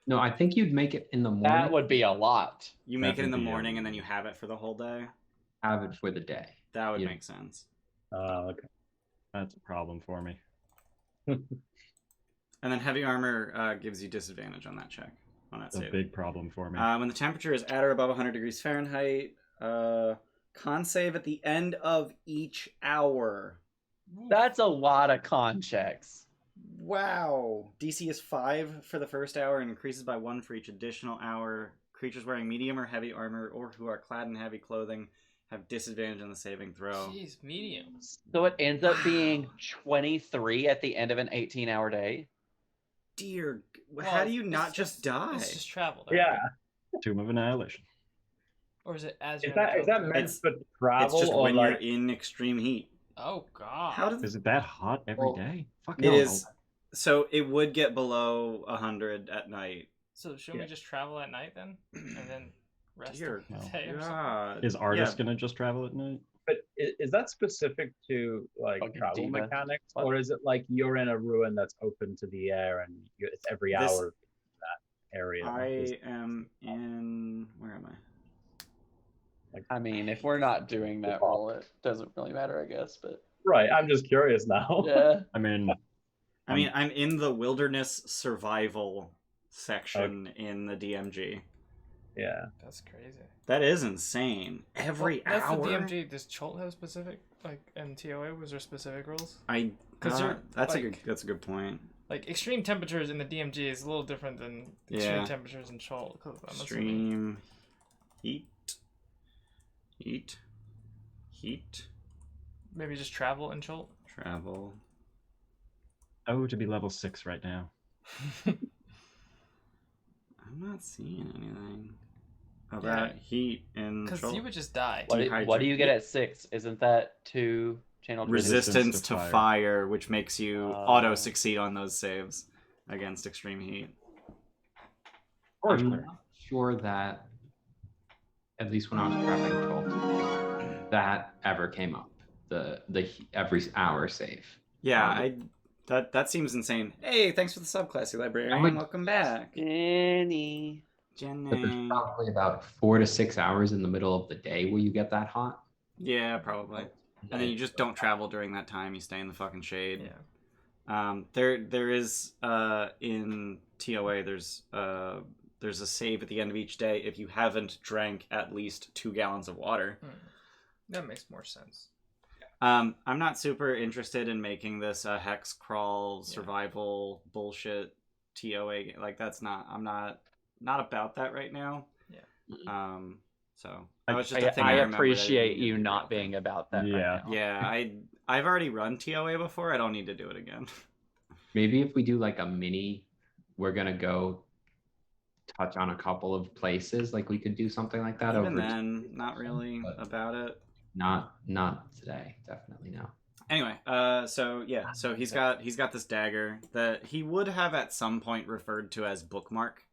No, I think you'd make it in the morning. That would be a lot. You make That it in the would be a- morning and then you have it for the whole day. Have it for the day. That would Yeah. make sense. Okay. That's a problem for me. And then heavy armor gives you disadvantage on that check, on that It's a save. big problem for me. When the temperature is at or above 100 degrees Fahrenheit, con save at the end of each hour. That's a lot of con checks. Wow. DC is 5 for the first hour and increases by 1 for each additional hour. Creatures wearing medium or heavy armor or who are clad in heavy clothing have disadvantage on the saving throw. Jeez, medium. So it ends up being 23 at the end of an 18-hour day. Dear, Well, how do you it's not just die? It's just travel. Though, Yeah. right? Tomb of Annihilation. Or is it as Is you're that in is the that building? meant It's- for travel It's just or when like? you're in extreme heat. Oh god. How does Is it that hot every day? Fuck it no. is? So it would get below 100 at night. So shouldn't Yeah. we just travel at night then, and then rest Dear the No. day or something? God. Is Artus Yeah, gonna just travel at night? But is that specific to like Fucking travel diva. mechanics, What? or is it like you're in a ruin that's open to the air and it's every This- hour in that area? I am in. Where am I? I mean, if we're not doing that roll, it doesn't really matter, I guess. But Right. I'm just curious now. yeah, I mean, I mean, I'm in the wilderness survival section in the DMG. Yeah. That's crazy. That is insane. Every Well, that's hour. the DMG. Does Chult have specific and TOA? Was there specific rules? I. 'Cause you're, that's a like- good. That's a good point. Like extreme temperatures in the DMG is a little different than extreme Yeah. temperatures in Chult. 'Cause I'm assuming- Extreme heat. Heat. Maybe just travel in Chult. Travel. oh, to be level 6 right now. I'm not seeing anything about Yeah. heat in Because Chult. you would just die. what do you get at 6? Isn't that 2 channeled Resistance to fire. fire, which makes you Oh. auto succeed on those saves against extreme heat. Forge I'm clear. not sure that, at least when I was prepping Chult, that ever came up. Every hour save. Yeah, that seems insane. Hey, thanks for the subclassy librarian. would- Welcome back, Jenny. But there's Jenny. probably about 4 to 6 hours in the middle of the day where you get that hot. Yeah, probably. And then you just don't travel during that time. You stay in the fucking shade. Yeah. There is in TOA there's a save at the end of each day if you haven't drank at least 2 gallons of water. That makes more sense. I'm not super interested in making this a hex crawl survival bullshit TOA game. Like that's not. I'm not about that right now. Yeah. So that was just a thing. I remembered appreciate didn't you need to not do. being about that. Yeah. Right now. Yeah, I've already run TOA before. I don't need to do it again. Maybe if we do like a mini, we're gonna go touch on a couple of places. Like we could do something like that Even over. then, not really But- about it. Not today. Definitely no. Anyway, so he's got this dagger that he would have at some point referred to as bookmark.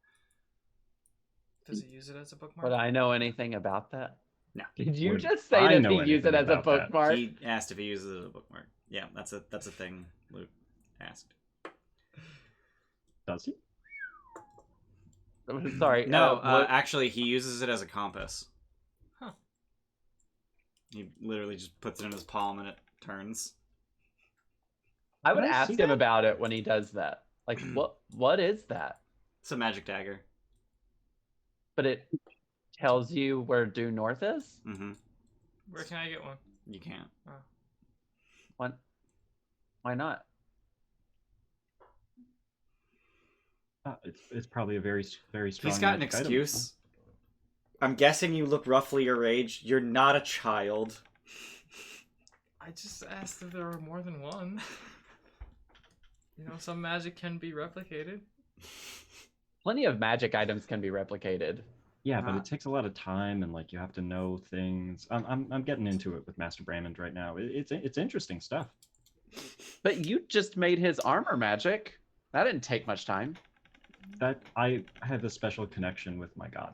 Does he use it as a bookmark? Would I know anything about that? No. Did you Would just say I that know he used it anything as a about that? bookmark? He asked if he uses it as a bookmark. Yeah, that's a thing Luke asked. Does he? Sorry. No, Luke- actually, he uses it as a compass. Huh. He literally just puts it in his palm and it turns. I would Did I ask see him that? about it when he does that. Like, what is that? It's a magic dagger. But it tells you where due north is? Mm-hmm. Where can I get one? You can't. Why not? It's probably a very strong. He's got an magic item. excuse. I'm guessing you look roughly your age. You're not a child. I just asked if there were more than one. You know, some magic can be replicated. Plenty of magic items can be replicated. Yeah, but Uh, it takes a lot of time, and like you have to know things. I'm getting into it with Master Bramond right now. It's interesting stuff. But you just made his armor magic. That didn't take much time. That I have a special connection with my god.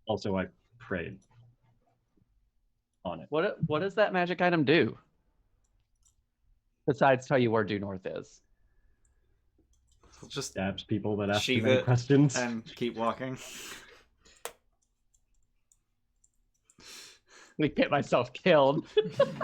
Also, I prayed on it. What does that magic item do? Besides tell you where due north is. just Stabs people that ask too sheath many it questions. and keep walking. We get myself killed.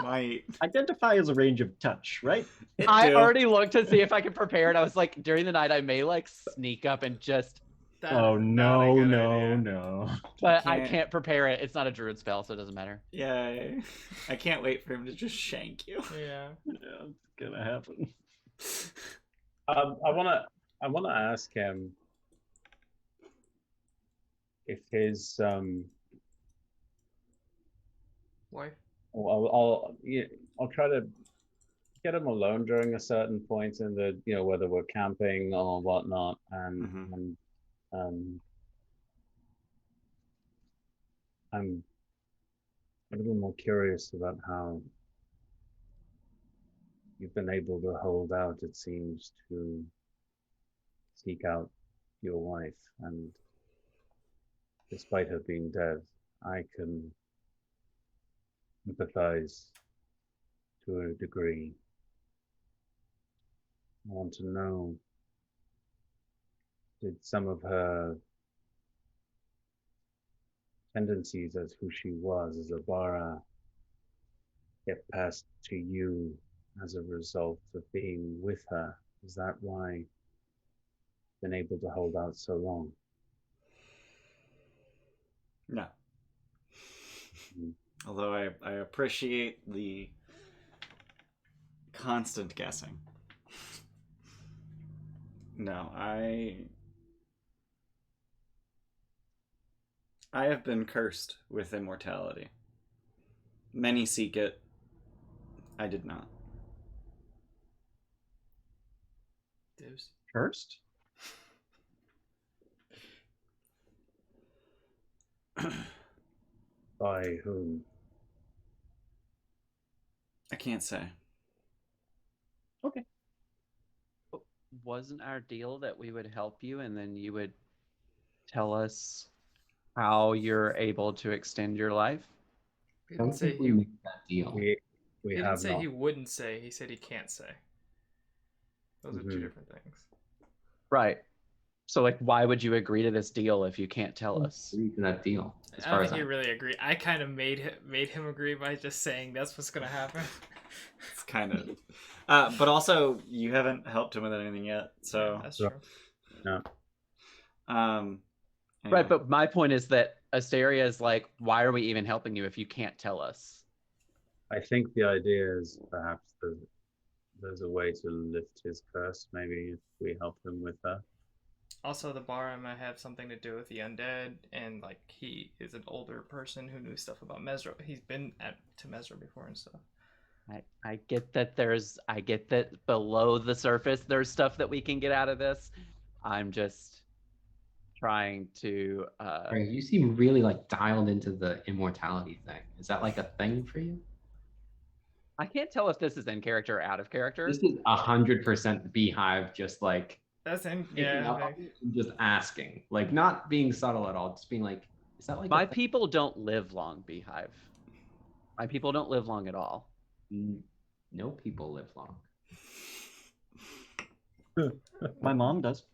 Might. Identify as a range of touch, right? I do. already looked to see if I could prepare it. I was like, during the night, I may like sneak up and just, Oh Not a good idea. no. but I can't- can't prepare it. It's not a druid spell, so it doesn't matter. Yeah, I can't wait for him to just shank you. Yeah. Yeah, it's gonna happen. I wanna ask him if his Wife. I'll try to get him alone during a certain point in the whether we're camping or whatnot, and I'm a little more curious about how you've been able to hold out, it seems, to seek out your wife, and despite her being dead, I can empathize to a degree. I want to know, did some of her tendencies as who she was as a Bara get passed to you as a result of being with her? Is that why you've been able to hold out so long? No. Mm. Although I appreciate the constant guessing. No, I have been cursed with immortality. Many seek it. I did not. Dibs. Cursed? By whom? I can't say. Wasn't our deal that we would help you and then you would tell us how you're able to extend your life? He I don't didn't say think we he. made that deal. We He didn't have say not. he wouldn't say. He said he can't say. Those are two Mhm. different things. Right. So, like, why would you agree to this deal if you can't tell us? Agreed to that deal. As I far don't as think he I really agreed. I kind of made him agree by just saying that's what's gonna happen. It's kind of. But also, you haven't helped him with anything yet, so. That's true. Anyway. Right, but my point is that Asteria is like, why are we even helping you if you can't tell us? I think the idea is perhaps there's a way to lift his curse, maybe if we help him with that. Also, the bar might have something to do with the undead, and like he is an older person who knew stuff about Mezro. He's been to Mezro before and stuff. I get that below the surface there's stuff that we can get out of this. I'm just trying to Right, you seem really like dialed into the immortality thing. Is that like a thing for you? I can't tell if this is in character or out of character. This is 100% Beehive, just like That's in picking up yeah. on it and just asking, like not being subtle at all, just being like, is that like My a thing? people don't live long, Beehive. My people don't live long at all. No people live long. My mom does.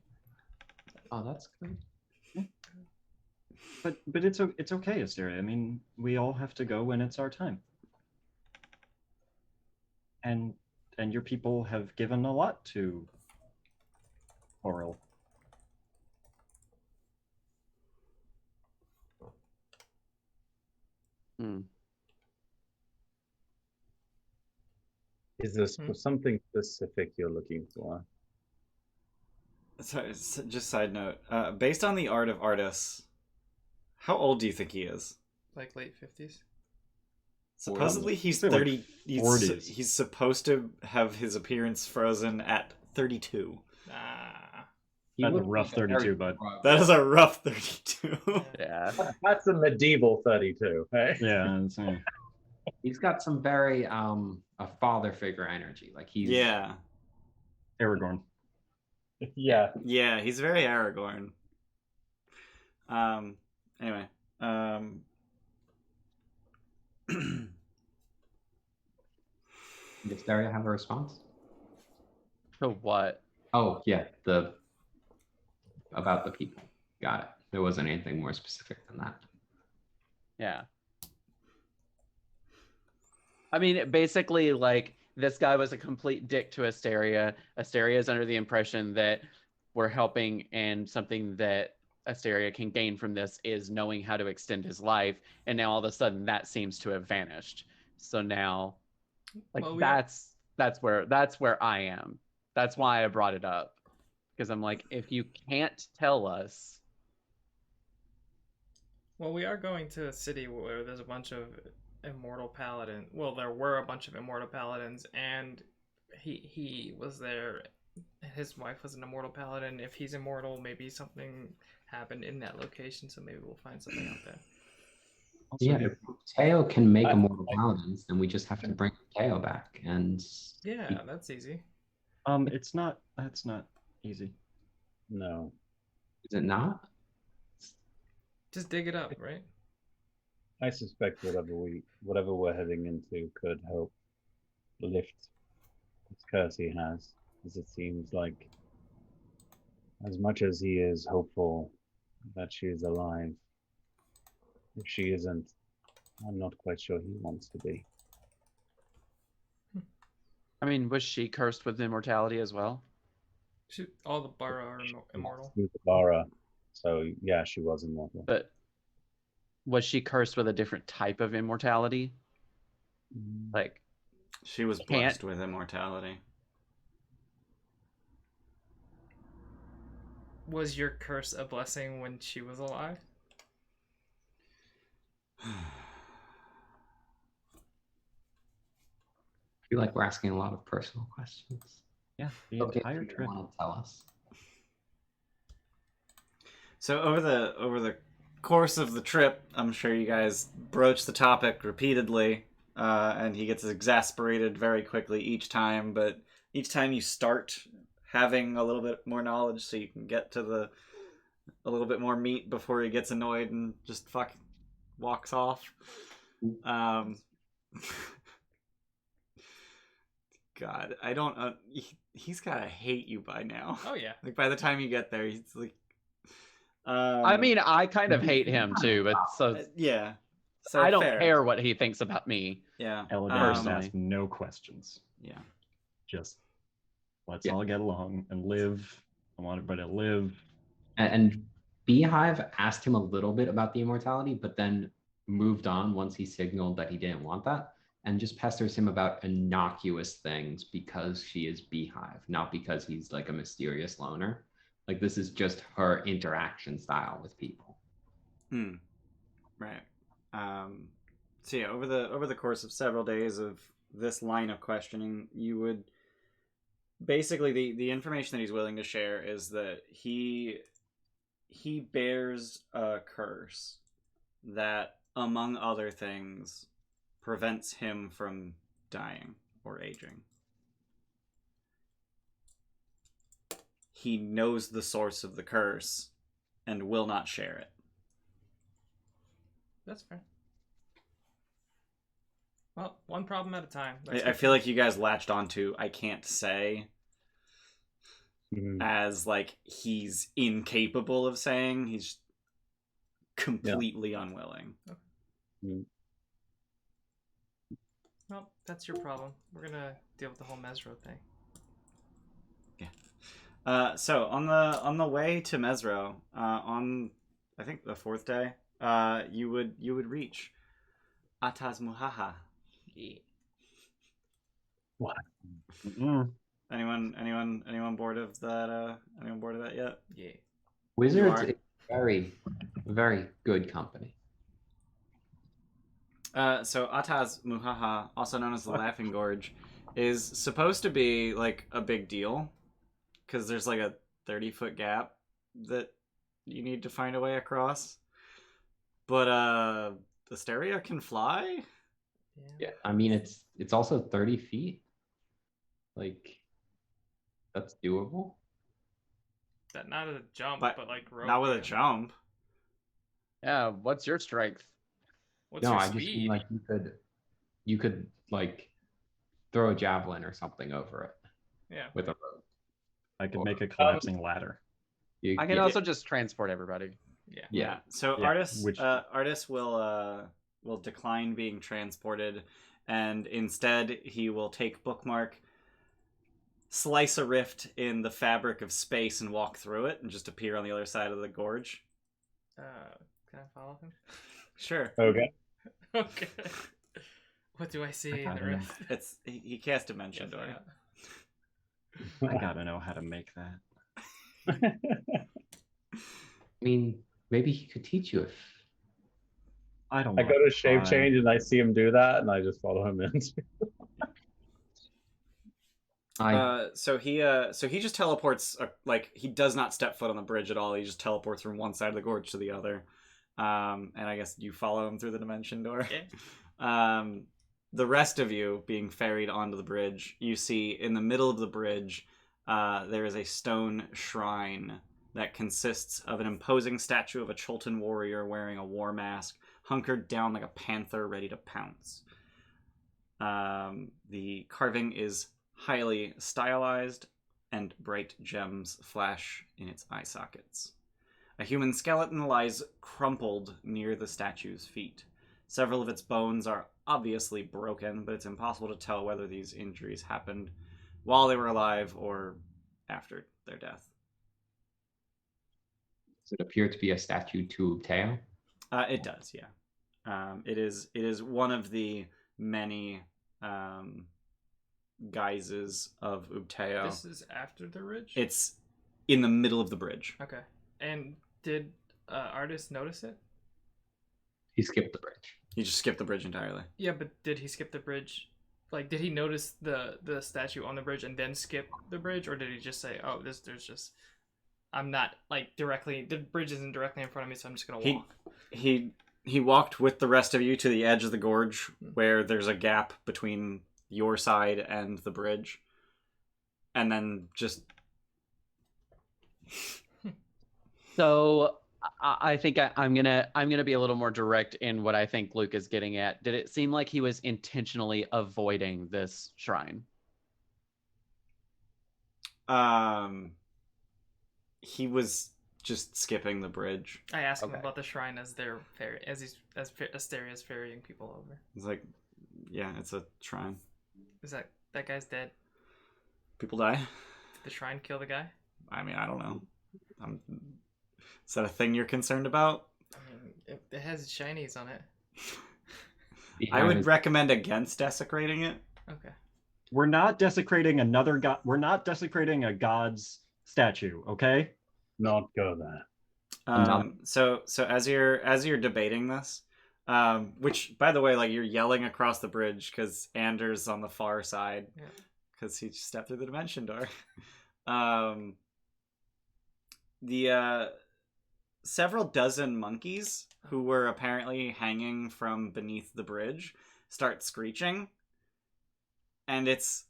Oh, that's good. But it's okay, Asteria. I mean, we all have to go when it's our time. And your people have given a lot to Oral. Is there Hmm. something specific you're looking for? Sorry, just side note. Based on the art of Artus, how old do you think he is? Like late 50s. Supposedly he's I'd say, like, 30. 40s. He's supposed to have his appearance frozen at 32. Ah. He That's a looked rough like a very 32, bud. drug- That is a rough 32. Yeah. That's a medieval 32. Right? Yeah, it's, He's got some very a father figure energy. Like he's Yeah. Aragorn. Yeah. Yeah, he's very Aragorn. Anyway. Does Daria have a response? So what? Oh yeah, about the people. Got it. There wasn't anything more specific than that. Yeah. I mean, basically, like, this guy was a complete dick to Asteria. Asteria is under the impression that we're helping, and something that Asteria can gain from this is knowing how to extend his life. And now all of a sudden that seems to have vanished. So now, like, Well, that's where I am. That's why I brought it up. Because I'm like, if you can't tell us. Well, we are going to a city where there's a bunch of immortal paladin. Well, there were a bunch of immortal paladins, and he was there. His wife was an immortal paladin. If he's immortal, maybe something happened in that location, so maybe we'll find something out there. Also, Yeah, if Teo can make I- immortal paladins, then we just have to bring Teo back. And Yeah, that's easy. it's not. That's not easy. No. is it not? Just dig it up, right? I suspect whatever we're heading into could help lift this curse he has, as it seems like as much as he is hopeful that she is alive, if she isn't, I'm not quite sure he wants to be. I mean, was she cursed with immortality as well? All the Bara are immortal. She was a Bara, so yeah, she was immortal. But was she cursed with a different type of immortality? Like, She was blessed with immortality. Was your curse a blessing when she was alive? I feel like we're asking a lot of personal questions. Yeah, the Okay, entire if you trip. want to tell us. So over the course of the trip, I'm sure you guys broach the topic repeatedly, and he gets exasperated very quickly each time. But each time you start having a little bit more knowledge, so you can get to a little bit more meat before he gets annoyed and just walks off. God, I don't. He's gotta hate you by now. Oh yeah. Like by the time you get there, he's like. I mean, I kind of hate him too, but so yeah. So I don't fair. care what he thinks about me. Yeah. Eladan Personally. asked no questions. Yeah. Just let's Yeah. all get along and live. I want everybody to live. And Beehive asked him a little bit about the immortality, but then moved on once he signaled that he didn't want that, and just pesters him about innocuous things because she is Beehive, not because he's like a mysterious loner. Like this is just her interaction style with people. Right. So yeah, over the course of several days of this line of questioning, you would basically the information that he's willing to share is that he bears a curse that, among other things, prevents him from dying or aging. He knows the source of the curse and will not share it. That's fair. Well, one problem at a time. I feel like you guys latched onto I can't say as like he's incapable of saying. He's completely unwilling. Well, that's your problem. We're gonna deal with the whole Mezro thing. So on the way to Mezro, on I think the fourth day, you would reach Artus Muhaha. Yeah. What? Anyone bored of that? Anyone bored of that yet? Yeah. Wizards are? is very, very good company. So Artus Muhaha, also known as the Laughing Gorge, is supposed to be like a big deal because there's like a 30-foot gap that you need to find a way across. But Asteria can fly? Yeah, I mean it's also 30 feet. Like that's doable. That not a jump, But but like rope. Not with a yeah. jump. Yeah, what's your strength? What's No, your I speed? just mean like you could like throw a javelin or something over it Yeah. with a rope. I could make a collapsing ladder. I can yeah, also just transport everybody. Yeah. Yeah. So Yeah, Artus will decline being transported, and instead he will take bookmark, slice a rift in the fabric of space, and walk through it, and just appear on the other side of the gorge. Can I follow him? Sure. Okay. Okay. What do I see in I the don't know. rift? He cast Dimension Yes, Door. yeah. I gotta know how to make that. I mean, maybe he could teach you if I don't. I wanna go to shape try. change and I see him do that, and I just follow him in. So he just teleports. Like he does not step foot on the bridge at all. He just teleports from one side of the gorge to the other. And I guess you follow him through the Dimension Door. Okay. The rest of you being ferried onto the bridge, you see in the middle of the bridge, there is a stone shrine that consists of an imposing statue of a Chultan warrior wearing a war mask, hunkered down like a panther ready to pounce. The carving is highly stylized, and bright gems flash in its eye sockets. A human skeleton lies crumpled near the statue's feet. Several of its bones are obviously broken, but it's impossible to tell whether these injuries happened while they were alive or after their death. does it appear to be a statue to Teo? It does, yeah. It is one of the many guises of Ubteo. This is after the ridge? It's in the middle of the bridge. Okay. And did Artus notice it? He skipped the bridge. You just skip the bridge entirely. Yeah, but did he skip the bridge? Like, did he notice the statue on the bridge and then skip the bridge, or did he just say, "Oh, there's just, I'm not like directly. The bridge isn't directly in front of me, so I'm just gonna walk." He walked with the rest of you to the edge of the gorge, where there's a gap between your side and the bridge, and then just. So I think I'm gonna be a little more direct in what I think Luke is getting at. Did it seem like he was intentionally avoiding this shrine? He was just skipping the bridge. I asked him Okay. about the shrine as they're as Asteria's ferrying people over. He's like, yeah, it's a shrine. Is that guy's dead? People die. Did the shrine kill the guy? I mean, I don't know. Is that a thing you're concerned about? I mean, it has shinies on it. I would recommend against desecrating it. Okay. We're not desecrating another god. We're not desecrating a god's statue. Okay. Not go there. So as you're debating this, which by the way, like you're yelling across the bridge because Anders on the far side, because he stepped through the dimension door. The several dozen monkeys who were apparently hanging from beneath the bridge start screeching, and it's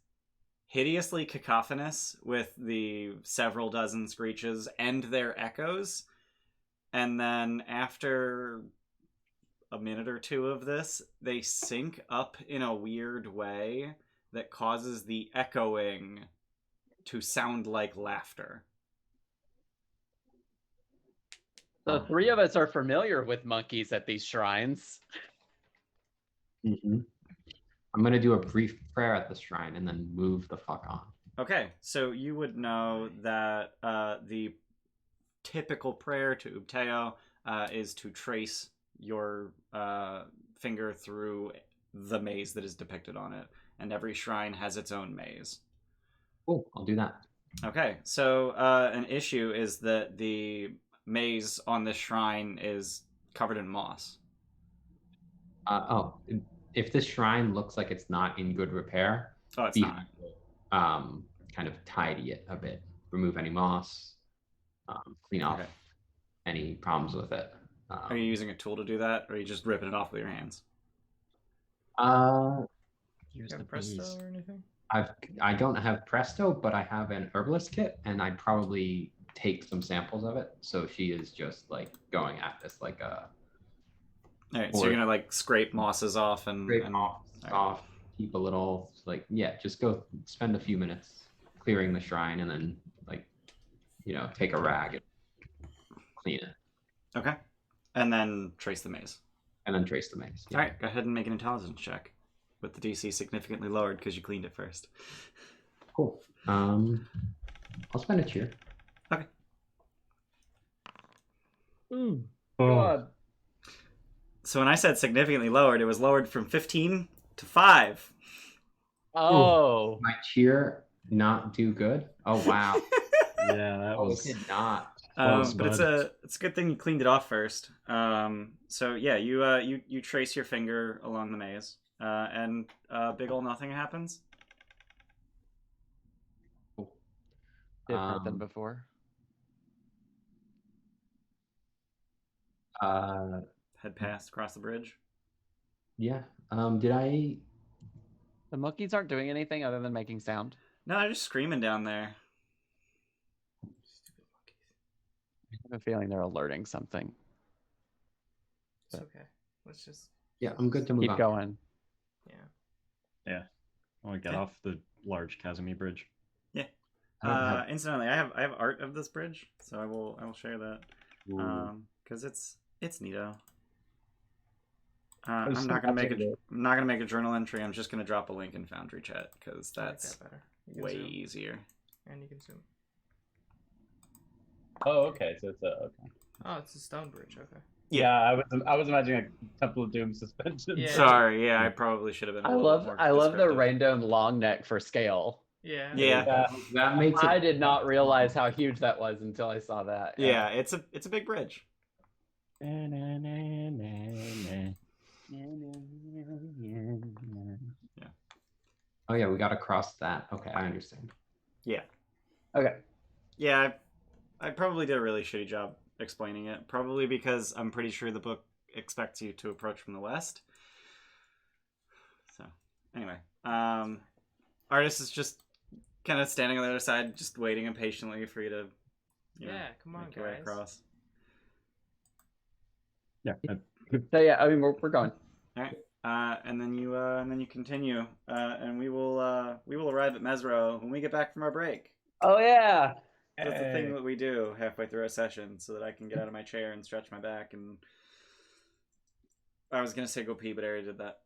hideously cacophonous with the several dozen screeches and their echoes. And then after a minute or two of this, they sync up in a weird way that causes the echoing to sound like laughter. The three of us are familiar with monkeys at these shrines. Mm-hmm. I'm gonna do a brief prayer at the shrine and then move the fuck on. Okay, so you would know that the typical prayer to Ubteo is to trace your finger through the maze that is depicted on it, and every shrine has its own maze. Cool, I'll do that. Okay, so an issue is that the maze on this shrine is covered in moss. If this shrine looks like it's not in good repair, Oh, it's Beehive not. will, kind of tidy it a bit, remove any moss, clean off Okay. any problems with it. Are you using a tool to do that, or are you just ripping it off with your hands? Use You the have presto bees. or anything? I don't have Presto, but I have an herbalist kit, and I'd probably take some samples of it. So she is just like going at this like a All right, so you're gonna like scrape mosses off and scrape and off, all right. soft, keep a little like just go spend a few minutes clearing the shrine, and then like take a rag and clean it, Okay, and then trace the maze. and then trace the maze. All right, go ahead and make an intelligence check with the DC significantly lowered because you cleaned it first. Cool. I'll spend a cheer. Okay. Ooh, Oh, God. So when I said significantly lowered, it was lowered from 15 to 5. Oh. My cheer not do good. Oh wow. yeah, that Oh, it was. did not. Close, But it's bud. a good thing you cleaned it off first. So yeah, you trace your finger along the maze, and big ol' nothing happens. Different than Um, before. Head past across the bridge. Yeah. Did I? The monkeys aren't doing anything other than making sound. No, they're just screaming down there. Stupid monkeys. I have a feeling they're alerting something. It's okay. Let's just. Yeah, I'm good to move Keep on. going. Yeah. I want to get Okay. off the large Casimir bridge. Yeah. I don't have- Incidentally, I have art of this bridge, so I will share that. Ooh. Because it's neato. There's I'm some not gonna make magic I'm not gonna make a journal entry. I'm just gonna drop a link in Foundry chat because I like that's that better. You can way zoom, easier. and you can zoom. Oh, okay. So it's okay. Oh, it's a stone bridge. Okay. Yeah. I was imagining a Temple of Doom suspension. Yeah. Sorry, yeah, I probably should have been. I A little bit more love the descriptive. random long neck for scale. Yeah. Yeah. That makes it. I did not realize how huge that was until I saw that. Yeah, it's a big bridge. Oh yeah, we got to cross that. Okay, I understand. Yeah. Okay. Yeah, I probably did a really shitty job explaining it. Probably because I'm pretty sure the book expects you to approach from the west. So, anyway, Artus is just kind of standing on the other side, just waiting impatiently for you to, Yeah, come on, make your way guys. across. Yeah. So yeah, I mean we're going. All right. And then you continue, and we will arrive at Mezro when we get back from our break. Oh yeah. That's the thing that we do halfway through a session, so that I can get out of my chair and stretch my back. And I was gonna say go pee, but I already did that.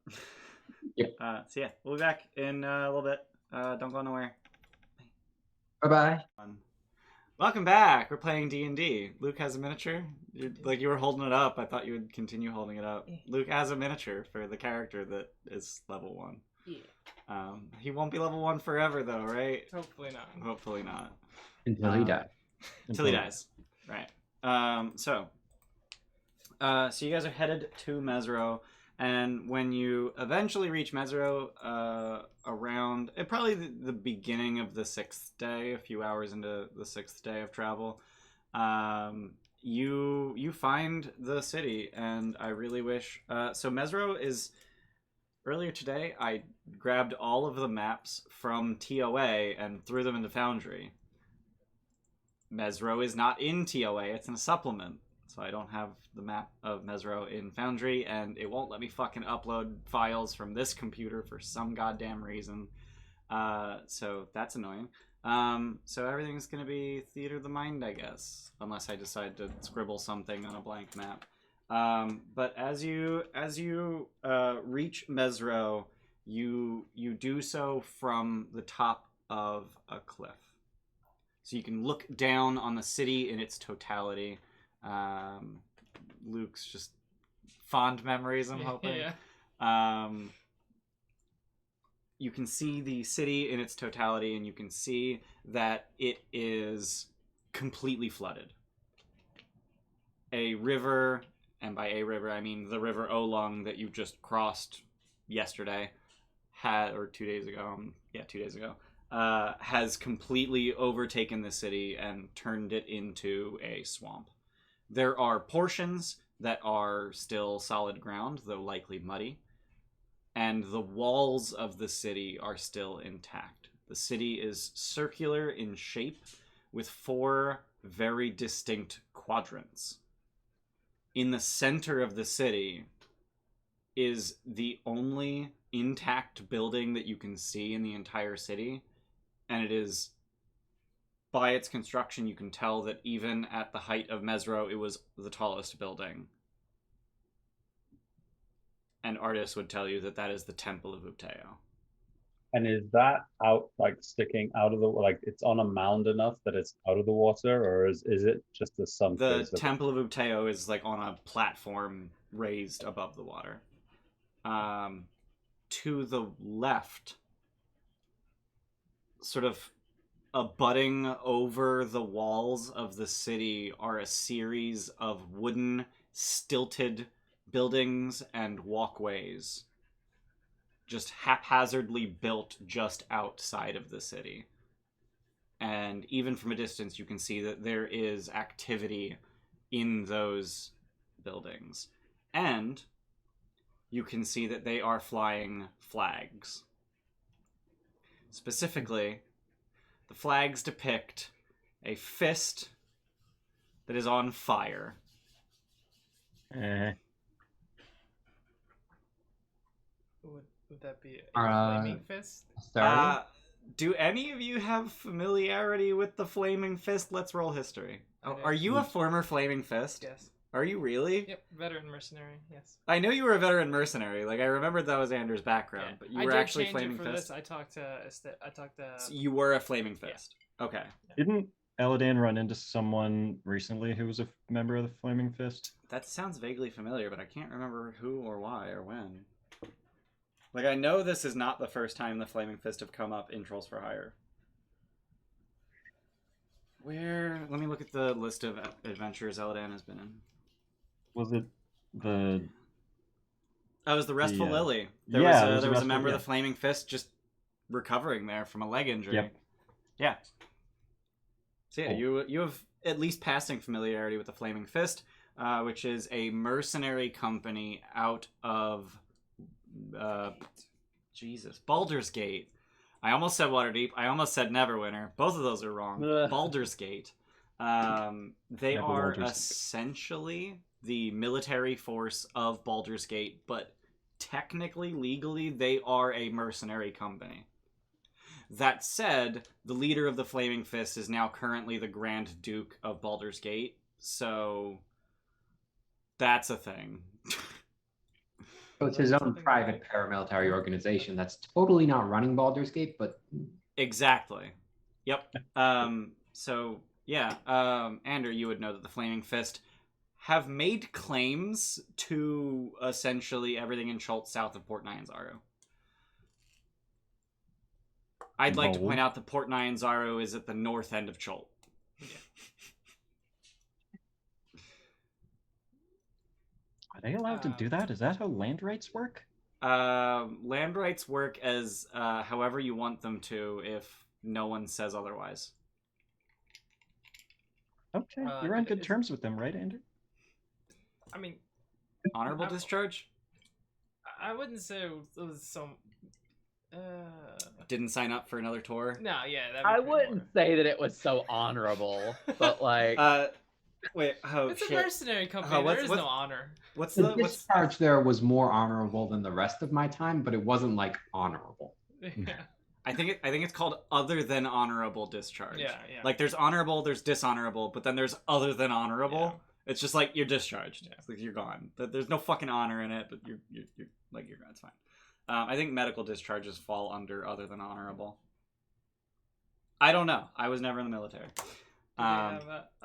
Yep. So yeah, we'll be back in a little bit. Don't go nowhere. Bye bye. Welcome back. We're playing D&D. Luke has a miniature. You were holding it up. I thought you would continue holding it up. Luke has a miniature for the character that is level 1. Yeah. He won't be level 1 forever, though, right? Hopefully not. Hopefully not. Until he dies. Until he dies. Right. So you guys are headed to Mezro, and when you eventually reach Mezro, around probably the beginning of the 6th day, a few hours into the 6th day of travel, you find the city, and I really wish. So Mezro is. Earlier today, I grabbed all of the maps from TOA and threw them into Foundry. Mezro is not in TOA, it's in a supplement. So I don't have the map of Mezro in Foundry, and it won't let me fucking upload files from this computer for some goddamn reason. So that's annoying. So everything's gonna be Theater of the Mind, I guess. Unless I decide to scribble something on a blank map. But as you reach Mezro, you do so from the top of a cliff. So you can look down on the city in its totality. Luke's just fond memories, I'm hoping. Yeah. You can see the city in its totality, and you can see that it is completely flooded. A river, and by a river I mean the river Olong that you just crossed yesterday, or 2 days ago. 2 days ago. has completely overtaken the city and turned it into a swamp. There are portions that are still solid ground, though likely muddy, and the walls of the city are still intact. The city is circular in shape with 4 very distinct quadrants. In the center of the city is the only intact building that you can see in the entire city, and it is, by its construction, you can tell that even at the height of Mezro, it was the tallest building. And Artus would tell you that that is the Temple of Upteo. And is that out, like sticking out of the, like it's on a mound enough that it's out of the water, or is it just a sun The phase of- Temple of Upteo is like on a platform raised above the water. To the left, sort of abutting over the walls of the city, are a series of wooden, stilted buildings and walkways, just haphazardly built just outside of the city. And even from a distance, you can see that there is activity in those buildings. And you can see that they are flying flags. Specifically, the flags depict a fist that is on fire. Would that be a flaming fist? Asteria? Do any of you have familiarity with the Flaming Fist? Let's roll history. I do. Are you a former Flaming Fist? Yes. Are you really? Yep. Veteran mercenary. Yes. I know you were a veteran mercenary. Like, I remembered that was Andrew's background, Yeah. but you I were did actually change Flaming it for Fist. this. I talked to. So you were a Flaming Fist. Okay. Didn't Eladan run into someone recently who was a member of the Flaming Fist? That sounds vaguely familiar, but I can't remember who or why or when. Like, I know this is not the first time the Flaming Fist have come up in Trolls for Hire. Let me look at the list of adventures Eladan has been in. Was it the... Oh, it was the Restful The, Lily. yeah, There was a Restful- member yeah. of the Flaming Fist just recovering there from a leg injury. Yep. Yeah. So yeah, Cool. you have at least passing familiarity with the Flaming Fist, which is a mercenary company out of Baldur's Gate. I almost said Waterdeep. I almost said Neverwinter. Both of those are wrong. Ugh. Baldur's Gate. They Never are Baldur's Gate. essentially the military force of Baldur's Gate, but technically, legally, they are a mercenary company. That said, the leader of the Flaming Fist is now currently the Grand Duke of Baldur's Gate, so that's a thing. So it's his own Something private like- paramilitary organization that's totally not running Baldur's Gate, but Exactly. Yep. So yeah, Andrew, you would know that the Flaming Fist have made claims to essentially everything in Chult south of Port Nyanzaru. I'd like to Bold. point out that Port Nyanzaru is at the north end of Chult. Are they allowed to do that? Is that how land rights work? Land rights work as however you want them to if no one says otherwise. Okay, Uh, you're on it good is- terms with them, right, Andrew? I mean, Honorable I'm- discharge? I wouldn't say it was some. Didn't sign up for another tour? No, yeah. that'd be I pretty wouldn't boring. say that it was so honorable, but like Wait, oh It's a shit. mercenary company. Oh, there is no honor. What's the the discharge there was more honorable than the rest of my time, but it wasn't like honorable. Yeah. I think it's called other than honorable discharge. Yeah. Like there's honorable, there's dishonorable, but then there's other than honorable. Yeah. It's just like you're discharged. Yeah. It's like you're gone. There's no fucking honor in it, but you're like you're gone. It's fine. I think medical discharges fall under other than honorable. I don't know. I was never in the military. Are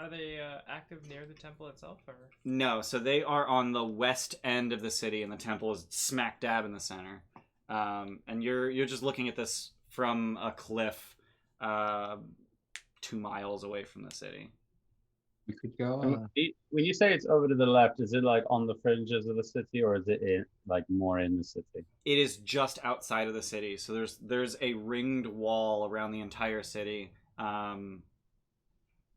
they active near the temple itself, or? No, so they are on the west end of the city, and the temple is smack dab in the center. And you're just looking at this from a cliff, 2 miles away from the city. We could go. When you say it's over to the left, is it like on the fringes of the city, or is it like more in the city? It is just outside of the city, so there's a ringed wall around the entire city.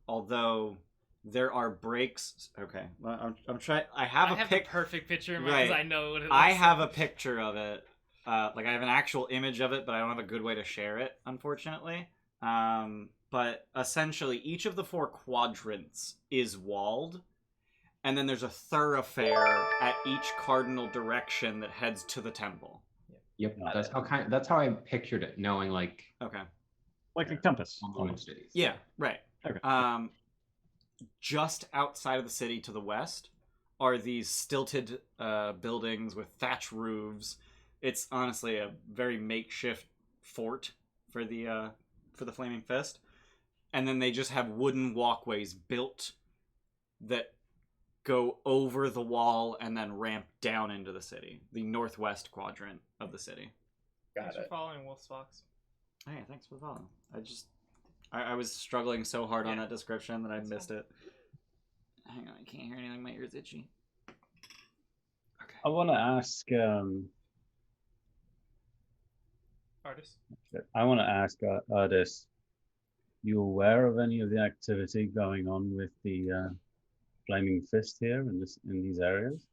Although there are breaks. Okay, well, I'm trying. I have the perfect picture in mind because I know what it looks I have like. a picture of it. Like I have an actual image of it, but I don't have a good way to share it, unfortunately. But essentially, each of the 4 quadrants is walled, and then there's a thoroughfare at each cardinal direction that heads to the temple. Yep, that's how I pictured it, knowing like Okay. Like a compass. almost cities. Yeah, right. Okay. Just outside of the city to the west are these stilted buildings with thatch roofs. It's honestly a very makeshift fort for the Flaming Fist. And then they just have wooden walkways built that go over the wall and then ramp down into the city, the northwest quadrant of the city. Thanks for following Wolf's Fox. Hey, thanks for following. I was struggling so hard on that description that I missed it. Hang on, I can't hear anything. My ear's itchy. Okay. I want to ask. Artist. I want to ask Artus. You aware of any of the activity going on with the Flaming Fist here in these areas?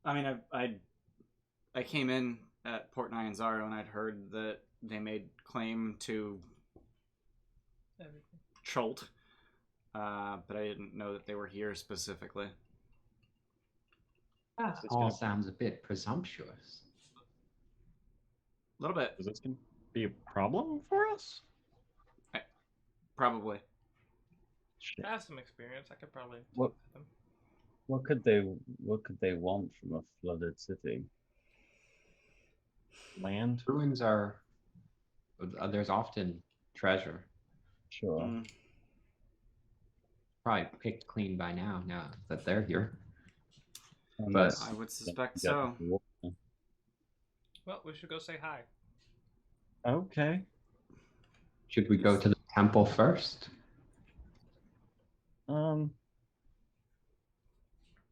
I mean, I came in at Port Nyanzaru and I'd heard that they made claim to Chult, but I didn't know that they were here specifically. That all sounds a bit presumptuous. A little bit, Is this going to be a problem for us? probably. I have some experience. I could probably What- talk to them. What could they want from a flooded city? Land? Ruins are. There's often treasure. Sure. Mm. Probably picked clean by now. Now that they're here. Unless I would suspect you get so. the water. Well, we should go say hi. Okay. Should we go to the temple first? I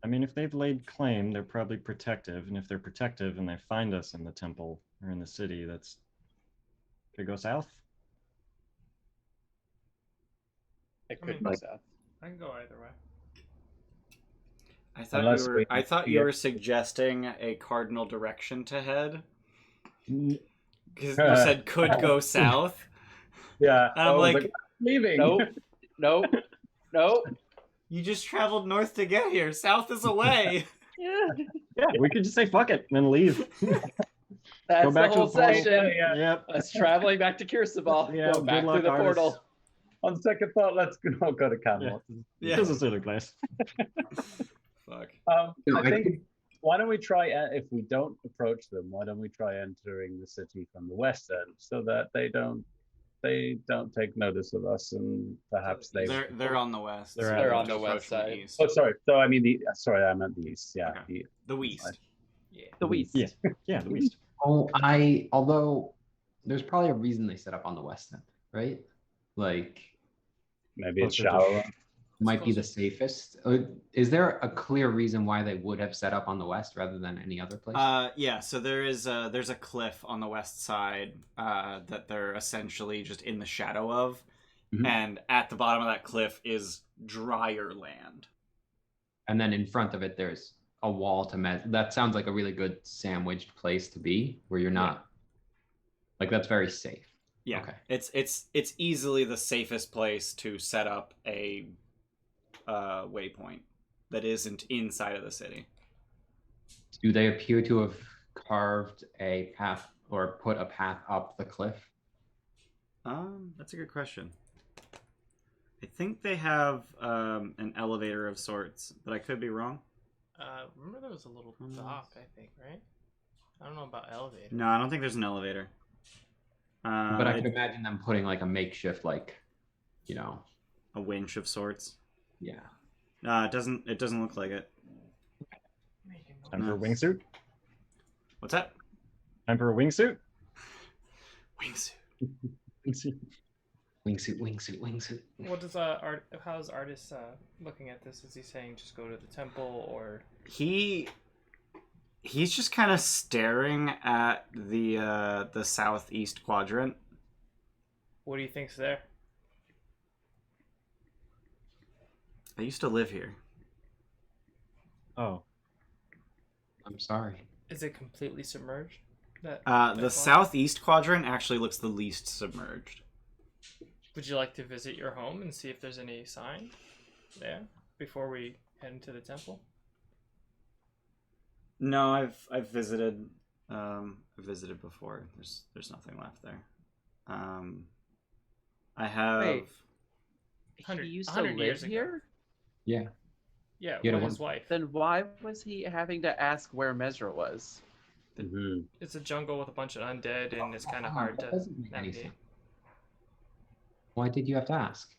mean, if they've laid claim, they're probably protective, and if they're protective and they find us in the temple or in the city, that's could go south. It I could mean, go south. I can go either way. I thought you were suggesting a cardinal direction to head. Because you said could go south. Yeah. And I'm the like, guy's leaving. Nope. Nope. you just traveled north to get here. South is away. Yeah, we could just say fuck it and then leave. That's Go back the to whole the portal. session. Yep. Us traveling back to Kirsabal. Yeah, Go good back luck, through the artists. portal. On second thought, let's go to Camelot. Yeah. This is a silly place. Fuck. I think. Why don't we try? If we don't approach them, why don't we try entering the city from the west end, so that they don't take notice of us, and perhaps they. They're on the west. They're on the approach west from the side. east. Oh, sorry. So I mean I meant the east. Yeah. Okay. The west. Yeah. The West. Yeah. Yeah, the West. Oh, although there's probably a reason they set up on the west end, right? Like, Maybe it's Closer to shallower. might be the safest. Is there a clear reason why they would have set up on the west rather than any other place? Yeah, so there's a cliff on the west side that they're essentially just in the shadow of, Mhm. and at the bottom of that cliff is drier land. And then in front of it, there's a wall to that sounds like a really good sandwiched place to be, where you're not like that's very safe. Yeah, Okay. It's easily the safest place to set up a waypoint that isn't inside of the city. Do they appear to have carved a path or put a path up the cliff? That's a good question. I think they have an elevator of sorts, but I could be wrong. Remember there was a little dock, I think, right? I don't know about elevator. No, I don't think there's an elevator. But I could imagine them putting like a makeshift, like, you know, a winch of sorts. yeah. It doesn't look like it. Time for a wingsuit? What's that? Time for a wingsuit? Wingsuit. Wingsuit, wingsuit, wingsuit. What does how's Artus looking at this? Is he saying just go to the temple, or He's just kind of staring at the southeast quadrant. what do you think's there? I used to live here. Oh, I'm sorry. Is it completely submerged? That The that southeast quadrant actually looks the least submerged. Would you like to visit your home and see if there's any sign there before we head into the temple? No, I've visited. I've visited before. There's nothing left there. I have. Wait. 100 He used to 100 years live ago. here? Yeah. Yeah, You with don't his wife. Then why was he having to ask where Mezro was? Mhm. It's a jungle with a bunch of undead, and it's kind of Oh, hard that to doesn't make any navigate. sense. Why did you have to ask?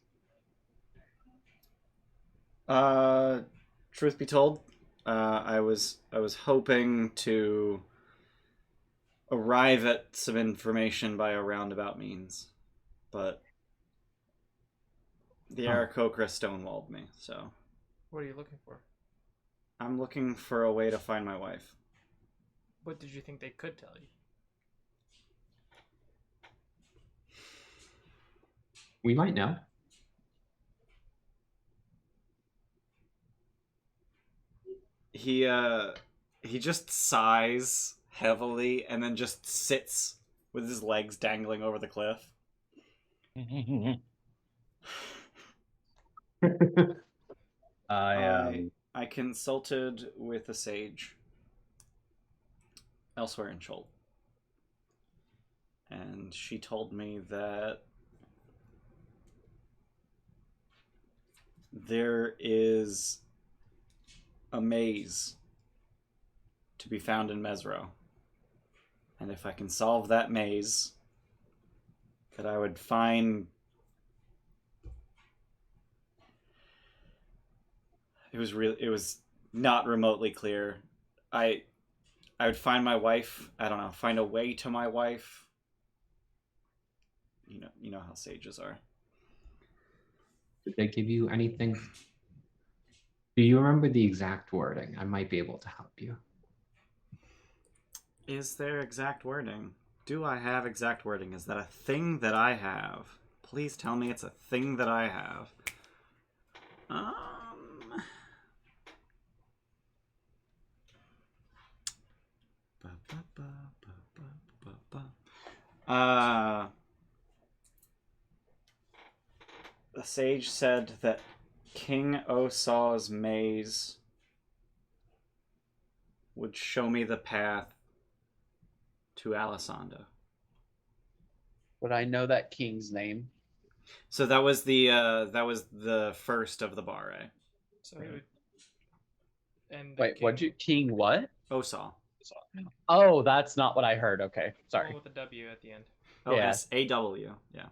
Truth be told, I was hoping to arrive at some information by a roundabout means, but the Huh. Aarakocra stonewalled me. So What are you looking for? I'm looking for a way to find my wife. What did you think they could tell you? We might know. He just sighs heavily and then just sits with his legs dangling over the cliff. I consulted with a sage elsewhere in Chult, and she told me that there is a maze to be found in Mezro, and if I can solve that maze, that I would find. It was not remotely clear. I would find my wife. I don't know. Find a way to my wife. You know how sages are. Did they give you anything? Do you remember the exact wording? I might be able to help you. Is there exact wording? Do I have exact wording? Is that a thing that I have? Please tell me it's a thing that I have. The sage said that King Osaw's maze would show me the path to Alisanda. Would I know that king's name? So that was the first of the Bare. So he would. And Wait, what'd you king what? Osaw. Oh, that's not what I heard. Okay, One sorry. with a W at the end. Oh, Yeah. S-A-W. Yeah.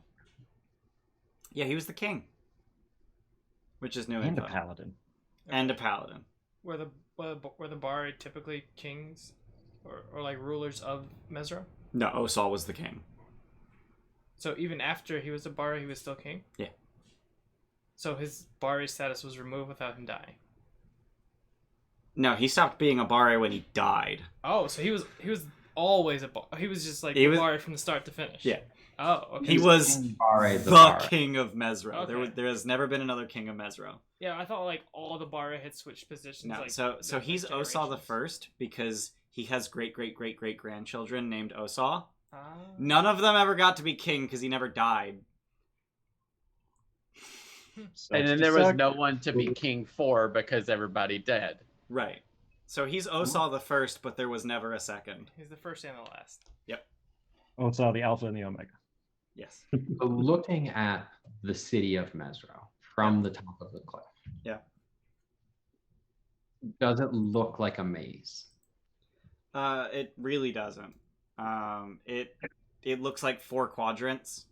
Yeah, he was the king. Which is new and a info. paladin. And a paladin. Were the Bari typically kings, or like rulers of Mezro? No, Osaw was the king. So even after he was a Bari, he was still king. Yeah. So his Bari status was removed without him dying. No, he stopped being a Bare when he died. Oh, so he was always a Bari. He was just like He a was- Bari from the start to finish. Yeah. Oh, okay. He was Bare, the Bare. king of Mezro. Okay. There has never been another king of Mezro. Yeah, I thought like all the Bari had switched positions. No, like, so the- he's like, Osaw the generations. first because he has great grandchildren named Osaw. Ah. None of them ever got to be king because he never died. And then there was no one to be king for because everybody dead. Right. So he's Osaw the first, but there was never a second. He's the first and the last. Oh, it's all the alpha and the omega. Yes. So looking at the city of Mezro from the top of the cliff. Yeah. Does it look like a maze? It really doesn't. It looks like 4 quadrants.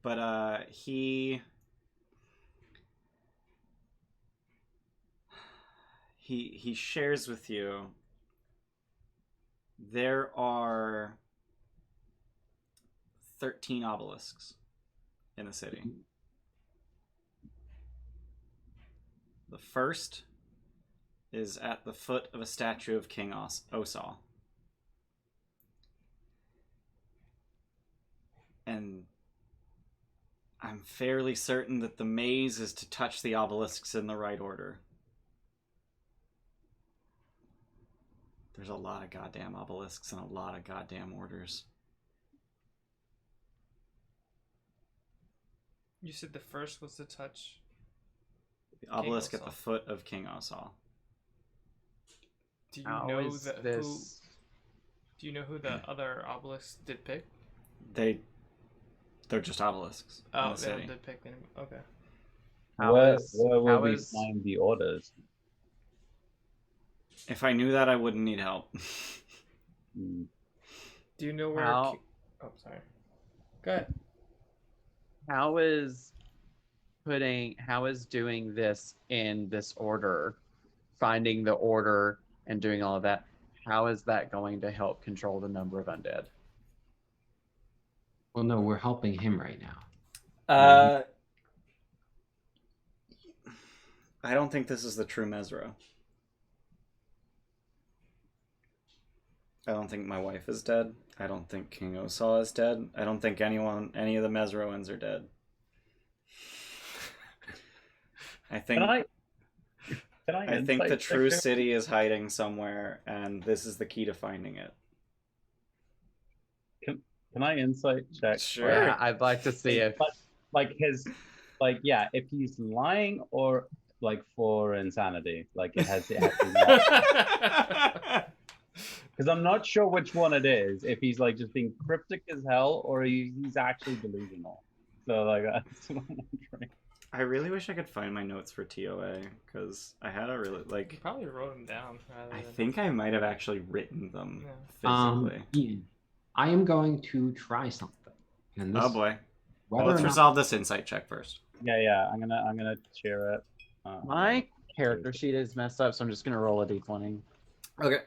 But he shares with you There are 13 obelisks in the city. The first is at the foot of a statue of King Osal. And I'm fairly certain that the maze is to touch the obelisks in the right order. There's a lot of goddamn obelisks and a lot of goddamn orders. You said the first was to touch The obelisk at Osal. the foot of King Osal. Do you How know is who? this? Do you know who the other obelisk did pick? They're just obelisks in Oh, the they city. did pick them. Okay. Where will we find the orders? If I knew that, I wouldn't need help. Hmm. Do you know where? How- Oh, sorry. Go ahead. How is doing this in this order, finding the order and doing all of that, how is that going to help control the number of undead? Well, no, we're helping him right now. I don't think this is the true Mezro. I don't think my wife is dead. I don't think King Osal is dead. I don't think any of the Mezroans are dead. I think I think the insight true check city is hiding somewhere, and this is the key to finding it. Can I insight check? Sure. Yeah, I'd like to see if If he's lying or like for insanity, like it has to because I'm not sure which one it is. If he's like just being cryptic as hell, or he's actually delusional. So like that's what I'm wondering. I really wish I could find my notes for TOA, because I had a really You probably wrote them down. I think I might have actually written them Yeah. physically. Ian, I am going to try something. And this, Oh boy. whether Let's or not- resolve this insight check first. Yeah. I'm gonna cheer it. my character sheet is messed up, so I'm just gonna roll a d20. Okay.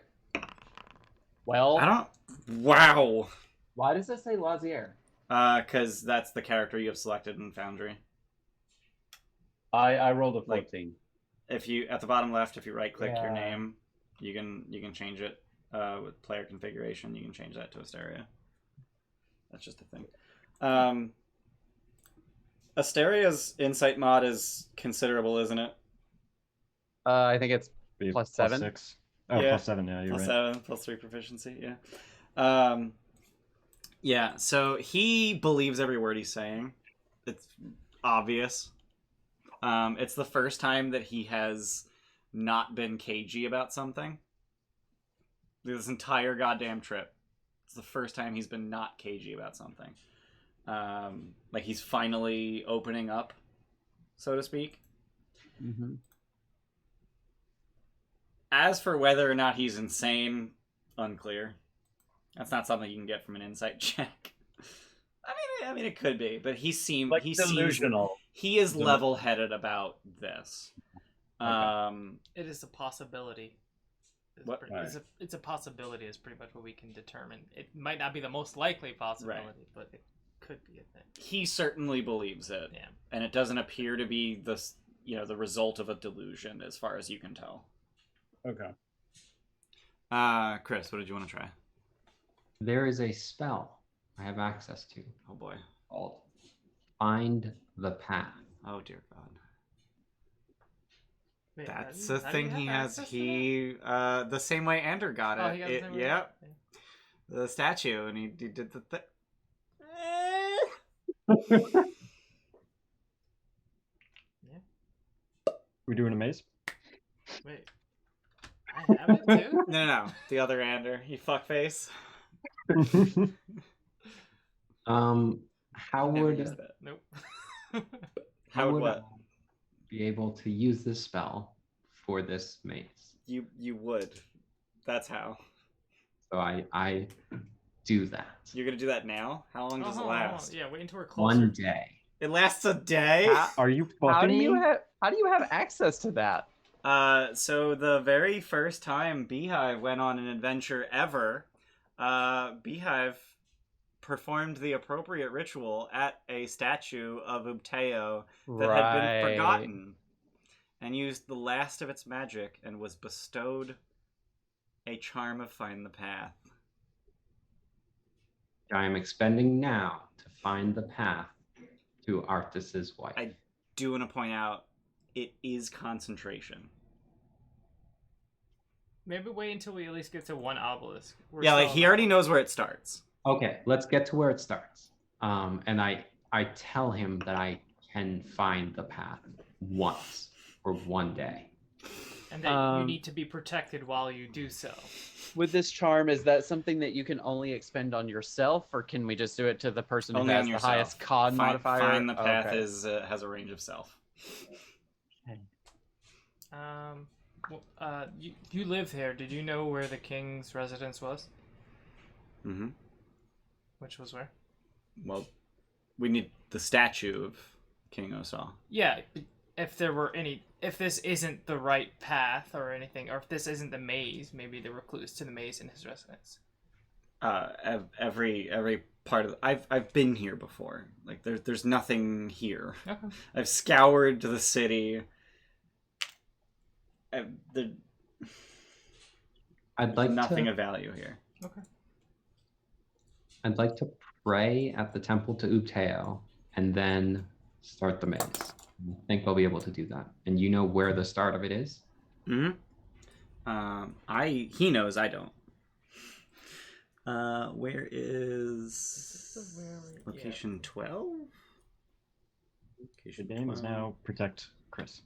Well, I don't. Wow. why does it say Lazier? Because that's the character you have selected in Foundry. I rolled a Like- 14. If you at the bottom left, if you right click your Yeah. name, you can change it with player configuration. You can change that to Asteria. That's just a thing. Asteria's insight mod is considerable, isn't it? I think it's Be Plus 7? 6. Oh, Yeah. plus 7. Yeah, you're Plus right. 7, plus 3 proficiency. Yeah. So he believes every word he's saying. It's obvious. It's the first time that he has not been cagey about something. This entire goddamn trip. It's the first time he's been not cagey about something. Like he's finally opening up, so to speak. Mm-hmm. As for whether or not he's insane, unclear. That's not something you can get from an insight check. I mean, it could be, but he seems Like delusional. He is level-headed about this. It is a possibility. What? It's a possibility is pretty much what we can determine. It might not be the most likely possibility, but it could be a thing. He certainly believes it, Yeah. and it doesn't appear to be the result of a delusion, as far as you can tell. Okay. Chris, what did you want to try? There is a spell I have access to Oh boy. called Find the Path. Oh dear God. Wait, That's how the do you thing have he has. access to The same way Ender got that? Oh, it. he got the same way? Yep. The statue, and he did the thing. We doing a maze? Wait. I have it too? No. The other Ender. You fuckface. How Never would used that. Nope. How would would what? I be able to use this spell for this maze? You would. That's how. So I do that You're gonna do that now? How long does it last? Yeah, wait until we're closer. one day. It lasts a day? Are you fucking How do you me? have access to that? So the very first time Beehive went on an adventure ever, Beehive performed the appropriate ritual at a statue of Ubteo that had been forgotten, and used the last of its magic and was bestowed a charm of Find the Path. I am expending now to find the path to Artus's wife. I do want to point out, it is concentration. Maybe wait until we at least get to one obelisk. Yeah, like he already knows where it starts. Okay, let's get to where it starts. And I tell him that I can find the path once for one day. And that you need to be protected while you do so. With this charm, is that something that you can only expend on yourself, or can we just do it to the person Only who on has the yourself. highest con modifier? Find the path Okay. has a range of self. You live here. Did you know where the king's residence was? Mm-hmm. Which was where? Well, we need the statue of King Osal. Yeah, if there were any... If this isn't the right path or anything, or if this isn't the maze, maybe there were clues to the maze in his residence. Every part of I've been here before. Like there's nothing here. Okay. I've scoured the city. I'd like nothing to, of value here. Okay. I'd like to pray at the temple to Ubteo and then start the maze. I think I'll be able to do that. And you know where the start of it is? Mm-hmm. He knows, I don't. Where is location 12? The name is now Protect Chris.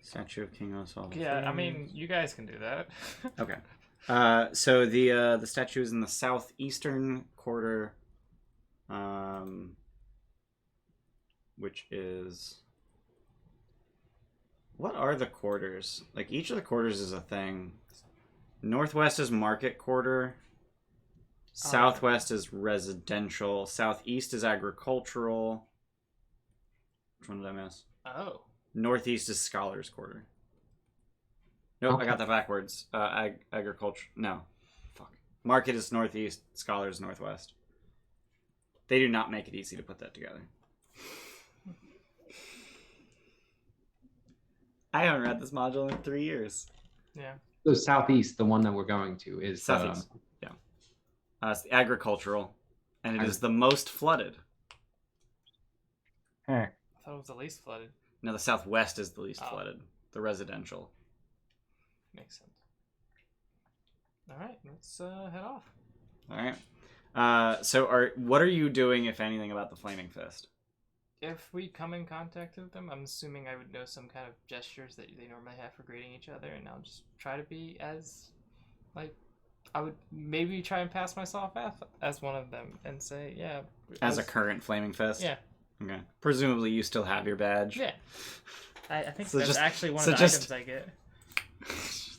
Statue of King Osal. Yeah, I mean, you guys can do that. Okay. So the statue is in the southeastern quarter, which is... What are the quarters? Like, each of the quarters is a thing. Northwest is market quarter. Southwest is residential. Southeast is agricultural. Which one did I miss? Oh. Northeast is scholars quarter. Nope, Okay. I got that backwards. Agriculture. No. Fuck. Market is northeast. Scholars northwest. They do not make it easy to put that together. I haven't read this module in 3 years. Yeah. So southeast, the one that we're going to, is Southeast. Yeah. It's the agricultural, and it is the most flooded. Huh. I thought it was the least flooded. No, the southwest is the least Oh. flooded. The residential. Makes sense. Alright, let's head off. All right. So, what are you doing, if anything, about the Flaming Fist? If we come in contact with them, I'm assuming I would know some kind of gestures that they normally have for greeting each other, and I'll just try to be as, like, I would maybe try and pass myself as one of them and say, yeah. As a current Flaming Fist? Yeah. Okay. Presumably you still have your badge? Yeah. I think So that's just- actually one so of the just- items I get.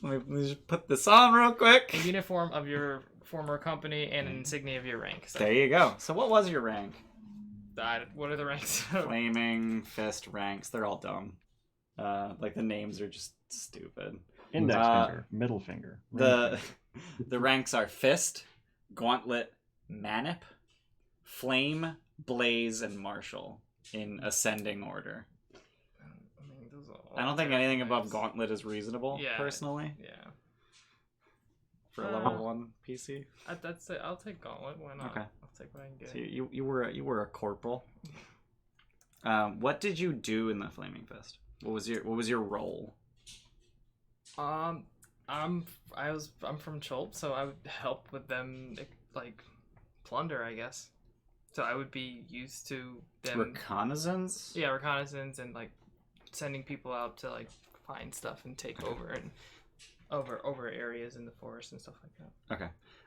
Let me just put this on real quick. A uniform of your former company and an insignia of your rank. So, There you go. So what was your rank? what are the ranks? Flaming Fist ranks. They're all dumb. Like the names are just stupid. Index Uh, finger, middle finger. ring The finger. the ranks are Fist, Gauntlet, Manip, Flame, Blaze, and Marshal in ascending order. I mean, those are all I don't think terrible anything above names. Gauntlet is reasonable, Yeah. personally, Yeah. for a level 1 PC. That's it. I'll take Gauntlet. Why not? Okay. I'll take what I can get. So you were a corporal. What did you do in the Flaming Fist? What was your role? I'm from Chult, so I would help with them, like, plunder, I guess. So I would be used to them. Reconnaissance? Yeah, reconnaissance and like sending people out to like find stuff and take over and over areas in the forest and stuff like that.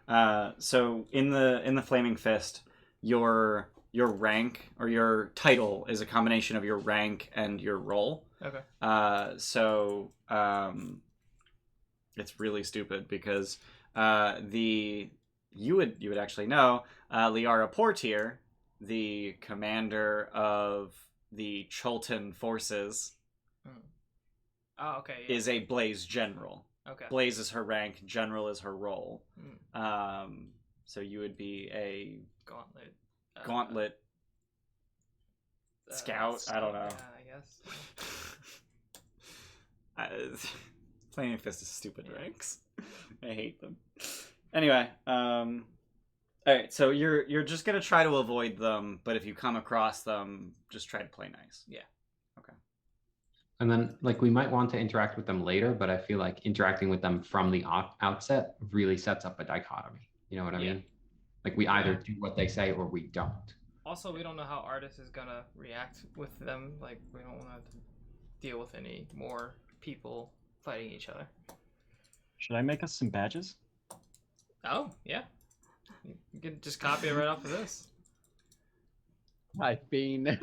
Okay. So in the Flaming Fist, your rank or your title is a combination of your rank and your role. Okay. It's really stupid because you would actually know Liara Portier, the commander of the Chultan forces, Oh, okay. Yeah. is a Blaze general. Okay. Blaze is her rank, general is her role. So you would be a Gauntlet. gauntlet scout. I don't know. Yeah, I guess. Flaming Fist is stupid ranks. I hate them. Anyway, all right. So you're just gonna try to avoid them, but if you come across them, just try to play nice. Yeah. Okay. And then, like, we might want to interact with them later, but I feel like interacting with them from the outset really sets up a dichotomy. You know what I Yeah. mean? Like, we either do what they say or we don't. Also, we don't know how Artus is gonna react with them. Like, we don't want to deal with any more people fighting each other. Should I make us some badges? Oh, yeah. You can just copy it right off of this. I've been.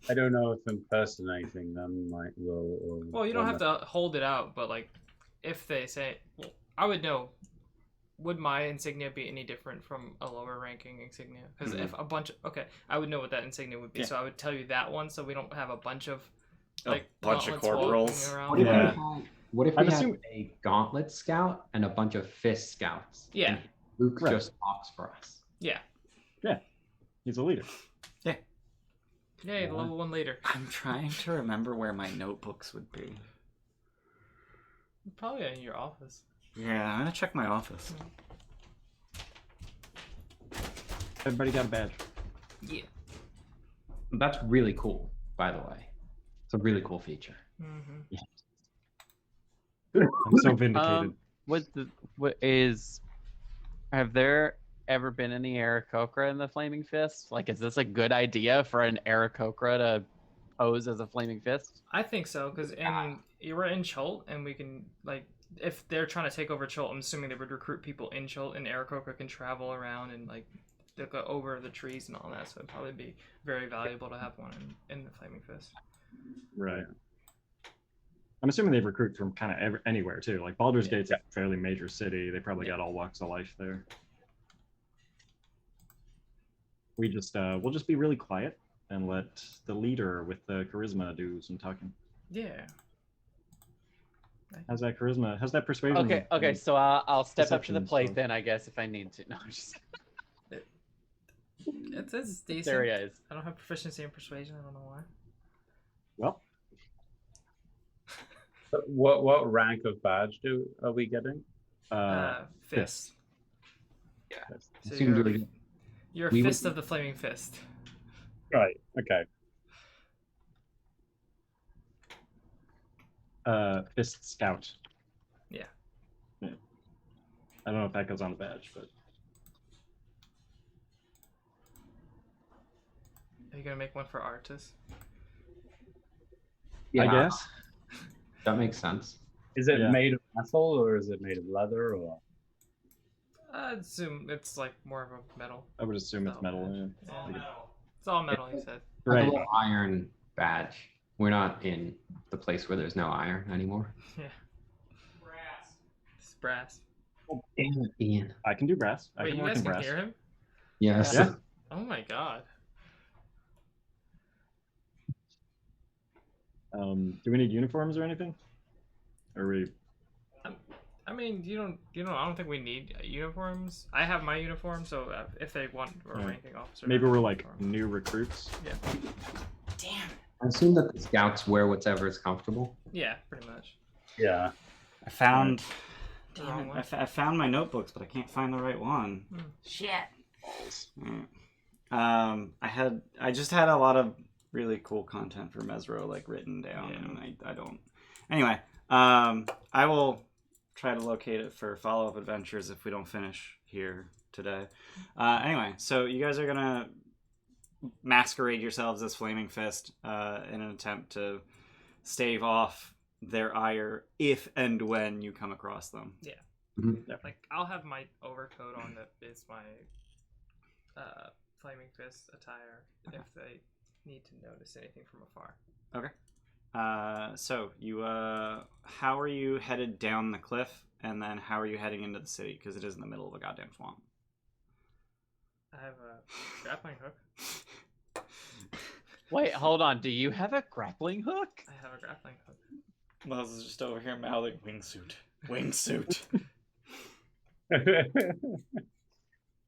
I don't know if impersonating them will. Well, you don't have to hold it out, but like, if they say, well, I would know. Would my insignia be any different from a lower ranking insignia? Because if a bunch of I would know what that insignia would be, Yeah. so I would tell you that one, so we don't have a bunch of A bunch of gauntlets walking corporals. around. What if Yeah. what if I'd we had assume- a gauntlet scout and a bunch of fist scouts? Yeah. And Luke Right. just talks for us. Yeah. He's a leader. Yay, the level 1 leader. I'm trying to remember where my notebooks would be. Probably in your office. Yeah, I'm gonna check my office. Everybody got a badge. Yeah. That's really cool, by the way. It's a really cool feature. Mm-hmm. I'm so vindicated. Have there ever been any Aarakocra in the Flaming Fist? Like, is this a good idea for an Aarakocra to pose as a Flaming Fist? I think so, because we're in Chult, and we can, like, if they're trying to take over Chult, I'm assuming they would recruit people in Chult, and Aarakocra can travel around and, like, they'll go over the trees and all that, so it'd probably be very valuable to have one in the Flaming Fist. Right. I'm assuming they recruit from kind of anywhere too. Like Baldur's Gate's a fairly major city. They probably got all walks of life there. We'll just be really quiet and let the leader with the charisma do some talking. Yeah. How's that charisma? How's that persuasion? Okay. So I'll step up to the Perception plate stuff. then, I guess, if I need to. No, I'm just. It's decent. Asteria is. I don't have proficiency in persuasion. I don't know why. Well, What rank of badge are we getting? Fist. So Seems you're, really good. you're a We would- fist of the Flaming Fist. Right. Okay. Fist Scout. Yeah. I don't know if that goes on the badge, but Are you gonna make one for Artus? I Yeah, guess. that makes sense. Is it Yeah. made of metal or is it made of leather or? I'd assume it's like more of a metal. I would assume it's metal. Yeah. Yeah. It's all metal, he said. Like Right. a little iron badge. We're not in the place where there's no iron anymore. Yeah. It's brass. Oh, damn it, Ian. I can do brass. I Wait, can you work guys in can brass. hear him? Yes. Yeah. Oh my god. Do we need uniforms or anything? Or we? I mean, I don't think we need uniforms. I have my uniform, so if they want a Yeah. ranking officer. Maybe we're like uniform. new recruits. Yeah. Damn it. I assume that the scouts wear whatever is comfortable. Yeah, pretty much. Yeah. I found. The wrong Damn it. one? I found my notebooks, but I can't find the right one. Shit. I just had a lot of really cool content for Mezro like written down, Yeah. and I don't. Anyway, I will try to locate it for follow-up adventures if we don't finish here today. Anyway, so you guys are gonna masquerade yourselves as Flaming Fist in an attempt to stave off their ire if and when you come across them. Like, I'll have my overcoat on that is my Flaming Fist attire if they need to notice anything from afar. So you, how are you headed down the cliff, and then how are you heading into the city? Because it is in the middle of a goddamn swamp. I have a grappling hook. Wait, hold on. Do you have a grappling hook? I have a grappling hook. Miles is just over here mouthing wingsuit. Wingsuit.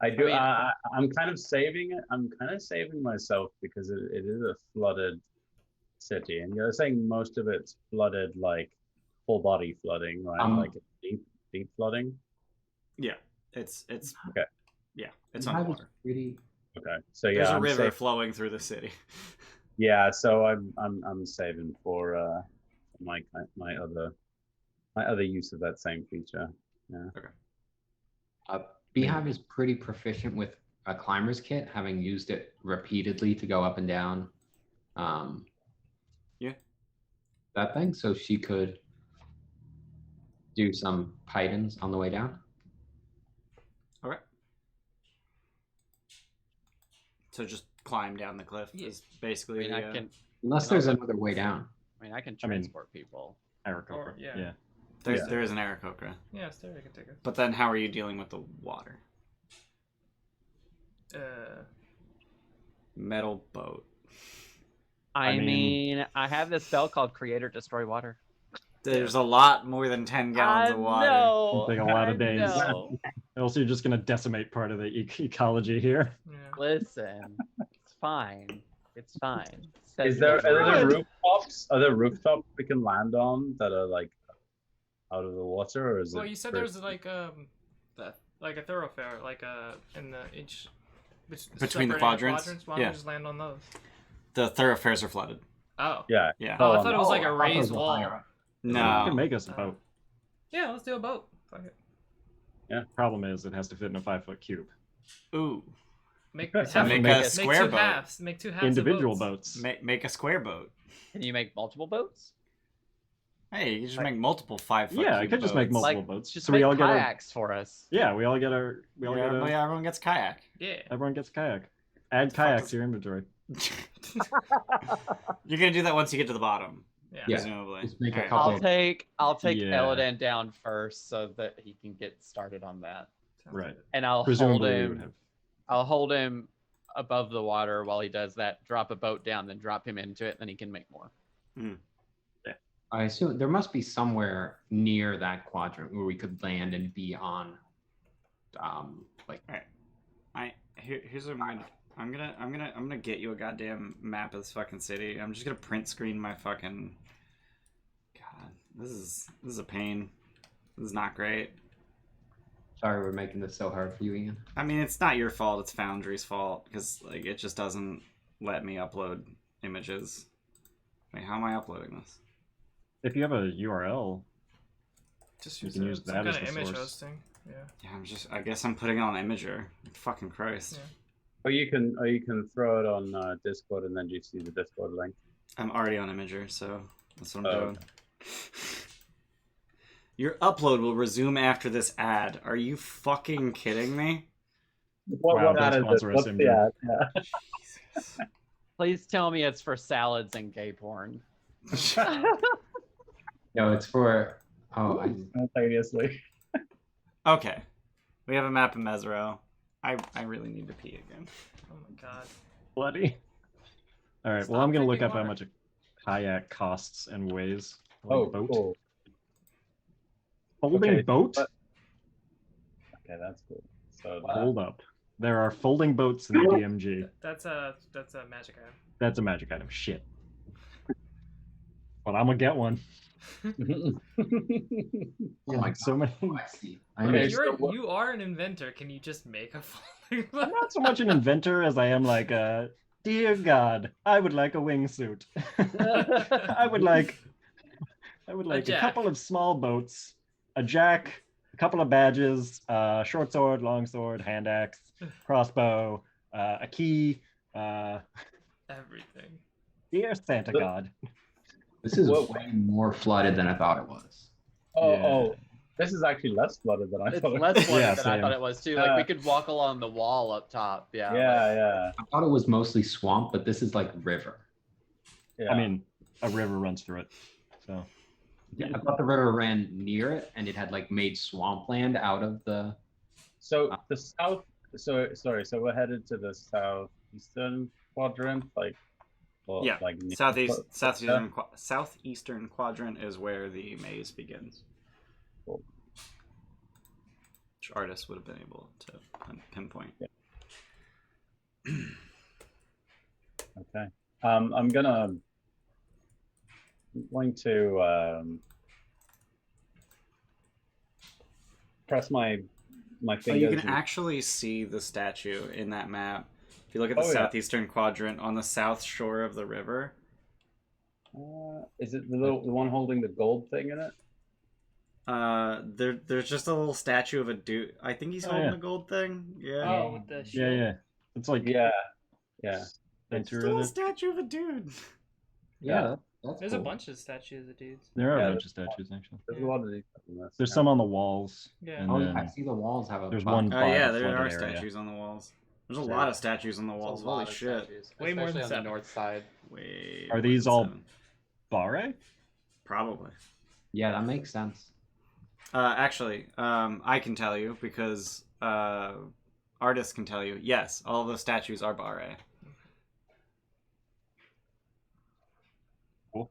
I do. mean- I'm kind of saving it. I'm kind of saving myself because it is a flooded city, and you're saying most of it's flooded, like full body flooding, right? Like deep flooding. Yeah, it's Okay. yeah, it's Beehive is underwater. pretty. Okay. So yeah, There's a I'm river saving. flowing through the city. Yeah. So I'm saving for my other use of that same feature. Yeah. Beehive is pretty proficient with a climber's kit, having used it repeatedly to go up and down. Yeah. That thing, so she could do some pitons on the way down. Okay. So just climb down the cliff Yeah. is I basically mean, the, I can. Unless there's another way down. I mean, I can I mean- transport people. Aarakocra. yeah. Yeah. Yeah. there is an Aarakocra. Yeah, Asteria can take it. But then how are you dealing with the water? Metal boat. I mean- mean, I have this spell called Create or Destroy Water. There's a lot more than 10 gallons of water. know, Take a lot of I days. know. Also, you're just gonna decimate part of the ecology here. Yeah. Listen, it's fine. It's fine. Is there Says are there Mezro. rooftops? Are there rooftops we can land on that are like out of the water, or is Well, it? you said pretty- there's like like a thoroughfare, like in the each Between the separating quadrants? Why don't Yeah. we just land on those? The thoroughfares are flooded. Oh. Yeah. Yeah. Oh, I on thought it that. was like I a thought it raised was a wall. higher up. You No. can make us a boat. Yeah, let's do a boat. Fuck it. Problem is, it has to fit in a 5-foot cube. Ooh. Make So have- make make a square two boat. halves. Make two halves. Individual of boats. boats. Make a square boat. Can you make multiple boats? Hey, you just make multiple 5-foot Yeah, I cube could just make boats. multiple Like, boats. Just So make we all get our. kayaks for us. Yeah, we all get our. We all Yeah, get a. everyone gets kayak. Yeah. Everyone gets a kayak. Add fuck kayaks is- to your inventory. You're gonna do that once you get to the bottom, Yeah. Yeah. presumably. Just make a Alright. couple. I'll take Yeah. Eladan down first so that he can get started on that, Sounds Right. good. and I'll hold Presumably, we would him. have. I'll hold him above the water while he does that. Drop a boat down, then drop him into it, then he can make more. I assume there must be somewhere near that quadrant where we could land and be on, like Here's what I'm gonna get you a goddamn map of this fucking city. I'm just gonna print screen my fucking. God, this is a pain. This is not great. sorry we're making this so hard for you, Ian. I mean, it's not your fault. It's Foundry's fault because like it just doesn't let me upload images. Wait, how am I uploading this? If you have a URL, Just You use, can use some that as kind of the image source. hosting. Yeah. Yeah, I guess I'm putting it on Imager. Fucking Christ. Yeah. Or you can throw it on Discord and then just use the Discord link. I'm already on Imager, so that's what I'm Oh, doing. Your upload will resume after this ad. Are you fucking kidding me? What, Wow, what don't ad is sponsor it? us, What's the Imgur. ad? Yeah. Jesus. Please tell me it's for salads and gay porn. No, it's for. Oh, I, Simultaneously. Okay. We have a map of Mezro. I really need to pee again. Oh my god. bloody. All right. Well, Stop I'm gonna look drinking up how water. much a kayak costs and weighs. Oh, boat. cool. Folding Okay, boat. but- Okay, that's cool. So Hold up. There are folding boats in the DMG. That's a magic item. That's a magic item. Shit. But I'm gonna get one. oh my So many. God, I see. I Okay, Wait, made- so what- you are an inventor. Can you just make a folding I'm not so much an inventor as I am like a dear God, I would like a wingsuit. I would like a jack. couple of small boats, a jack, a couple of badges, short sword, long sword, hand axe, crossbow, a key, everything? dear Santa But- God. This is What- way more flooded than I thought it was. oh, this is actually less flooded than I It's thought. less flooded Yeah, than I same. thought it was too. Like Uh, we could walk along the wall up top. Yeah. Yeah, I thought it was mostly swamp, but this is like river. yeah. I mean, a river runs through it. So Yeah, I thought the river ran near it and it had like made swampland out of the. So the south. So sorry. So we're headed to the southeastern quadrant, like. Well, Yeah, like near- southeastern quadrant is where the maze begins. Cool. which Artus would have been able to pinpoint. Okay. I'm going to press my Oh, fingers. you can and- actually see the statue in that map. If you look at the Oh, yeah. southeastern quadrant on the south shore of the river. Is it the one holding the gold thing in it? There's just a little statue of a dude. I think he's Oh, holding yeah. the gold thing. Yeah. Oh, with the Yeah, shield. yeah. It's like Yeah. Just a center little of it. statue of a dude. Yeah, that's There's cool. a bunch of statues of dudes. There are Yeah, a bunch of statues actually. There's Yeah. a lot of these in this. There's some on the walls. Yeah. And Oh, then yeah, I see the walls have a there's bunch. one Oh by yeah, the there are flooded area. statues on the walls. There's a Yeah. lot of statues on the There's walls. a lot Holy of shit. statues, Way more than especially on 7. the north side. Way Are more these than all 7. Barre? Probably. Yeah, that makes sense. Actually, I can tell you because artists can tell you. Yes, all of those statues are Barre.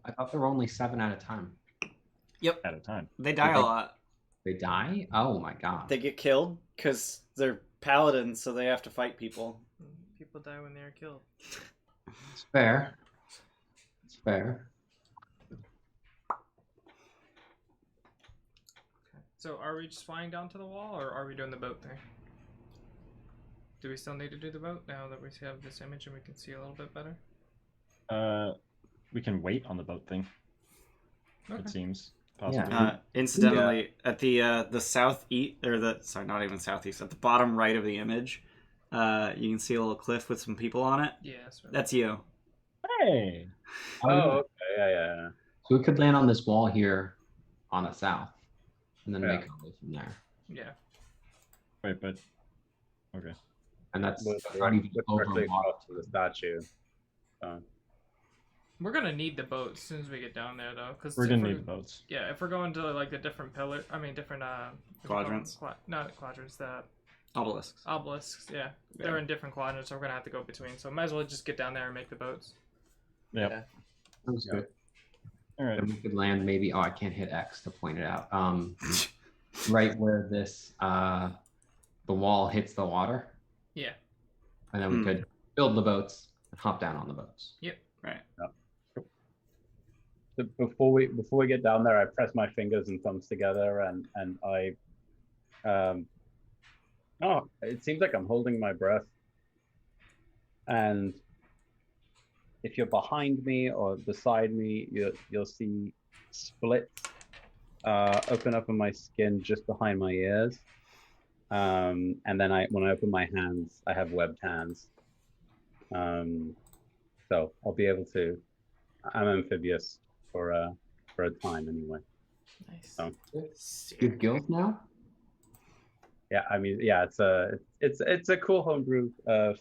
I thought there were only 7 at a time. At a time. They die a they- lot. They die? Oh my god. They get killed because they're paladins, so they have to fight people. People die when they are killed. It's fair. It's fair. So are we just flying down to the wall, or are we doing the boat thing? Do we still need to do the boat now that we have this image and we can see a little bit better? We can wait on the boat thing. Okay. It seems possibly. Incidentally, at the southeast, or not even southeast, at the bottom right of the image, you can see a little cliff with some people on it. Yeah, that's right. That's you. Hey. Oh, okay. Yeah. So we could land on this wall here on the south and then Yeah. make our way from there. Yeah. Wait, but okay. And that's With not even over directly water. across to the statue. We're gonna need the boat as soon as we get down there, though, because We're gonna need the boats. Yeah, if we're going to like the different different Quadrants? Not quadrants, the Obelisks. obelisks. Yeah, they're in different quadrants, so we're gonna have to go between. So might as well just get down there and make the boats. Yep. Yeah. Sounds Yeah. good. All right. Then we could land maybe. Oh, I can't hit X to point it out. Right where this the wall hits the water, Yeah. and then we could build the boats and hop down on the boats. Right. So before we get down there, I press my fingers and thumbs together, and I, it seems like I'm holding my breath. And if you're behind me or beside me, you'll see splits open up on my skin just behind my ears. And then when I open my hands, I have webbed hands. So I'll be able to. I'm amphibious for a time anyway. Nice. Oh. Good gills now. Yeah, I mean, yeah, it's a cool homebrew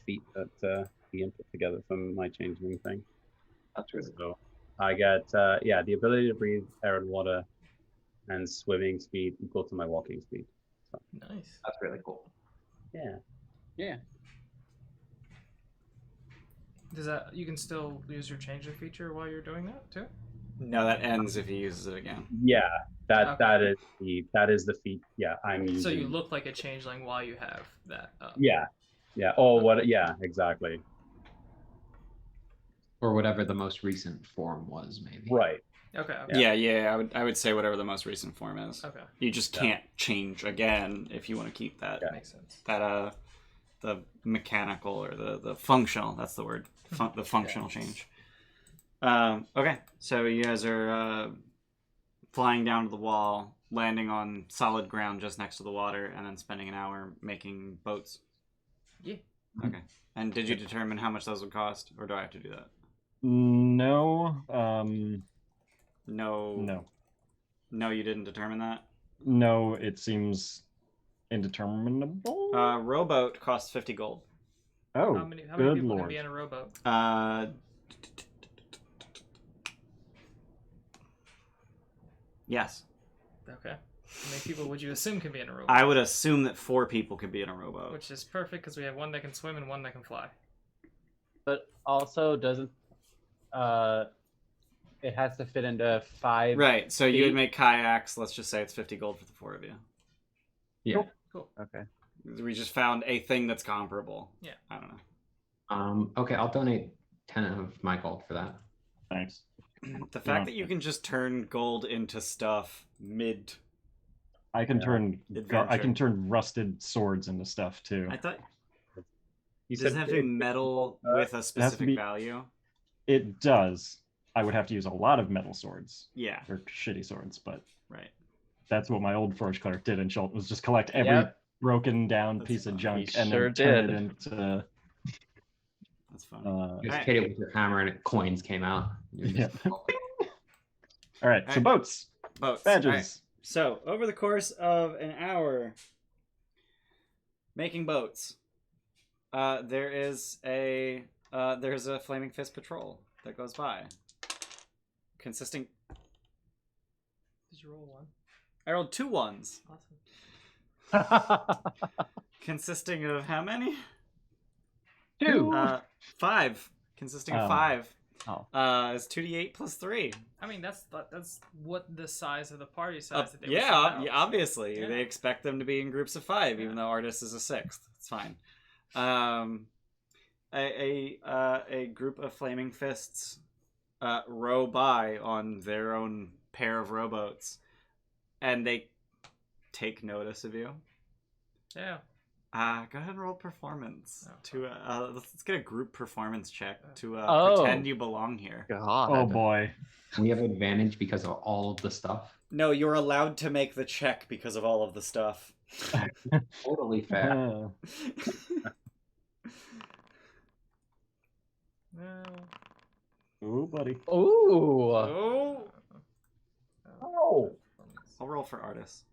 feat that Ian put together from my changeling thing. That's really So I get the ability to breathe air and water, and swimming speed equal to my walking speed. Nice. That's really cool. Yeah. Yeah. Does that you can still use your changer feature while you're doing that too? No, that ends if he uses it again. Yeah, that Okay. that is the feat. Yeah, I'm using. So you look like a changeling while you have that up. Yeah. Oh, what? Yeah, exactly. Or whatever the most recent form was, maybe. Right. Okay. Yeah. I would say whatever the most recent form is. Okay. You just can't change again if you want to keep that. Makes sense. That the mechanical or the functional. That's the word. The functional change. Okay, so you guys are flying down to the wall, landing on solid ground just next to the water, and then spending an hour making boats. Yeah. Okay. And did you determine how much those would cost, or do I have to do that? No. No. No, you didn't determine that. No, it seems indeterminable. Rowboat costs 50 gold. Oh, How many good people lord. can be in a rowboat? Yes. Okay. How many people would you assume can be in a rowboat? I would assume that 4 people could be in a rowboat. Which is perfect because we have one that can swim and one that can fly. But also doesn't it has to fit into 5 Right, so you would feet? make kayaks. Let's just say it's 50 gold for the 4 of you. Yeah. Cool. Okay. We just found a thing that's comparable. Yeah. I don't know. Okay, I'll donate 10 of my gold for that. Thanks. The fact that you can just turn gold into stuff mid. I can Adventure. turn rusted swords into stuff too. I thought. You Does it said have to be metal with a specific be- value? It does. I would have to use a lot of metal swords Yeah. or shitty swords, but Right. that's what my old forge cleric did in Chult, was just collect every Yep. broken down That's piece of fun. junk He and sure then turn did. it into That's fun. You just Alright. hit it with your hammer and coins came out. You're just- all right, so Alright. boats, Boats. badges. Alright. So, over the course of an hour making boats, there's a flaming fist patrol that goes by, consisting. Did you roll one? I rolled 2 ones, Awesome. consisting of how many? 2. 5. Consisting of Oh. 5. Oh. It's 2d8 plus 3. I mean, that's what the size of the party size that they would Yeah, send out, so- obviously. Yeah. They expect them to be in groups of 5, even though Artus is a 6th. It's fine. A group of flaming fists row by on their own pair of rowboats, and they take notice of you. Yeah. Go ahead and roll performance Oh. to let's get a group performance check to Oh. pretend you belong here. God. Oh boy. We have advantage because of all of the stuff. No, you're allowed to make the check because of all of the stuff. Totally fair. No. Oh, buddy. Ooh. Oh, Oh. I'll roll for Artus.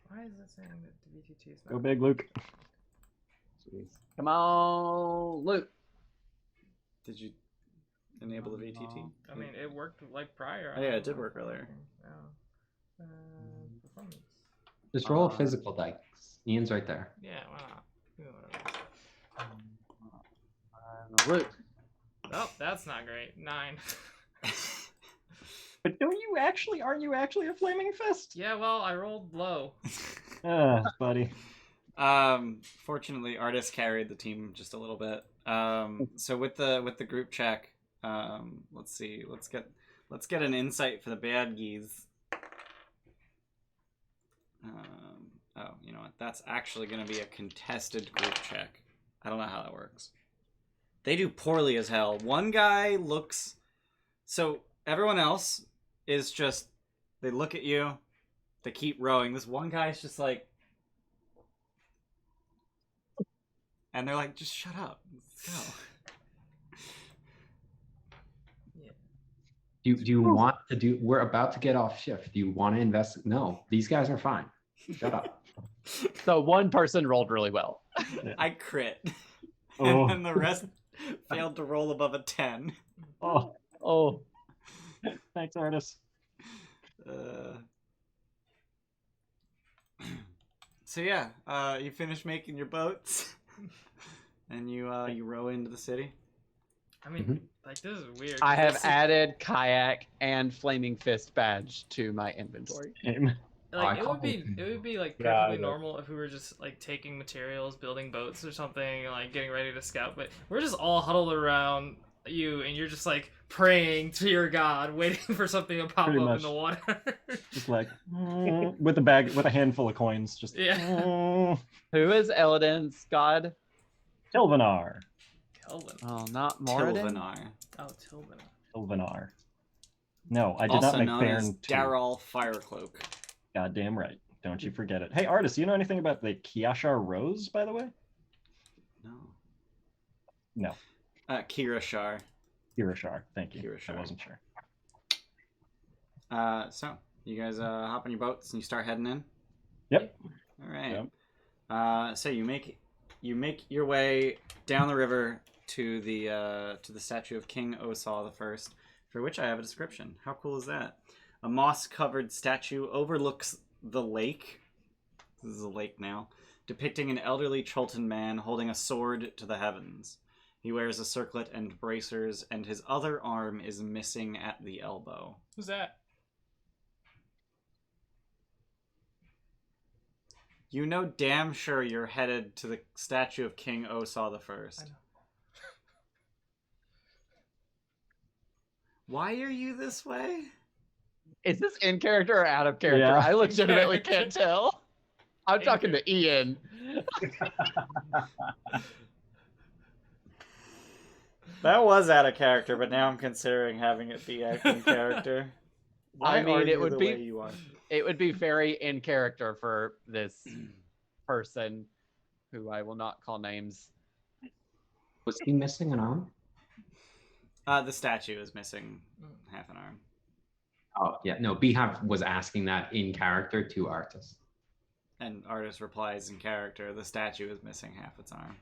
Why is it saying that the VTT is not? Go big, Luke. Come on, Luke. Did you enable the VTT? I mean, it worked like prior. Oh, yeah, it did work earlier. Yeah. Performance. Just roll a physical dice. Ian's right there. Yeah, why not? Do whatever. Luke. Oh, that's not great. 9. But aren't you actually a flaming fist? Yeah, well, I rolled low. Buddy. Fortunately, Artus carried the team just a little bit. So with the group check, let's see. Let's get an insight for the bad geese. Oh, you know what? That's actually going to be a contested group check. I don't know how that works. They do poorly as hell. One guy looks... So everyone else is just... They look at you. They keep rowing. This one guy's just like... And they're like, just shut up. Let's go. Do you want to do? We're about to get off shift. Do you want to invest? No, these guys are fine. Shut up. So one person rolled really well. I crit. Oh. And then the rest failed to roll above a 10. Oh, Oh. thanks, Artus. So yeah, you finish making your boats, and you row into the city. I mean, like, this is weird. I have This is- added kayak and flaming fist badge to my inventory. Like, I it would be like Yeah, perfectly I know. normal if we were just like taking materials, building boats or something, like getting ready to scout. But we're just all huddled around you, and you're just like praying to your god, waiting for something to pop Pretty up much. in the water. Just like with a handful of coins. Just Yeah. Who is Eladan's god? Tilvanar. Kelvin. Oh, not Moradin. Tilvanar, Oh, Tilvin. Tilvanar. No, I did also not make known as Bairn 2. Daryl Firecloak. Goddamn right. Don't you forget it. Hey, Artis, you know anything about the Kiashar Rose, by the way? No. No. Kirashar. Kirashar. Thank you. Kirashar. I wasn't sure. So you guys hop on your boats and you start heading in. Yep. All right. So you make your way down the river to the statue of King Osal I, for which I have a description. How cool is that? A moss-covered statue overlooks the lake. This is a lake now, depicting an elderly Chultan man holding a sword to the heavens. He wears a circlet and bracers, and his other arm is missing at the elbow. Who's that? You know damn sure you're headed to the statue of King Osaw the I First. know. Why are you this way? Is this in character or out of character? Yeah. I legitimately character. can't tell. I'm In talking to Ian. That was out of character, but now I'm considering having it be in character. Why I mean, are it you would the be- way you are? It would be very in character for this person, who I will not call names. Was he missing an arm? The statue is missing half an arm. Oh, yeah. No, Beehive was asking that in character to Artus. And Artus replies in character, the statue is missing half its arm.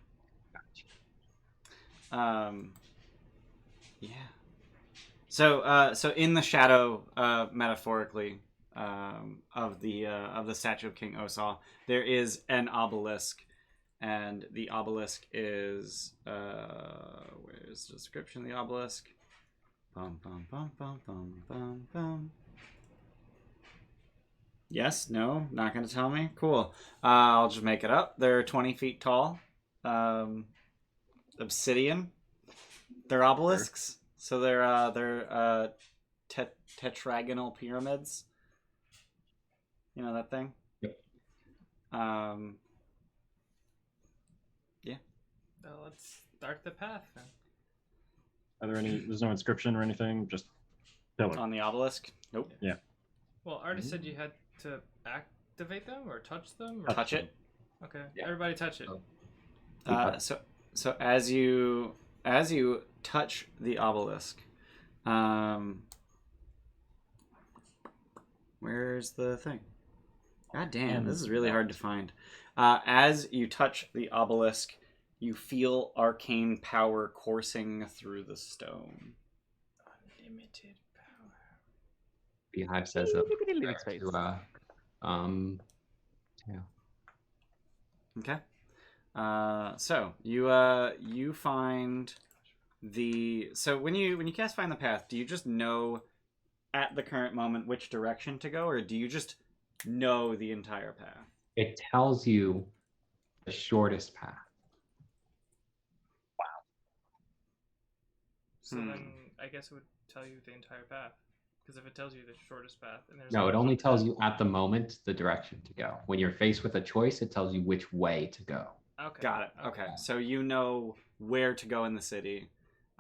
Yeah. So in the shadow, metaphorically, of the statue of King Osaw, there is an obelisk, and the obelisk is where's the description of the obelisk? Bum bum bum bum bum bum bum. Yes, no, not gonna tell me. Cool. I'll just make it up. They're 20 feet tall. Obsidian. They're obelisks, so they're tetragonal pyramids. You know that thing? Yep. Yeah. Well, let's start the path then. Are there any? There's no inscription or anything. Just pillar. On the obelisk. Nope. Well, Artus said you had to activate them or touch them. Or... Touch it. Okay, Yeah. everybody touch it. Oh. So as you touch the obelisk, where's the thing? God damn, this is really hard to find. As you touch the obelisk, you feel arcane power coursing through the stone. Unlimited power. Beehive says Leaving space. Yeah. Okay. So you find the when you cast Find the Path, do you just know at the current moment which direction to go, or do you just know the entire path? It tells you the shortest path. So Hmm. then I guess it would tell you the entire path. Because if it tells you the shortest path, and there's No, it one only tells path- you at the moment the direction to go. When you're faced with a choice, it tells you which way to go. Okay. Got it. Okay. So you know where to go in the city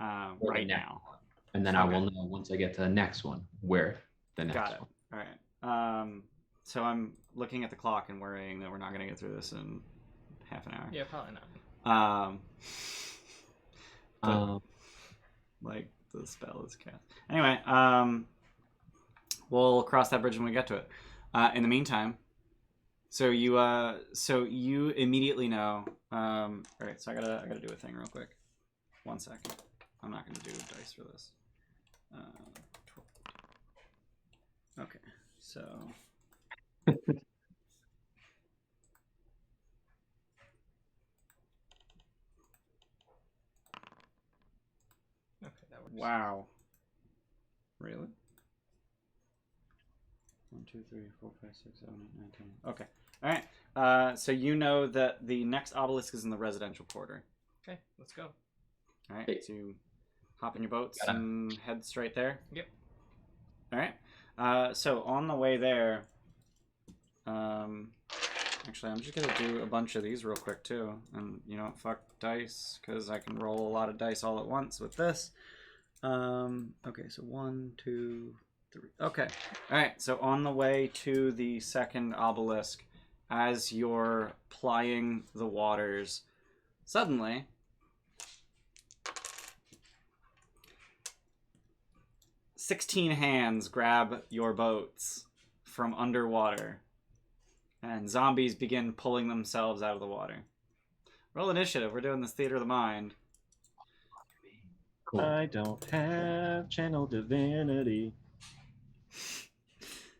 Or the right next now. one. And then I Okay. will know once I get to the next one where the next Got it. one. All right. So I'm looking at the clock and worrying that we're not going to get through this in half an hour. Yeah, probably not. But, like the spell is cast. Anyway, we'll cross that bridge when we get to it. In the meantime, so you immediately know. All right, so I gotta do a thing real quick. 1 second. I'm not gonna do dice for this. Okay, so. Okay, that works. Wow. Really? 1, 2, 3, 4, 5, 6, 7, 8, 9, 10. Okay. All right. So you know that the next obelisk is in the residential quarter. Okay, let's go. All right. So you hop in your boats Gotta- and head straight there. Yep. All right. So on the way there, actually, I'm just gonna do a bunch of these real quick too, and you know, fuck dice, because I can roll a lot of dice all at once with this. Okay, so 1, 2, 3. Okay, all right. So on the way to the second obelisk, as you're plying the waters, suddenly. "16 hands grab your boats from underwater, and zombies begin pulling themselves out of the water. Roll initiative. We're doing this theater of the mind. Cool. I don't have channel divinity.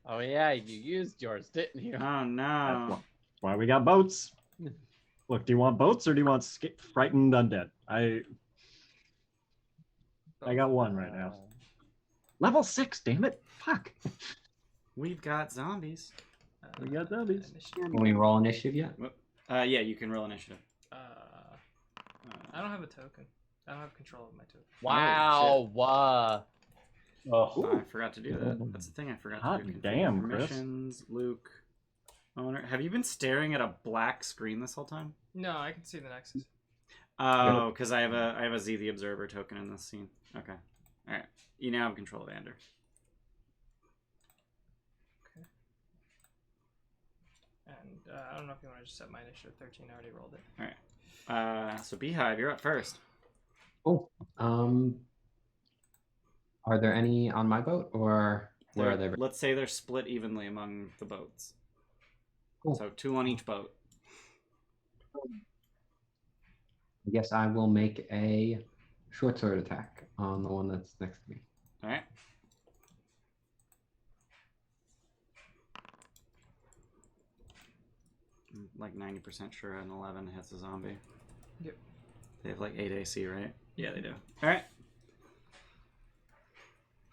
Oh yeah, you used yours, didn't you? Oh That's no! why we got boats. Look, do you want boats or do you want frightened undead? I got one right now. Level 6, damn it! Fuck. We've got zombies. We got zombies. Initiative. Can we roll initiative yet? Yeah, you can roll initiative. I don't have a token. I don't have control of my token. Wow. Oh, I forgot to do that. That's the thing I forgot Hot to do. Configure damn, Chris. permissions, Luke. Owner. Have you been staring at a black screen this whole time? No, I can see the Nexus. Oh, because I have a Z the Observer token in this scene. Okay. All right. You now have control of Ander. Okay. And I don't know if you want to just set my initiative 13. I already rolled it. All right. So Beehive, you're up first. Oh, are there any on my boat, or where are they? Let's say they're split evenly among the boats. Cool. So 2 on each boat. I guess I will make a short sword attack on the one that's next to me. All right. I'm like 90% sure an 11 hits a zombie. Yep. They have like 8 AC, right? Yeah, they do. All right.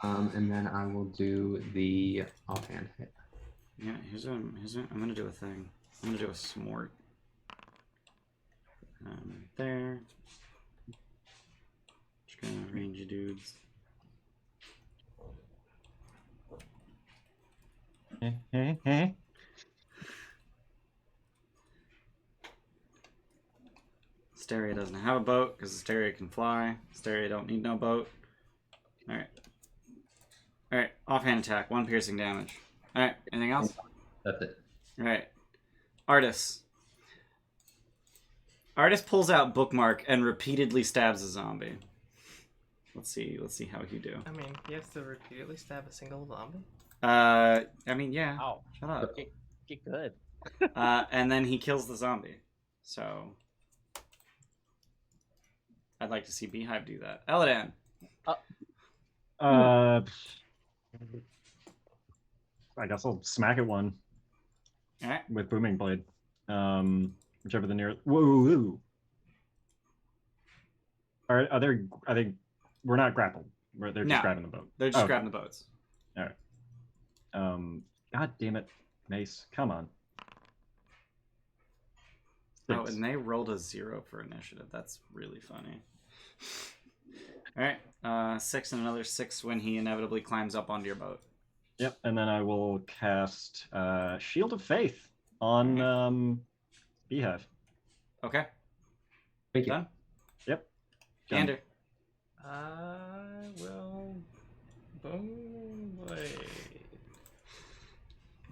And then I will do the offhand hit. Yeah, I'm gonna do a thing. I'm gonna do a smort. There. Just gonna range you dudes. Asteria doesn't have a boat because Asteria can fly. Asteria don't need no boat. Alright. Alright, offhand attack, 1 piercing damage. Alright, anything else? That's it. Alright. Artus. Artus pulls out bookmark and repeatedly stabs a zombie. Let's see how you do. I mean, he has to repeatedly stab a single zombie. I mean, yeah. Ow. Shut up. Get good. And then he kills the zombie. So I'd like to see Beehive do that. Eladan. I guess I'll smack at one All right. with booming blade. Whichever the nearest. Whoa. Are they? We're not grappled. They're just No. grabbing the boat. They're just Okay. grabbing the boats. All right. God damn it, Mace! Come on. Oh, 6. and they rolled a 0 for initiative. That's really funny. All right. 6 and another 6 when he inevitably climbs up onto your boat. Yep, and then I will cast Shield of Faith on Beehive. Okay. Thank you. Done. Yep. Done. Ander. I will boom blade.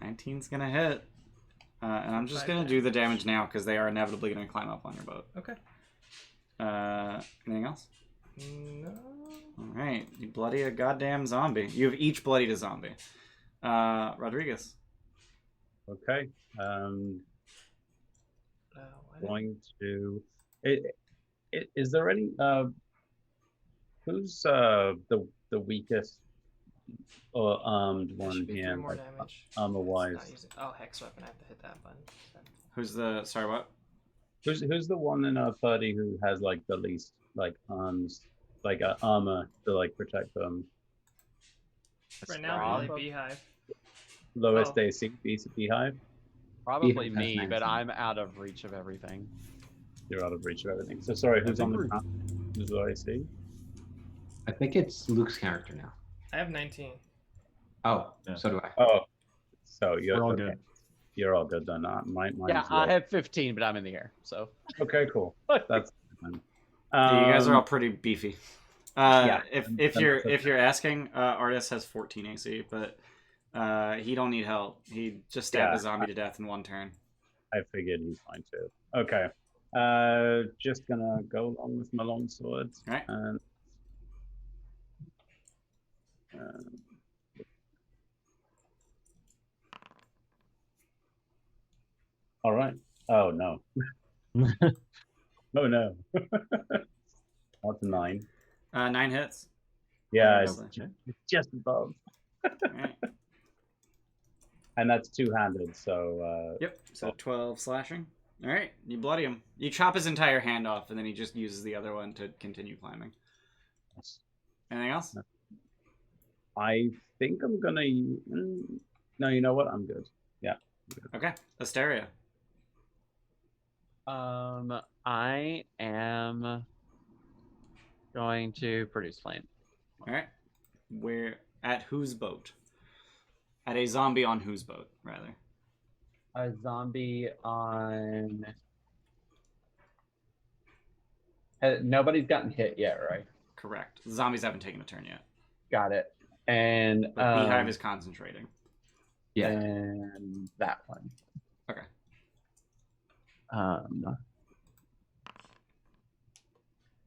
19's gonna hit. And I'm just 5 gonna do the damage now because they are inevitably gonna climb up on your boat. Okay. Anything else? No. All right. You bloody a goddamn zombie. You have each bloodied a zombie. Rodrigus. okay. Going to. Is there any? Who's the weakest or armed That should one be 3 here? more Like, damage. armor It's wise. not using... Oh, hex weapon. I have to hit that button. Who's the? Sorry, what? Who's the one in our party who has like the least like arms, like armor to like protect them? Right now, Rob? probably Beehive. Lowest Oh. AC, Beehive. Probably Beehive has me, but 19. I'm out of reach of everything. You're out of reach of everything. So sorry, who's on the we're- map? Who's low AC? I think it's Luke's character now. I have 19. Oh, Yeah. so do I. Oh, so you're We're all okay. good. You're all good then. Mine's Yeah, low. I have 15, but I'm in the air, so. Okay, cool. That's fine. Yeah, you guys are all pretty beefy. yeah. If you're asking, Artis has 14 AC, but he don't need help. He just stabbed Yeah. a zombie to death in 1 turn. I figured he's fine too. Okay. Just gonna go along with my longsword. Right. And all right. Oh no. Oh no. That's a 9. 9 hits. Yeah, it's Obviously. just above. Alright. And that's two-handed, so Yep. So 12 slashing. All right. You bloody him. You chop his entire hand off, and then he just uses the other one to continue climbing. Anything else? I think I'm gonna. No, you know what? I'm good. Yeah. Asteria. I am going to produce flame. All right. We're at whose boat? At a zombie on whose boat, rather. A zombie on. Nobody's gotten hit yet, right? Correct. The zombies haven't taken a turn yet. Got it. And But Beehive is concentrating. Yeah. and that one. Okay.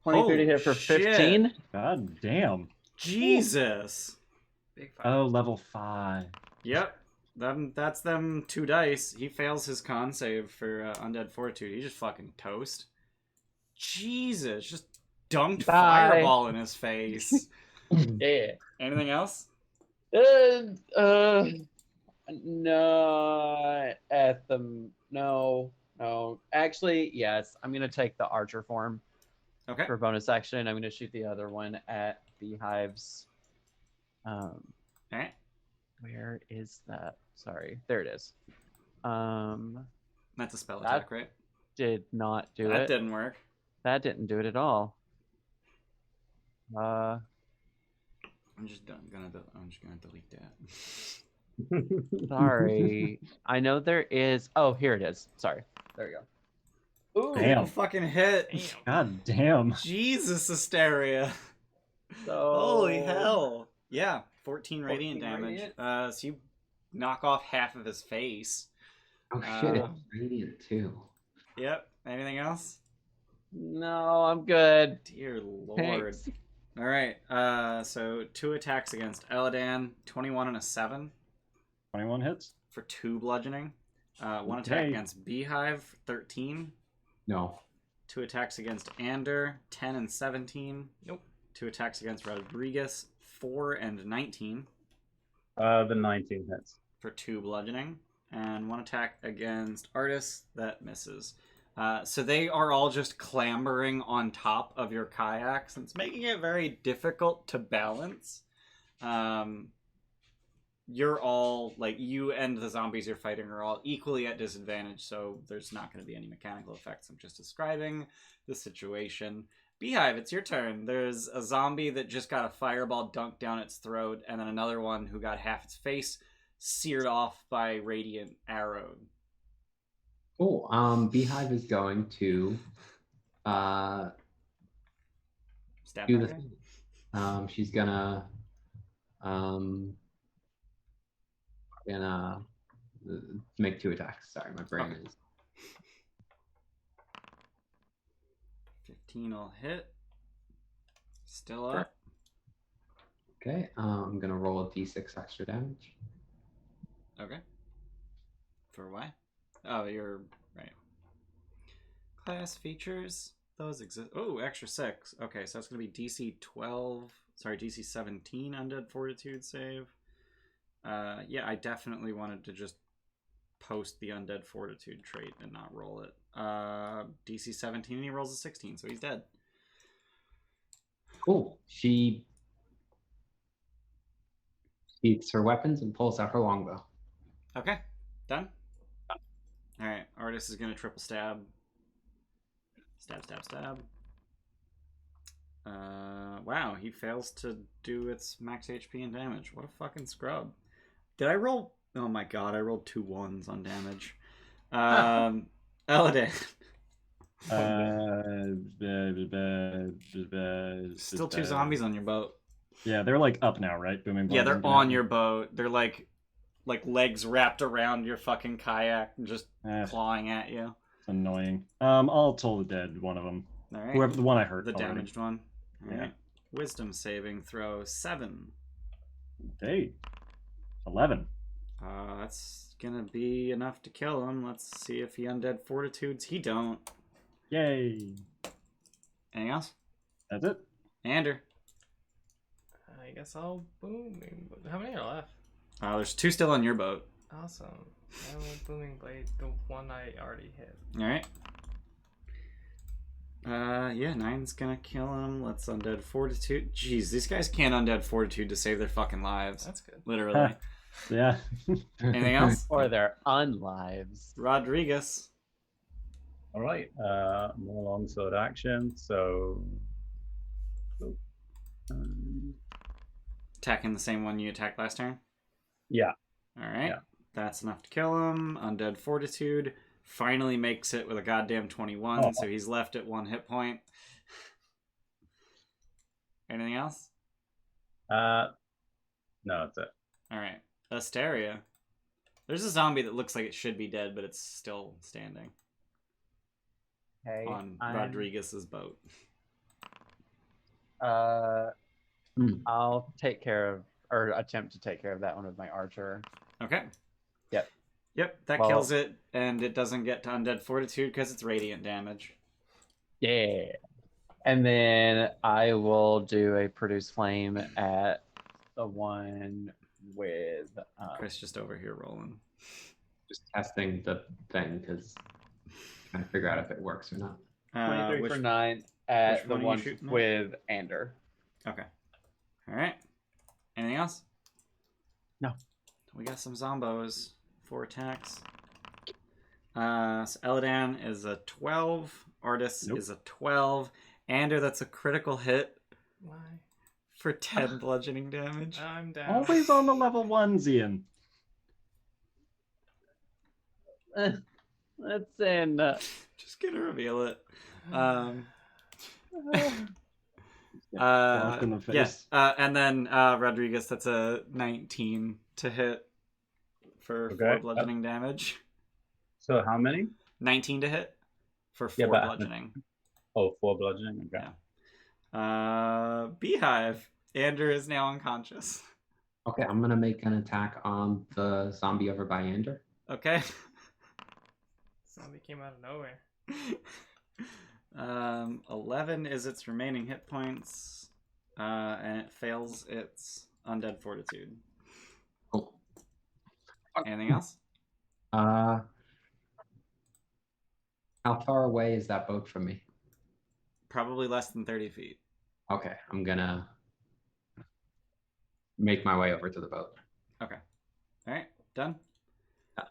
23 to hit Oh, for shit. 15. God damn. Jesus. Big five. Oh, level 5. Yep. That's them 2 dice. He fails his con save for Undead Fortitude. He just fucking toast. Jesus. Just dunked Bye. fireball in his face. Yeah. Anything else? No, at the no. Actually, yes. I'm gonna take the archer form Okay. for bonus action. I'm gonna shoot the other one at Beehive's. All right. Where is that? Sorry, there it is. That's a spell That- attack, right? Did not do That it. didn't work. That didn't do it at all. I'm just gonna delete that. Sorry. I know there is. Oh, here it is. Sorry. There we go. Ooh. Damn. Fucking hit. Damn. God damn. Jesus, Asteria. So... Holy hell. Yeah, 14 radiant 14 damage. radiant. So you knock off half of his face. Oh shit, Uh, it's radiant too. Yep. Anything else? No, I'm good. Dear lord. Thanks. All right. So 2 attacks against Eladan, 21 and a 7 21 hits. for 2 bludgeoning. 1 attack Okay. against Beehive, 13. No. 2 attacks against Ander, 10 and 17. Nope. 2 attacks against Rodrigus, 4 and 19 The 19 hits. for 2 bludgeoning. And 1 attack against Artus, that misses. So they are all just clambering on top of your kayaks, and it's making it very difficult to balance. You're all, like, you and the zombies you're fighting are all equally at disadvantage, so there's not going to be any mechanical effects. I'm just describing the situation. Beehive, it's your turn. There's a zombie that just got a fireball dunked down its throat, and then another one who got half its face seared off by radiant arrow. Cool. Beehive is going to Stab do that the guy? thing. She's gonna make 2 attacks. Sorry, my brain Okay. is 15 will hit. Still Sure. up. okay. I'm gonna roll a d6 extra damage. Okay. For why? Oh, you're right. Class features. Those exist. Oh, extra 6. Okay, so that's going to be DC 12. Sorry, DC 17 Undead Fortitude save. Yeah, I definitely wanted to just post the Undead Fortitude trait and not roll it. DC 17, and he rolls a 16, so he's dead. Cool. She sheaths her weapons and pulls out her longbow. Okay, done. All right, Artus is going to triple stab. Stab. Wow, he fails to do its max HP and damage. What a fucking scrub. Did I roll? Oh my god, I rolled 2 1s on damage. Eladan. Still 2 zombies on your boat. Yeah, they're like up now, right? Booming. Yeah, they're bludgeoning, on yeah. your boat. They're like legs wrapped around your fucking kayak and just It's clawing at you. annoying. I'll toll the dead one of them. All right. Whoever the one I heard. The already. damaged one. All Yeah. right. Wisdom saving throw 7. Hey, 11. That's gonna be enough to kill him. Let's see if he undead fortitudes. He don't. Yay! Anything else? That's it. Ander. I guess I'll booming. How many are left? There's 2 still on your boat. Awesome. I will booming blade the one I already hit. All right. Yeah, 9's gonna kill him. Let's undead fortitude. Jeez, these guys can't undead fortitude to save their fucking lives. That's good. Literally. Yeah. Anything else? Or their unlives. Rodrigus. All right. More longsword action. So. Attacking the same one you attacked last turn. Yeah. All right. Yeah. That's enough to kill him. Undead Fortitude finally makes it with a goddamn 21, so he's left at 1 hit point. Anything else? No, that's it. All right. Asteria. There's a zombie that looks like it should be dead, but it's still standing Okay. on Rodriguez's boat. I'll take care of, or attempt to take care of that one with my archer. Okay. Yep. Yep, that kills it, and it doesn't get to Undead Fortitude because it's radiant damage. Yeah. And then I will do a produce flame at the one with Chris just over here rolling. Just testing the thing because trying to figure out if it works or not. 23 which, for 9 at which the one are you one shooting at? with Ander. Okay. All right. Anything else? No. We got some zombos. 4 attacks. So Eladan is a 12. Artus is a 12. Ander, that's a critical hit Why? for 10 bludgeoning damage. I'm down. Always on the level 1s, Ian. That's in. Just gonna reveal it. Off in the face. Yes. And then Rodriguez, that's a 19 to hit for 4 bludgeoning damage. So how many? 19 to hit for 4 bludgeoning. Oh, 4 bludgeoning. Okay. Yeah. Beehive. Ander is now unconscious. Okay, I'm gonna make an attack on the zombie over by Ander. Okay. Zombie came out of nowhere. 11 is its remaining hit points, and it fails its undead fortitude. Cool. Anything else? How far away is that boat from me? Probably less than 30 feet. Okay, I'm gonna make my way over to the boat. Okay. All right. Done? Yeah.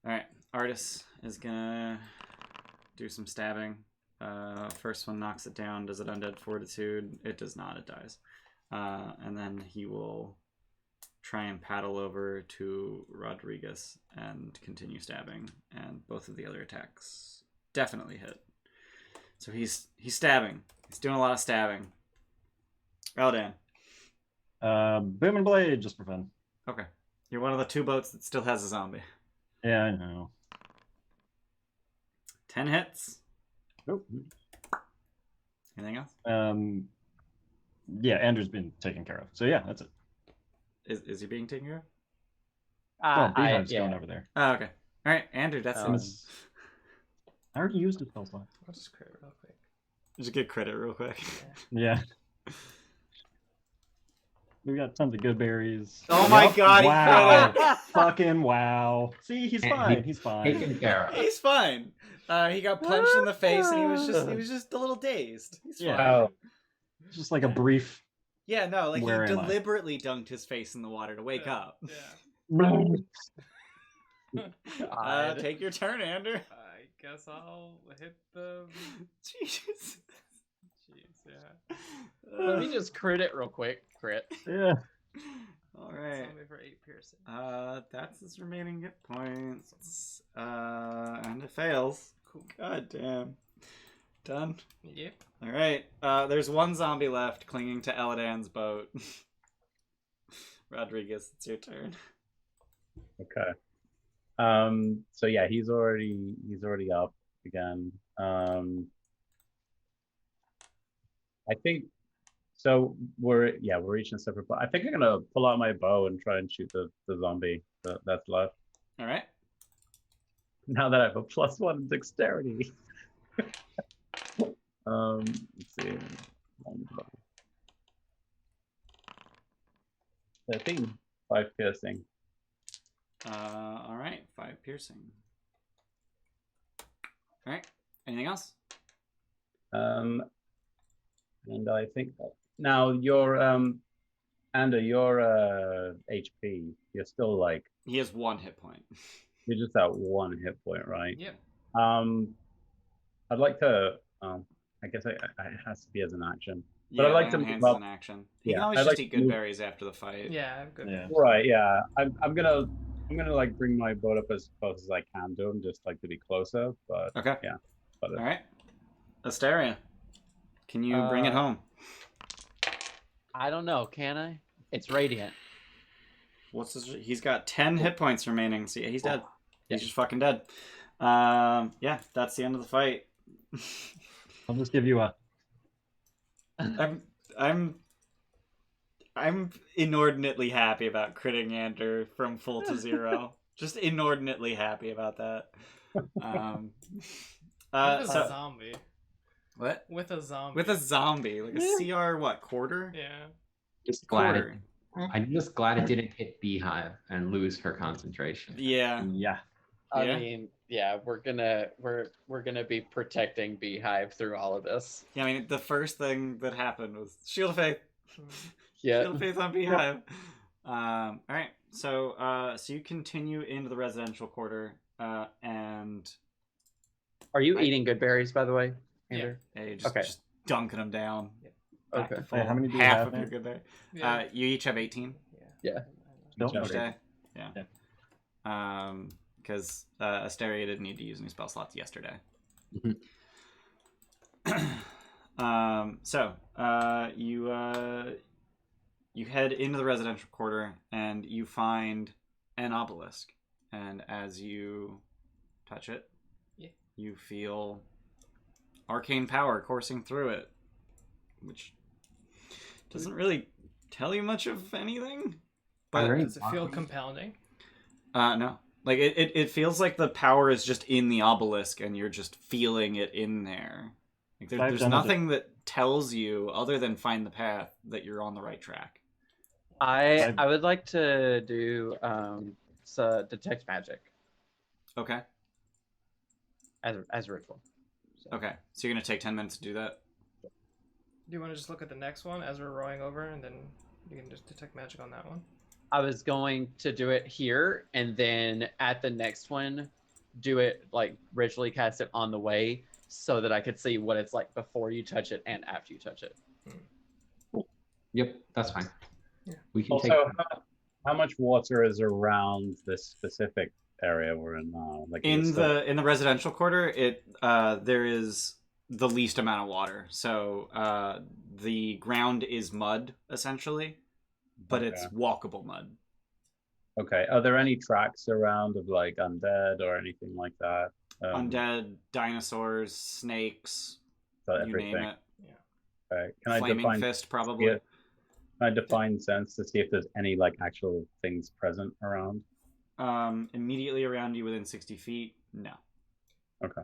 All right. Artus is gonna do some stabbing. First one knocks it down. Does it undead fortitude? It does not. It dies. And then he will try and paddle over to Rodriguez and continue stabbing. And both of the other attacks definitely hit. So he's stabbing. He's doing a lot of stabbing. Eladan. Boom and blade, just for fun. Okay. You're one of the 2 boats that still has a zombie. Yeah, I know. 10 hits. Nope. Anything else? Yeah, Andrew's been taken care of. So yeah, that's it. Is he being taken care of? Well, Beehive's going over there. Oh, okay. All right, Andrew, that's it. I already used a spell slot. I'll just crit real quick. Just get credit real quick. Yeah. We got tons of good berries. Oh my God! Wow! Fucking wow! See, he's fine. He's fine. Taken care of. He's fine. He got punched in the face, and he was just a little dazed. He's fine. Oh, It's just like a brief. Yeah, no, like Where he am I? deliberately dunked his face in the water to wake up. Yeah. Take your turn, Andrew. I guess I'll hit the. Jesus. Jeez, yeah. Let me just crit it real quick. Crit. Yeah. All right. Zombie for 8 piercing. That's his remaining hit points. And it fails. Cool. God damn. Done. Yep. All right. There's 1 zombie left clinging to Eladan's boat. Rodriguez, it's your turn. okay. So yeah, he's already up again. I think so. We're each in a separate. I think I'm gonna pull out my bow and try and shoot the zombie that's left. All right. Now that I have a +1 in dexterity. Let's see. 13, 5 piercing. All right. 5 piercing. All right. Anything else? And I think now your Ander, your HP, you're still like He has 1 hit point. you're just at 1 hit point, right? Yep. I'd like to. I guess it has to be as an action. But Yeah, I'd like Lay to on move Hands up. is an action. He can Yeah, always I'd just like eat to good move- berries after the fight. Yeah, good. Yeah. Right, yeah. I'm gonna like bring my boat up as close as I can to him, just like to be closer. But Okay. yeah. But All right. Asteria, can you bring it home? I don't know. Can I? It's radiant. What's his? He's got 10 hit points remaining. So yeah, he's dead. Yeah. He's just fucking dead. Yeah, that's the end of the fight. I'll just give you a. I'm inordinately happy about critting Ander from full to 0. Just inordinately happy about that. With a So zombie. what? With a zombie. With a zombie, like a CR what quarter? Yeah. Just glad Quarter. I'm just glad it didn't hit Beehive and lose her concentration. Yeah. Yeah. I Yeah? mean, yeah, we're gonna be protecting Beehive through all of this. Yeah, I mean the first thing that happened was Shield of Faith. Yeah. Shield of Faith on Beehive. All right. So you continue into the residential quarter, and Are you eating good berries, by the way, Andrew? you just, Okay. just dunking them down. Back to Okay. full. Hey, how many do you Half have of your there? good berry. Yeah. You each have 18 Yeah. Nope. each day. Yeah. Because Asteria didn't need to use any spell slots yesterday. You head into the residential quarter and you find an obelisk, and as you touch it, you feel arcane power coursing through it, which doesn't really tell you much of anything. Are there any Does it feel blockers? compounding? No. Like it feels like the power is just in the obelisk and you're just feeling it in there. Like I've there's done it. nothing that tells you other than find the path that you're on the right track. I would like to do detect magic Okay. as a ritual. So. Okay. So you're gonna take 10 minutes to do that? Do you want to just look at the next one as we're rowing over, and then you can just detect magic on that one? I was going to do it here, and then at the next one, do it like ritually cast it on the way, so that I could see what it's like before you touch it and after you touch it. Yep, that's fine. Yeah. We can take. also, how much water is around this specific area we're in now? Like In the residential quarter, there is the least amount of water. So the ground is mud essentially, but it's walkable mud. Okay. Are there any tracks around of like undead or anything like that? Undead, dinosaurs, snakes, So you everything. name it. Okay. Can I Flaming define fist, probably. Yeah. Can I define sense to see if there's any like actual things present around? Immediately around you within 60 feet, no. Okay.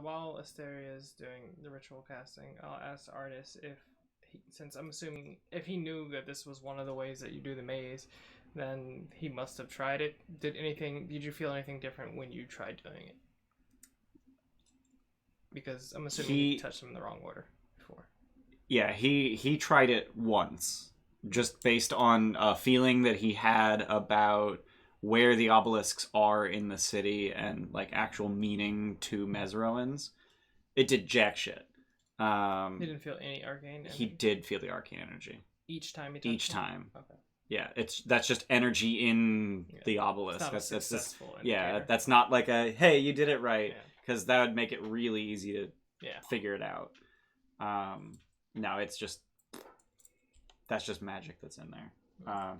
While Asteria is doing the ritual casting, I'll ask Artus since I'm assuming if he knew that this was one of the ways that you do the maze, then he must have tried it. Did you feel anything different when you tried doing it? Because I'm assuming you touched them in the wrong order before. Yeah, he tried it once, just based on a feeling that he had about where the obelisks are in the city and like actual meaning to Mezroans. It did jack shit. He didn't feel any arcane energy? He did feel the arcane energy. Each time he touched Each them? time. Okay. Yeah, that's just energy in the obelisk. It's not That's a just, successful yeah, indicator. that's not like a hey, you did it right, Yeah. because that would make it really easy to Yeah. figure it out. No, it's just that's just magic that's in there.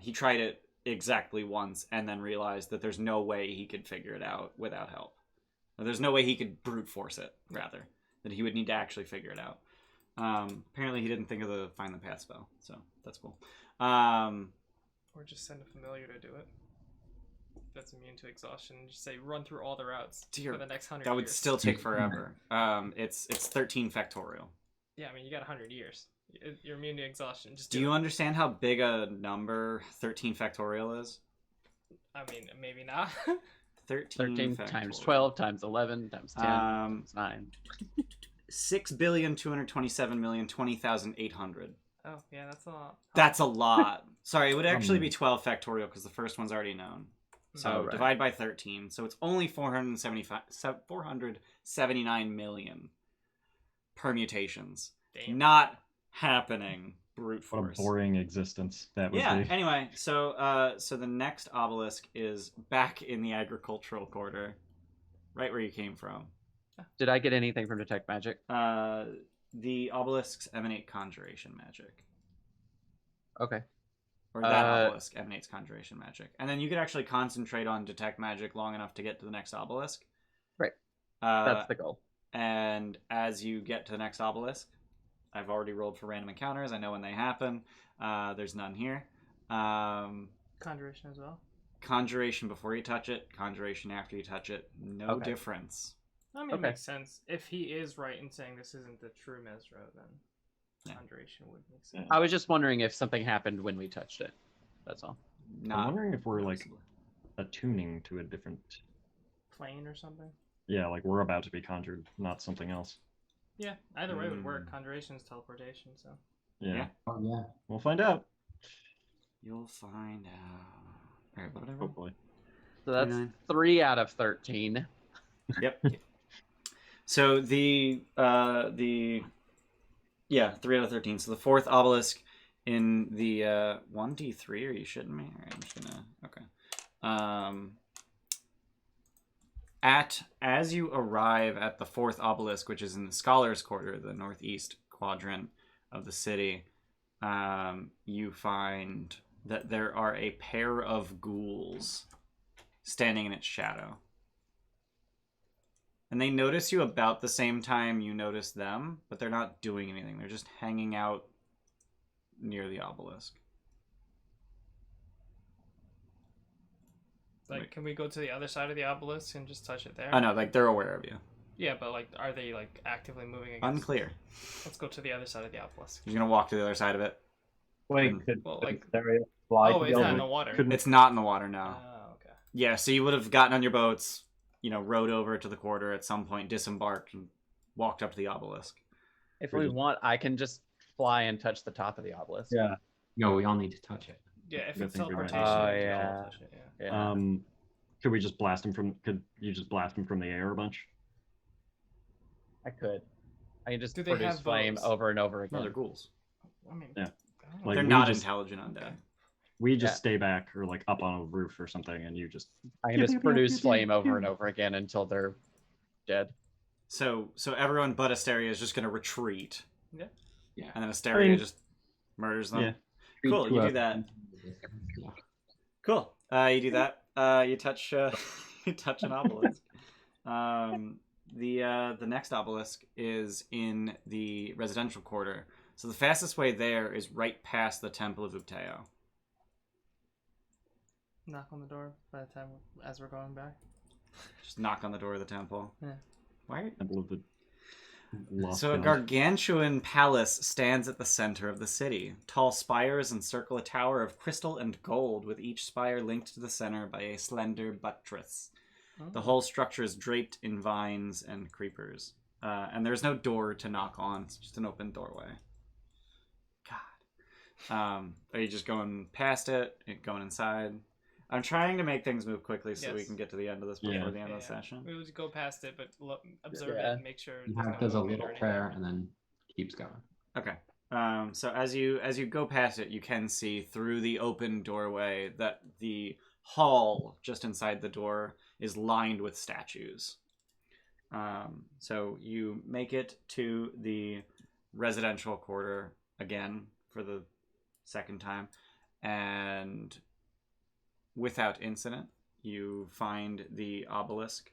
He tried it exactly once and then realized that there's no way he could figure it out without help. Or there's no way he could brute force it, rather, that he would need to actually figure it out. Apparently he didn't think of the find the path spell, so that's cool. Or just send a familiar to do it. That's immune to exhaustion. Just say run through all the routes for the next 100 that would years. still take forever. It's 13 factorial. Yeah, I mean, you got 100 years. You're immune to exhaustion. Just Do do you it. understand how big a number 13 factorial is? I mean, maybe not. 13 factorial. times 12 times 11 times 10 times 9. 6,227,020,800. Oh, yeah, that's a lot. That's a lot. Sorry, it would actually be 12 factorial because the first one's already known. So Oh, right. divide by 13. So it's only 479 million permutations. Damn. Not happening. Brute What a force. boring existence that would Yeah. be. Anyway, so the next obelisk is back in the agricultural quarter, right where you came from. Did I get anything from detect magic? The obelisks emanate conjuration magic, Okay. or that obelisk emanates conjuration magic, and then you could actually concentrate on detect magic long enough to get to the next obelisk. Right. Uh, That's the goal. And as you get to the next obelisk, I've already rolled for random encounters. I know when they happen. There's none here. Conjuration as well. Conjuration before you touch it, conjuration after you touch it. No Okay. difference. I mean, Okay. it makes sense. If he is right in saying this isn't the true Mezro, then Yeah. conjuration would make sense. I was just wondering if something happened when we touched it. That's all. Not I'm wondering if we're like noticeably. attuning to a different. Plane or something. Yeah, like we're about to be conjured, not something else. Yeah, either way would work. Conjuration is teleportation, so. Yeah. Yeah. Oh yeah. We'll find out. You'll find out. All right, what did I roll? Hopefully. So that's 29. 3 out of 13. Yep. So the 3 out of 13. So the fourth obelisk in the 1d3. Are you shitting me? All right, I'm just gonna as you arrive at the fourth obelisk, which is in the Scholars' Quarter, the northeast quadrant of the city, you find that there are a pair of ghouls standing in its shadow. And they notice you about the same time you notice them, but they're not doing anything. They're just hanging out near the obelisk. Like, Wait. can we go to the other side of the obelisk and just touch it there? Oh no, like they're aware of you. Yeah, but like, are they like actively moving against? Unclear. Let's go to the other side of the obelisk. You're gonna walk to the other side of it. Wait, could Well, like- Asteria fly Oh, to it's the not in other- the water. Couldn't- It's not in the water now. Oh, okay. Yeah, so you would have gotten on your boats, rowed over to the quarter at some point, disembarked, and walked up to the obelisk. If We're we just- want, I can just fly and touch the top of the obelisk. Yeah. No, we all need to touch it. Yeah, if I it's think we might- teleportation, Oh, we can yeah. touch it, yeah. Yeah. Could we just blast him from? Could you just blast him from the air a bunch? I could. I can just Do they produce have flame bows? over and over No, again. they're ghouls. I mean, Yeah. I don't know. Like, They're we not just- intelligent undead. We just Yeah. stay back or like up on a roof or something, and you just. I can just produce flame over and over again until they're dead. So everyone but Asteria is just gonna retreat. Yeah. Yeah. And then Asteria mean- just murders them. Yeah. Cool, you do that. Cool. You do that. You touch you touch an obelisk. The next obelisk is in the residential quarter. So the fastest way there is right past the Temple of Upteo. Knock on the door by the time as we're going back. Just knock on the door of the temple. Yeah. Why? Temple of the Lost So a God. gargantuan palace stands at the center of the city. Tall spires encircle a tower of crystal and gold, with each spire linked to the center by a slender buttress. The whole structure is draped in vines and creepers. And there's no door to knock on. It's just an open doorway. God. Are you just going past it? Going inside? I'm trying to make things move quickly so we Yes. can get to the end of this before Yeah. the end of the session. We would go past it, but look, observe Yeah. it and make sure. He there's no does a movement or little anything. prayer and then keeps going. Okay. So as you go past it, you can see through the open doorway that the hall just inside the door is lined with statues. So you make it to the residential quarter again for the second time, and without incident, you find the obelisk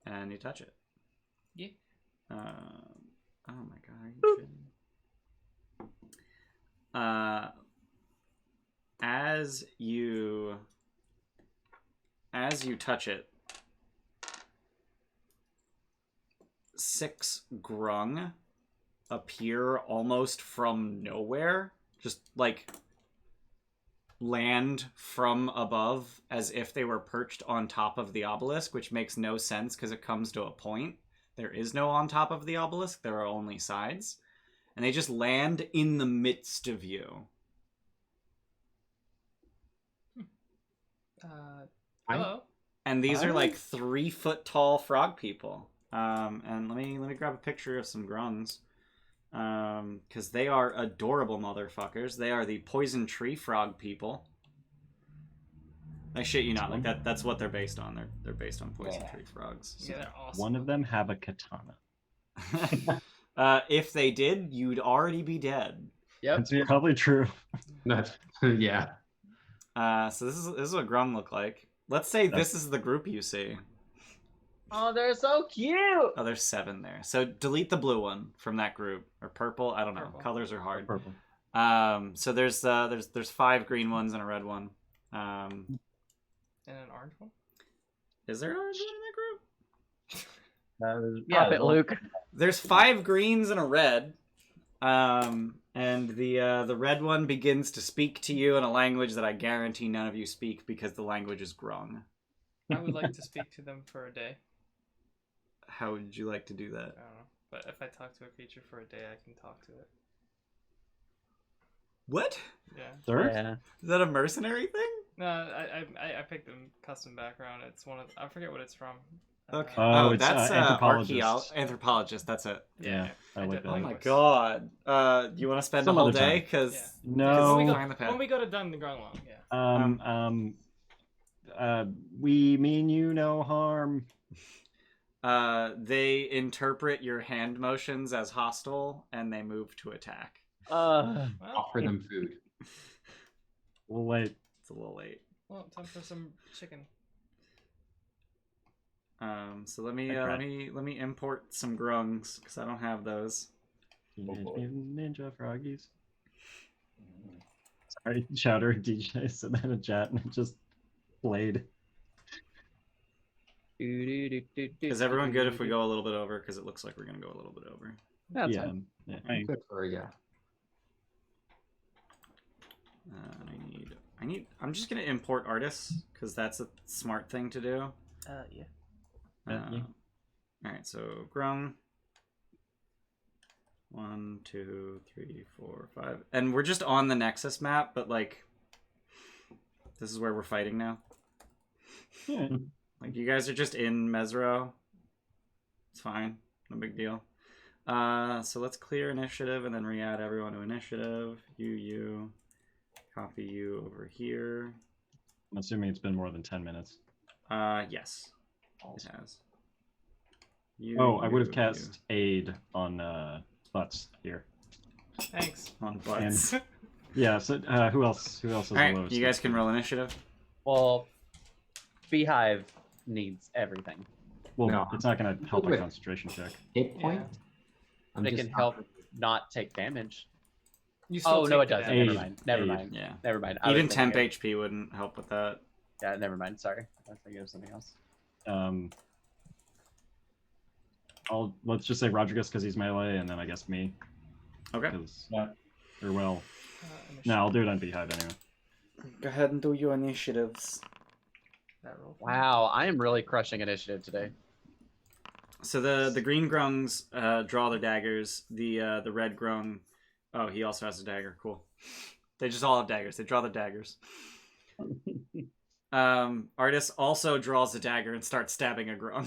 and you touch it. Yeah. Oh my god, are you kidding? As you touch it, 6 grung appear almost from nowhere, just like land from above as if they were perched on top of the obelisk, which makes no sense because it comes to a point. There is no on top of the obelisk, there are only sides. and they just land in the midst of you. Hello. And these are Hi. like 3-foot tall frog people. And let me grab a picture of some grungs. Because they are adorable motherfuckers. They are the poison tree frog people. I shit you not, like that's what they're based on. They're based on poison tree frogs. So. Yeah, they're awesome. One of them have a katana. If they did, you'd already be dead. Yep. That's probably true. That's yeah. So this is what grung look like. Let's say this is the group you see. Oh, they're so cute. Oh, there's 7 there. So delete the blue one from that group, or purple. I don't know. Purple. Colors are hard. Purple. So there's 5 green ones and a red one. And an orange one. Is there an orange one in that group? Pop it, Luke. There's 5 greens and a red. And the red one begins to speak to you in a language that I guarantee none of you speak because the language is grung. I would like to speak to them for a day. How would you like to do that? I don't know. But if I talk to a creature for a day, I can talk to it. What? Yeah. Third? Yeah. Is that a mercenary thing? No, I picked a custom background. It's one of I forget what it's from. Okay. Oh, it's, that's anthropologist. Anthropologist. That's it. Yeah, I like that. Oh my Linguist. god. You want to spend Some a whole other day? time. Because Yeah. No. When we go to Dun the Grunlong, yeah. We mean you no harm. they interpret your hand motions as hostile, and they move to attack. Well, Offer them food. We'll wait. It's a little late. time for some chicken. So let me import some grungs because I don't have those. Ninja froggies. Sorry, Chowder DJ said that in chat and it just played. Is everyone good if we go a little bit over? Because it looks like we're gonna go a little bit over. That's Yeah. fine. Yeah. Good for yeah. I'm just gonna import artists because that's a smart thing to do. Yeah. Yeah. All right, so grung. 1, 2, 3, 4, 5, and we're just on the Nexus map, but like, this is where we're fighting now. Yeah. Like, you guys are just in Mezro. It's fine, no big deal. So let's clear initiative and then re-add everyone to initiative. You, copy you over here. I'm assuming it's been more than 10 minutes. Yes, it has. I would have cast aid on butts here. Thanks. on butts. Yeah, so who else has All the right, lowest? you guys can roll initiative. Well, Beehive needs everything. Well, No. it's not going to help a Wait. concentration check. Hit point. I'm They just can help not take damage. You Oh, no, it take the doesn't. damage. Never mind. Never Aid. mind. Yeah. Never mind. I was Even thinking temp of- HP wouldn't help with that. Yeah, never mind. Sorry. I was thinking of something else. Let's just say Rodrigus because he's melee, and then I guess me. Okay. 'cause- or well, Initiative. no, I'll do it on Beehive anyway. Go ahead and do your initiatives. That roll. Wow, I am really crushing initiative today. So the green grungs draw their daggers. The red grung, oh, he also has a dagger. Cool. They just all have daggers. They draw the daggers. Artis also draws a dagger and starts stabbing a grung.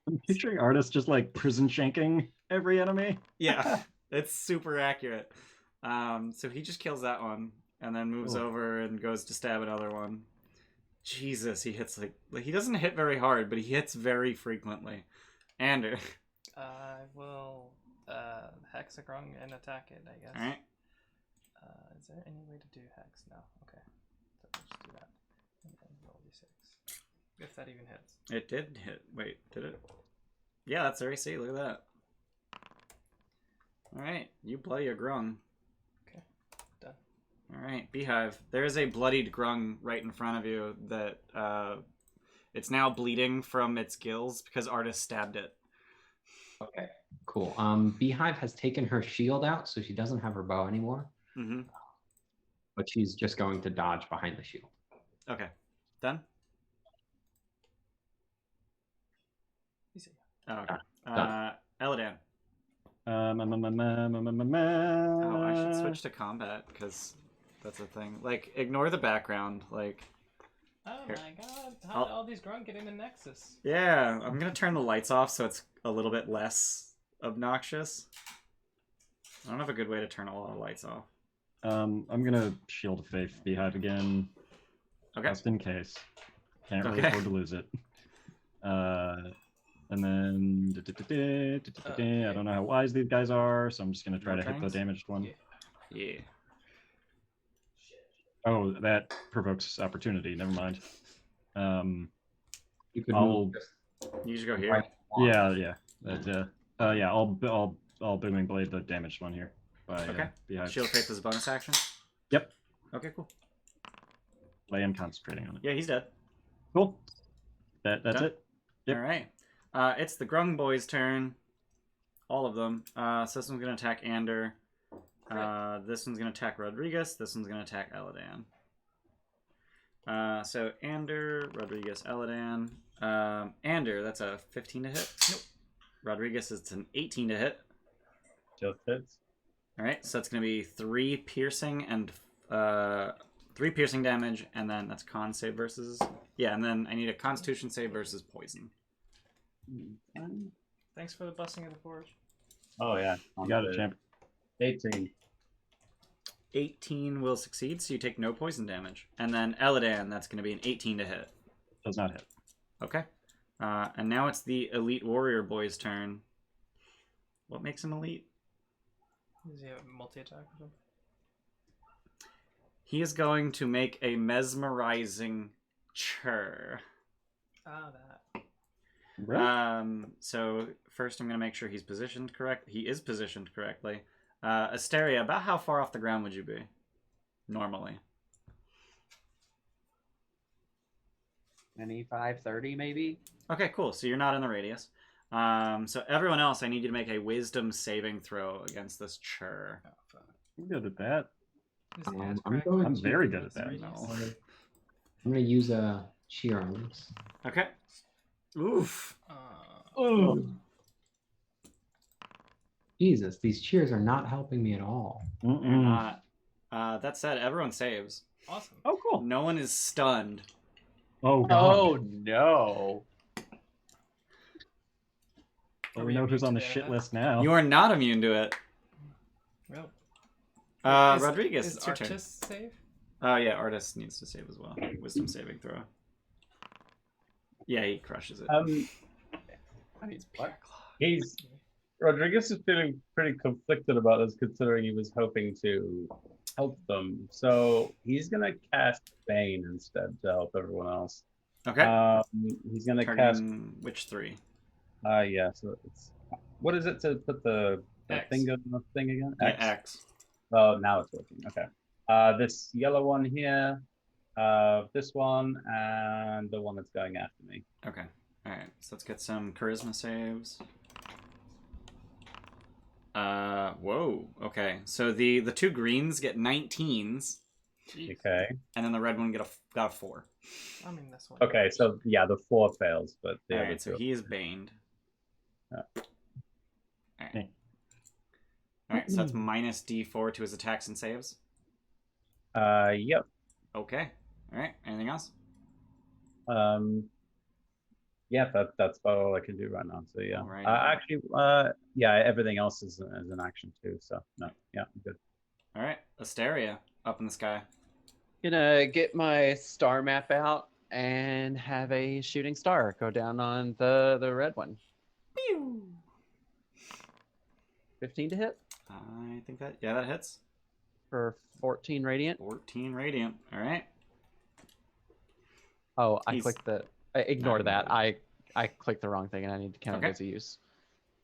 I'm picturing artists just like prison shanking every enemy. Yeah, it's super accurate. So he just kills that one and then moves Oh. over and goes to stab another one. Jesus, he hits like he doesn't hit very hard, but he hits very frequently. Ander. I will hexagrung and attack it, I guess. All right. Is there any way to do hex? No. Okay. So we'll just do that. And then roll d6. If that even hits. It did hit. Wait, did it? Yeah, that's their AC. Look at that. All right, you bloody a grung. Okay, done. All right, Beehive. There is a bloodied grung right in front of you that it's now bleeding from its gills because Artis stabbed it. Okay, cool. Beehive has taken her shield out, so she doesn't have her bow anymore. Mm-hmm. But she's just going to dodge behind the shield. Okay, done. Easy. Oh, okay. Done. Eladan. Oh, I should switch to combat because that's a thing. Like, ignore the background. Like, Oh Here. my god, how did all these grunt get in the Nexus? yeah, I'm gonna turn the lights off so it's a little bit less obnoxious. I don't have a good way to turn a lot of lights off. I'm gonna Shield of Faith Beehive again, Okay. just in case. Can't really Okay. afford to lose it. And then I don't know how wise these guys are, so I'm just gonna try No to hit the trains? damaged one. Yeah. Yeah. Oh, that provokes opportunity. Never mind. You could I'll- move just You should go here. right along. Yeah. Yeah. I'll booming blade the damaged one here. By, Okay. Beehive. Shield Faith is a bonus action. Yep. Okay, cool. I am concentrating on it. Yeah, he's dead. Cool. That's Done. it. Yep. All right. It's the Grung boys' turn. All of them. So this one's gonna attack Ander. This one's gonna attack Rodrigus. This one's gonna attack Eladan. So Ander, Rodrigus, Eladan. Ander, that's a 15 to hit. Nope. Rodrigus, it's an 18 to hit. Just hits. All right, so it's gonna be 3 piercing and 3 piercing damage, and then that's con save versus. Yeah, and then I need a Constitution save versus poison. Thanks for the blessing of the forge. Oh yeah. You got it, champ. 18. 18 will succeed, so you take no poison damage. And then Eladan, that's going to be an 18 to hit. Does not hit. Okay. And now it's the Elite Warrior boy's turn. What makes him elite? Does he have multi-attack or something? He is going to make a mesmerizing chur. Ah, that. So first I'm going to make sure he's positioned correct. He is positioned correctly. Asteria, about how far off the ground would you be? Normally. 25, 30 maybe? Okay, cool. So you're not in the radius. So everyone else, I need you to make a wisdom saving throw against this chur. Oh, fuck. I'm good at that. Is the I'm ass going crack? I'm to- very good at that. Radius? No. I'm gonna use a cheer on this. Okay. Oof. Jesus, these cheers are not helping me at all. Mm-mm. That said, everyone saves. Awesome. Oh, cool. No one is stunned. Oh, God. Oh no. Well, we know who's on the shit list now. You are not immune to it. Well, Rodriguez, is it's your turn. Artus save? Yeah, Artus needs to save as well. Wisdom saving throw. Yeah, he crushes it. I need What? Rodriguez is feeling pretty conflicted about this, considering he was hoping to help them. So he's gonna cast Bane instead to help everyone else. Okay. He's gonna Targeting which 3? yeah. So it's what is it to put the X. finger on the thing again? Yeah, X. Oh, now it's working. Okay. This yellow one here, this one, and the one that's going after me. Okay. Alright, so let's get some charisma saves. Whoa. Okay, so the 2 greens get 19s, Jeez. Okay. and then the red one got a 4. I mean, this one. Okay. So yeah, the 4 fails, but the other Alright, so 2. he is baned. Yeah. Alright. Alright, so that's minus D4 to his attacks and saves. Yep. Okay. Alright, anything else? Yeah, that's about all I can do right now. So yeah. Alrighty. Actually, yeah, everything else is an action too. So no, yeah, I'm good. Alright, Asteria, up in the sky. Gonna get my star map out and have a shooting star go down on the red one. 15 to hit I think that hits. for 14 radiant. 14 radiant. Alright. Oh, I He's- clicked the. Ignore Not that. bloodied. I clicked the wrong thing, and I need to count Okay. it as a use.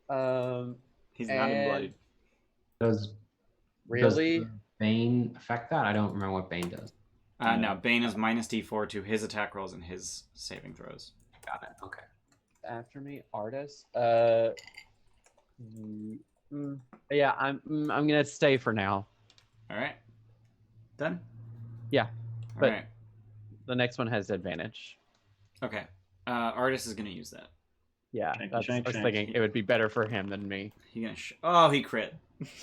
He's not in And- blood. Does Really? the Bane affect that? I don't remember what Bane does. No, Bane is minus D4 to his attack rolls and his saving throws. Got it. Okay. After me, Artus. Yeah, I'm gonna stay for now. Alright. Done? Yeah, but- Alright. The next one has advantage. Okay. Artist is going to use that. Yeah, Shanky, that's, shank, I was shank. thinking it would be better for him than me. He gonna oh, he crit.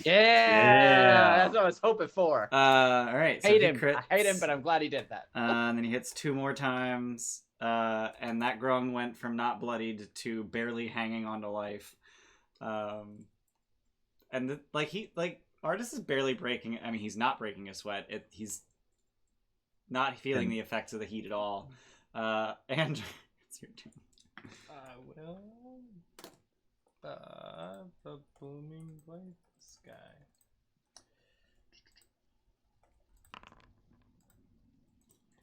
Yeah, that's what I was hoping for. All right. So hate he him. crits. I hate him, but I'm glad he did that. And then he hits 2 more times. And that grung went from not bloodied to barely hanging on to life. And Artus is barely breaking. I mean, he's not breaking a sweat. He's not feeling the effects of the heat at all. And it's your turn. I will. The booming blade sky.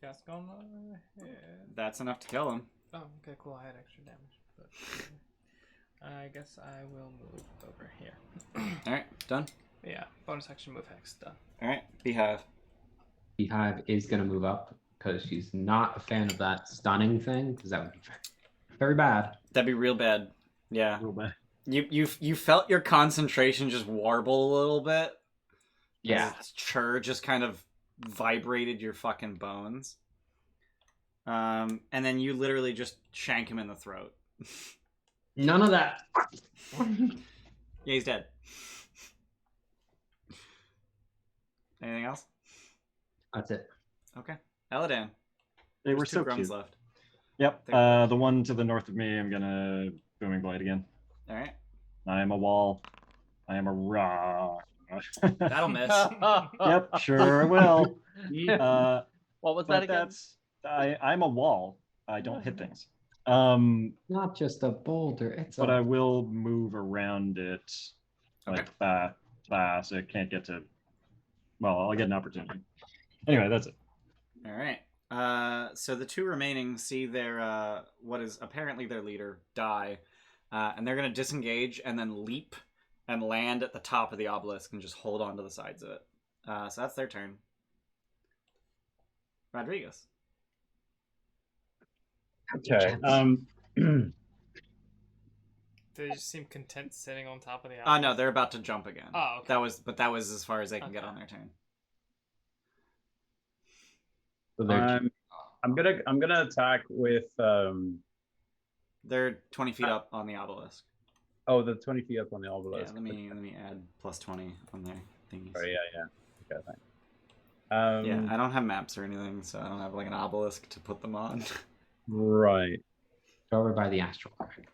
Cast on my head. That's enough to kill him. Oh, okay, cool. I had extra damage, but I guess I will move over here. All right, done. Yeah, bonus action move hex done. All right, Beehive. Beehive is going to move up because she's not a fan of that stunning thing, because that would be very, very bad. That'd be real bad. Yeah. Real bad. You felt your concentration just warble a little bit. Yeah. Chur just kind of vibrated your fucking bones. And then you literally just shank him in the throat. None of that. Yeah, he's dead. Anything else? That's it. Okay. Eladan. They were There's 2 so grunts cute. left. Yep. There. The one to the north of me, I'm gonna booming blade again. All right. I am a wall. I am a rock. That'll miss. Yep, sure will. What was that But again? that's I'm a wall. I don't hit things. Not just a boulder. It's But a I will move around it like Okay. fast. So it can't get to. Well, I'll get an opportunity. Anyway, that's it. All right. So the 2 remaining see their what is apparently their leader die, and they're gonna disengage and then leap and land at the top of the obelisk and just hold on to the sides of it. So that's their turn. Rodrigus. Okay. They just seem content sitting on top of the Oh no, they're about to jump again. Oh, okay. That was as far as they can get Okay. on their turn. so they're I'm gonna attack with They're 20 feet up on the obelisk. the 20 feet up on the Yeah, obelisk. let me add plus 20 on their thingies. Oh yeah. Okay, thanks. Yeah, I don't have maps or anything, so I don't have like an obelisk to put them on. Right. over by the astral crack.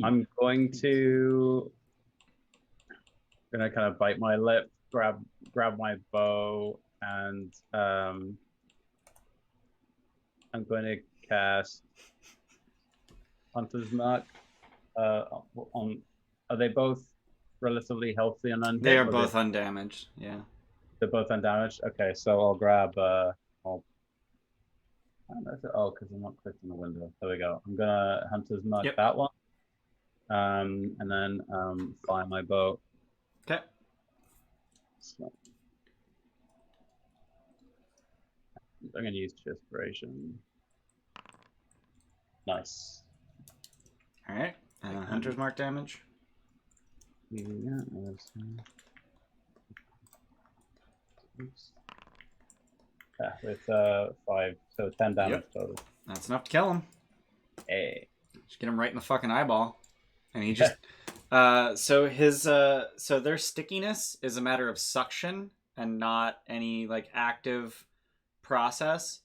I'm going to kind of bite my lip, grab my bow, and I'm going to cast Hunter's Mark. On are they both relatively healthy and undead? They are or both undamaged. Yeah. They're both undamaged. Okay, so I'll grab. Because I'm not clicking the window. There we go. I'm gonna Hunter's Mark Yep. that one. And then fire my bow. Okay. So, I'm gonna use Inspiration. Nice. All right. Hunter's Mark damage. Yeah, oops. Yeah, with 5, so 10 damage total. That's enough to kill him. Hey. Just get him right in the fucking eyeball, and he just. So their stickiness is a matter of suction and not any like active process.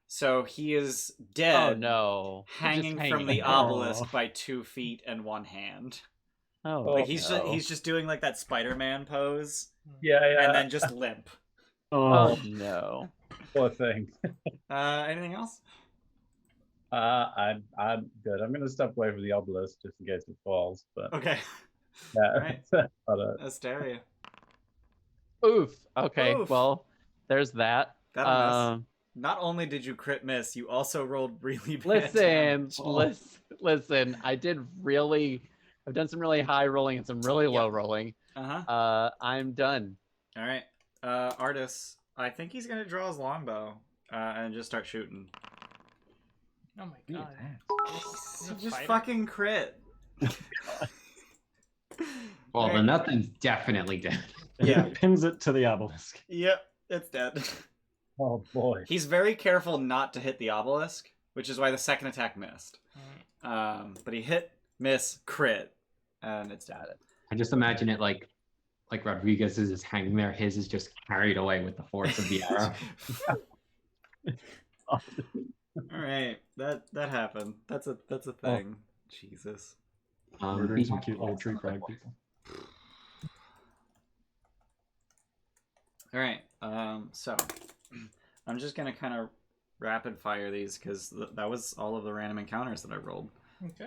So he is dead. Oh no! Hanging Just from the hanging. obelisk Oh. by 2 feet and 1 hand. Oh, Like he's no. just doing like that Spider-Man pose, Yeah. and then just limp. Oh no! Poor thing. Anything else? I'm good. I'm gonna step away from the obelisk just in case it falls. But Okay. yeah. Alright. But, Asteria. Oof. Okay. Oof. Well, there's that. That'll miss. Not only did you crit miss, you also rolled really bad Listen, damage. listen. I've done some really high rolling and some really low rolling. Uh-huh. I'm done. All right. Artus, I think he's going to draw his longbow and just start shooting. Oh my god. So just fucking crit. Well, Alright. then that thing's definitely dead. Yeah. Pins it to the obelisk. Yep, it's dead. oh boy. He's very careful not to hit the obelisk, which is why the second attack missed. But he hit, miss, crit, and it's dead. I just imagine it like Rodriguez is just hanging there. His is just carried away with the force of the arrow. All right, that happened. That's a thing. Jesus. Murdering some cute little tree frog people. All right. So I'm just gonna kind of rapid fire these because that was all of the random encounters that I rolled. Okay.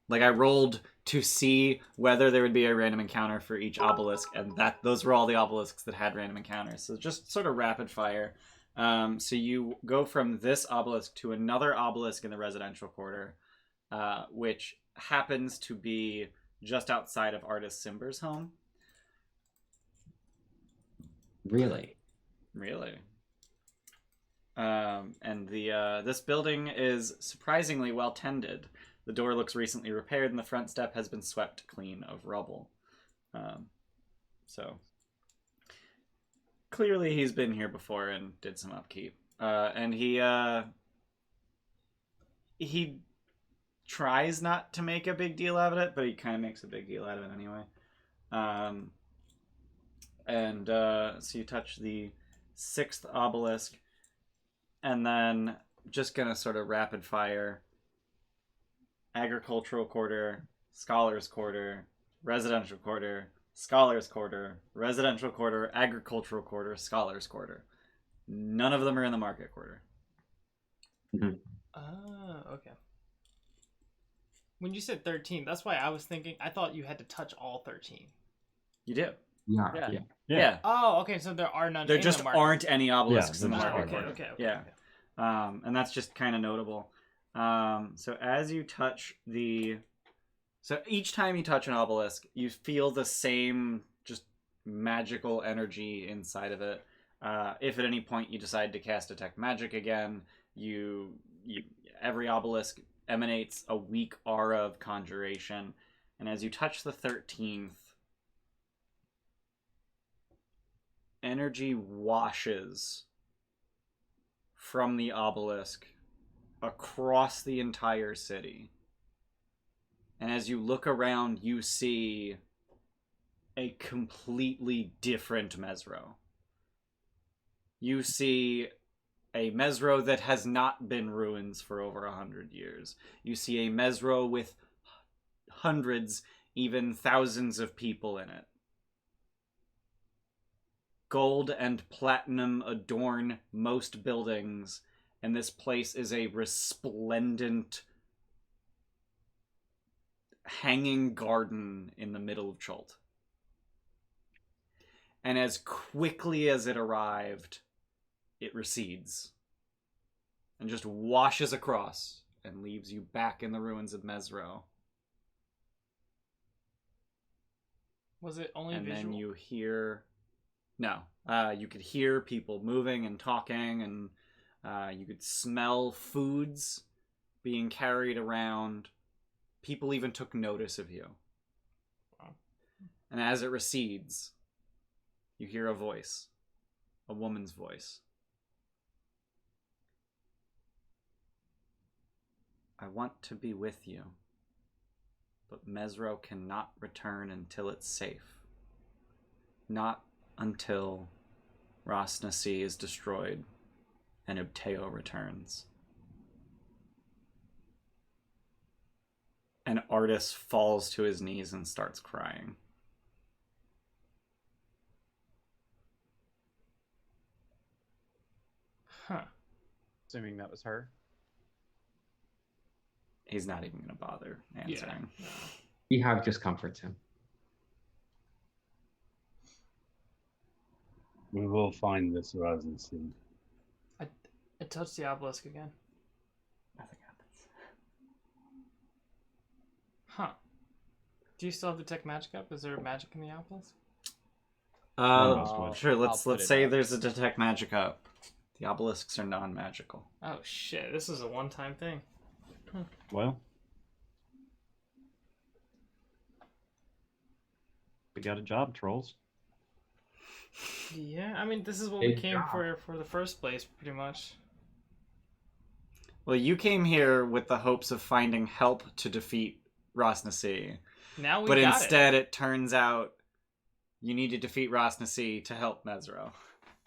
Like I rolled to see whether there would be a random encounter for each obelisk, and those were all the obelisks that had random encounters. So just sort of rapid fire. So you go from this obelisk to another obelisk in the residential quarter, which happens to be just outside of Artus Cimber's home. Really? And this building is surprisingly well tended. The door looks recently repaired, and the front step has been swept clean of rubble. So clearly he's been here before and did some upkeep. And he tries not to make a big deal out of it, but he kind of makes a big deal out of it anyway. So you touch the 6th obelisk, and then just gonna sort of rapid fire agricultural quarter, scholars quarter, residential quarter, scholars quarter, residential quarter, agricultural quarter, scholars quarter. None of them are in the market quarter. Okay. When you said 13, that's why I was thinking, I thought you had to touch all 13. You do. Yeah. Yeah. Oh, okay, so there are none There in just the market. aren't any obelisks Yeah, in the there market just quarter. Okay. Yeah. And that's just kind of notable. So as you touch so each time you touch an obelisk, you feel the same just magical energy inside of it. If at any point you decide to cast Detect Magic again, every obelisk emanates a weak aura of conjuration. And as you touch the 13th, energy washes from the obelisk across the entire city. And as you look around, you see a completely different Mezro. You see a Mezro that has not been ruins for over 100 years. You see a Mezro with hundreds, even thousands of people in it. Gold and platinum adorn most buildings, and this place is a resplendent hanging garden in the middle of Chult. And as quickly as it arrived, it recedes and just washes across and leaves you back in the ruins of Mezro. Was it only and visual? Then you hear... No. You could hear people moving and talking, and you could smell foods being carried around. People even took notice of you. Wow. And as it recedes, you hear a voice. A woman's voice. I want to be with you, but Mezro cannot return until it's safe. Not until Rosnasi is destroyed and Ubteo returns. And Artus falls to his knees and starts crying. Huh. Assuming that was her. He's not even going to bother answering. Yeah. Beehive just comforts him. We will find this Razan soon. I touched the obelisk again. Nothing happens. Huh. Do you still have Detect Magic up? Is there magic in the obelisk? Sure, I'll let's put it say up. there's a Detect Magic up. The obelisks are non-magical. Oh shit, this is a one-time thing. Well, we got a job, trolls. Yeah, I mean, this is what we Big came job. for the first place, pretty much. Well, you came here with the hopes of finding help to defeat Rosnasi. Now we But got instead, it turns out you need to defeat Rosnasi to help Mezro.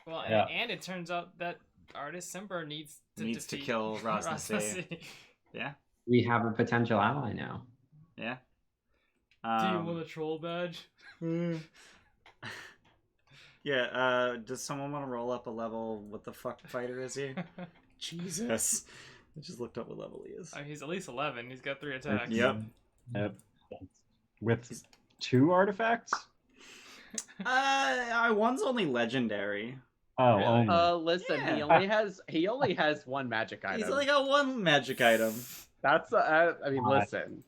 Well, Yeah. and it turns out that Artus Cimber needs to defeat kill Rosnasi. Yeah, We have a potential ally now. yeah. Do you want a troll badge? Yeah, does someone want to roll up a level? What the fuck fighter is he? Jesus. I just looked up what level he is. He's at least 11. He's got 3 attacks. Yep. Yep. With 2 artifacts? One's only legendary. Oh, Really? only. Listen, Yeah. he only has 1 magic item. He's only got 1 magic item. That's I mean, listen.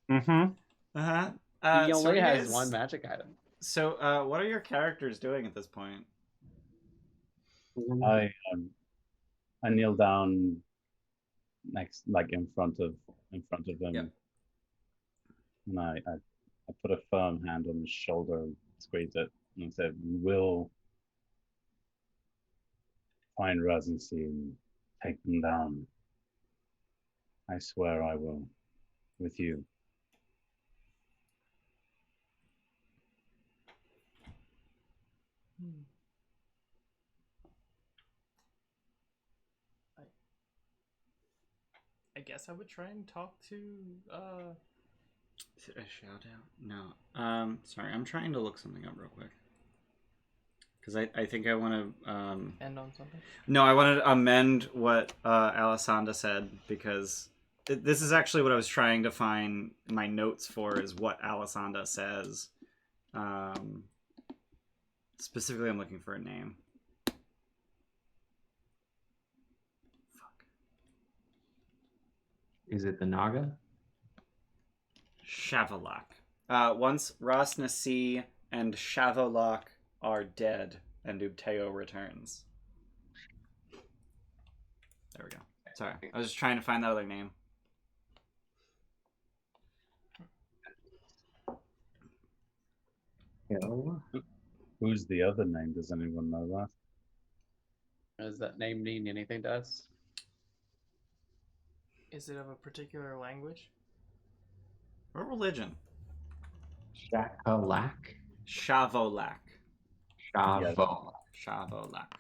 Mm-hmm. Uh-huh. He So only you has guys- 1 magic item. So, what are your characters doing at this point? I kneel down next, like in front of them, Yep. and I put a firm hand on his shoulder, squeeze it, and I said, "We will find Residency and take them down. I swear I will, with you." I guess I would try and talk to. Is it a shout out? No. Sorry, I'm trying to look something up real quick. Because I think I want to. End on something. No, I wanted to amend what Alessandra said because this is actually what I was trying to find my notes for is what Alessandra says. Specifically, I'm looking for a name. Is it the Naga? Shavolok. Once Rosnasi and Shavolok are dead and Ubteo returns. There we go. Sorry, I was just trying to find that other name. Hill? Who's the other name? Does anyone know that? Does that name mean anything to us? Is it of a particular language? What religion? Shakalak? Shavolak. Shavo. Shavolak.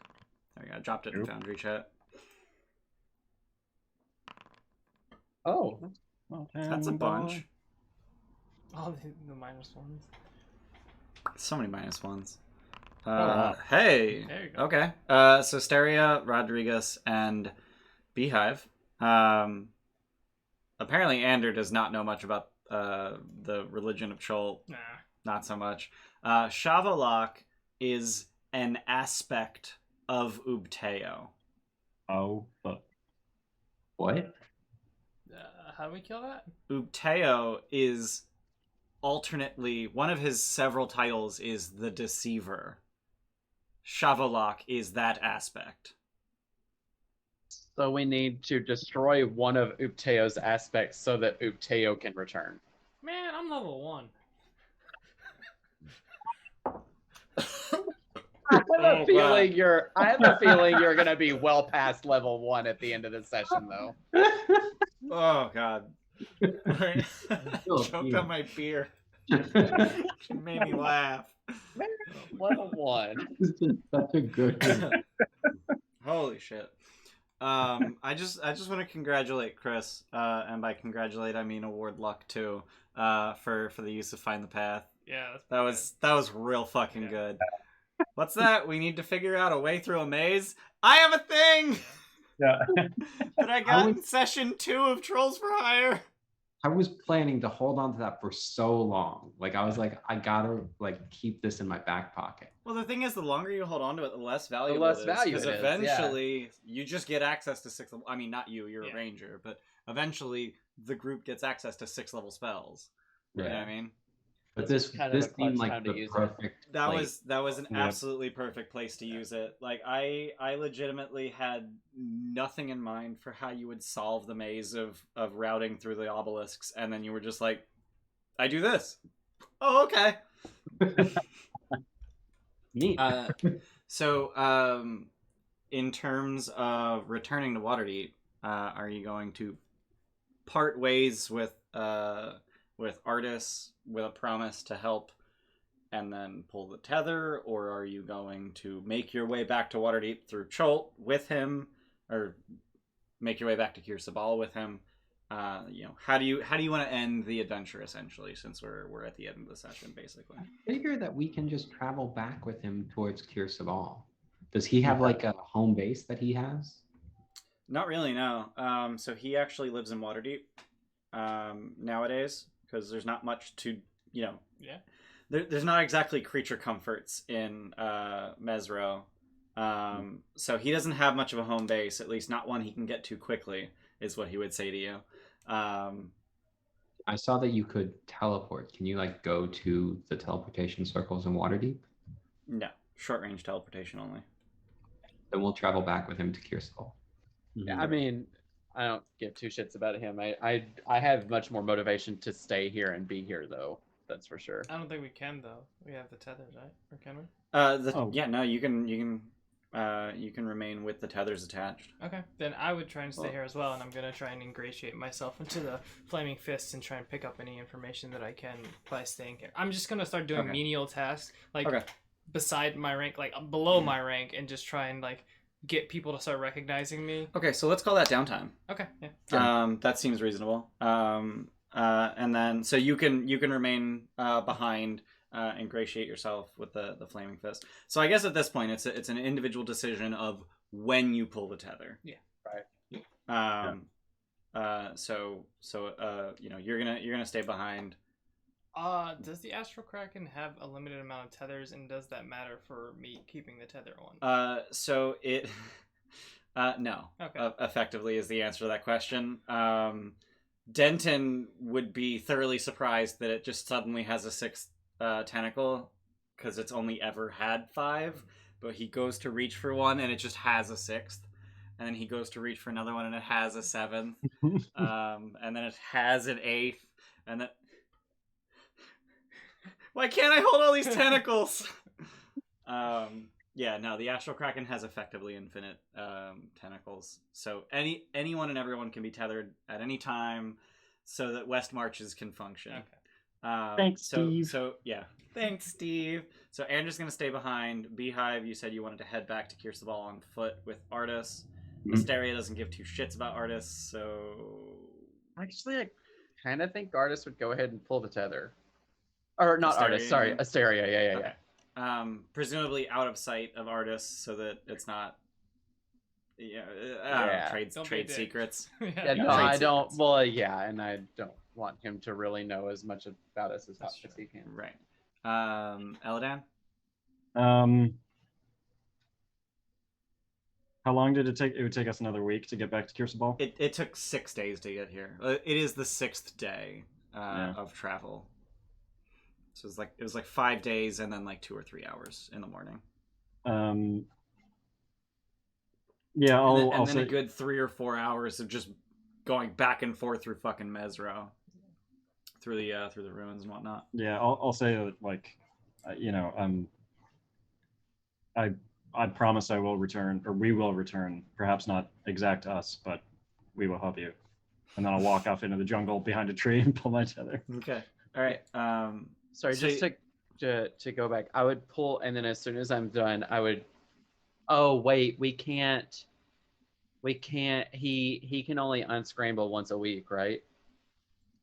There we go. I dropped it in Foundry chat. Oh, That's a bunch. Oh, the minus ones. So many minus ones. wow. Hey. There you go. Okay. So Asteria, Rodrigus, and Beehive. Apparently, Ander does not know much about the religion of Chult. Nah. Not so much. Shavolok is an aspect of Ubteo. Oh, but What? How do we kill that? Ubteo is alternately one of his several titles is the Deceiver. Shavolok is that aspect. so we need to destroy one of Ubteo's aspects so that Ubteo can return. Man, I'm level 1. I have a Oh, feeling you're gonna be well past level 1 at the end of this session, though. Oh god. I Oh, choked dear. on my beer. It made me laugh. Level 1. This is such a good one. Holy shit. I just want to congratulate Chris, and by congratulate I mean award luck too, for the use of Find the Path. Yeah, that's That was real fucking Yeah. good. What's that? We need to figure out a way through a maze. I have a thing Yeah. that I got in session 2 of Trolls for Hire. I was planning to hold on to that for so long. Like I was like, I gotta like keep this in my back pocket. Well, the thing is, the longer you hold on to it, the less valuable less it is. value Because it is, yeah. eventually, you just get access to 6 level. I mean, not you, you're Yeah. a ranger, but eventually, the group gets access to 6 level spells. You know what I mean? But This this is kind of this a clutch seemed time like to the use it. perfect. That place. was an Yep. absolutely perfect place to use it. Like I legitimately had nothing in mind for how you would solve the maze of routing through the obelisks, and then you were just like, I do this. Oh, okay. neat. So, in terms of returning to Waterdeep, Are you going to part ways with Artus with a promise to help and then pull the tether, or are you going to make your way back to Waterdeep through Chult with him, or make your way back to Kirsabal with him? How do you want to end the adventure, essentially, since we're at the end of the session, basically? I figure that we can just travel back with him towards Kirsabal. Does he have like a home base that he has? Not really, no. So he actually lives in Waterdeep nowadays, because there's not much to, Yeah. There's not exactly creature comforts in Mezro. So he doesn't have much of a home base, at least not one he can get to quickly, is what he would say to you. I saw that you could teleport. Can you like go to the teleportation circles in Waterdeep? No, short range teleportation only. Then we'll travel back with him to Kirsabal. Yeah, I mean, I don't give two shits about him. I have much more motivation to stay here and be here, though. That's for sure. I don't think we can though. We have the tethers, right? Or can we? Yeah, no, you can remain with the tethers attached. Okay, then I would try and stay here as well, and I'm gonna try and ingratiate myself into the flaming fists and try and pick up any information that I can by staying here. I'm just gonna start doing menial tasks, like beside my rank, like below my rank, and just try and like get people to start recognizing me. Okay, so let's call that downtime. Okay, yeah. That seems reasonable. And then so you can remain behind. Ingratiate yourself with the flaming fist. So I guess at this point it's an individual decision of when you pull the tether. Yeah. Right. So you're gonna stay behind. Does the Astral Kraken have a limited amount of tethers, and does that matter for me keeping the tether on? So it no. Okay. Effectively is the answer to that question. Denton would be thoroughly surprised that it just suddenly has a sixth tentacle, because it's only ever had 5, but he goes to reach for one and it just has a 6th, and then he goes to reach for another one and it has a 7th, and then it has an 8th, and then why can't I hold all these tentacles? Yeah, no, the Astral Kraken has effectively infinite tentacles, so anyone and everyone can be tethered at any time, so that West Marches can function. Okay. Thanks, Steve. So yeah, thanks, Steve. So Andrew's gonna stay behind. Beehive, you said you wanted to head back to Kirsabal on foot with Artus. Asteria doesn't give two shits about Artus, so Actually, I kind of think Artus would go ahead and pull the tether. Or not Asteria, Artus, sorry, you mean? Asteria. Yeah. Okay. Presumably out of sight of Artus, so that it's not. Trade Don't be a dick. secrets. Yeah, no, trade I don't. secrets. Well, yeah, and I don't want him to really know as much about us as he can. Right. Eladan? How long did it take? It would take us another week to get back to Kirsabal. It took 6 days to get here. It is the 6th day of travel. So it was like 5 days and then like 2 or 3 hours in the morning. Yeah, and I'll then say a good 3 or 4 hours of just going back and forth through fucking Mezro, through the ruins and whatnot. Yeah, I'll say that, like, I promise I will return, or we will return. Perhaps not exact us, but we will help you. And then I'll walk off into the jungle behind a tree and pull my tether. Okay. All right. Sorry, So just to go back, I would pull, and then as soon as I'm done, I would. Oh wait, we can't. He can only unscramble once a week, right?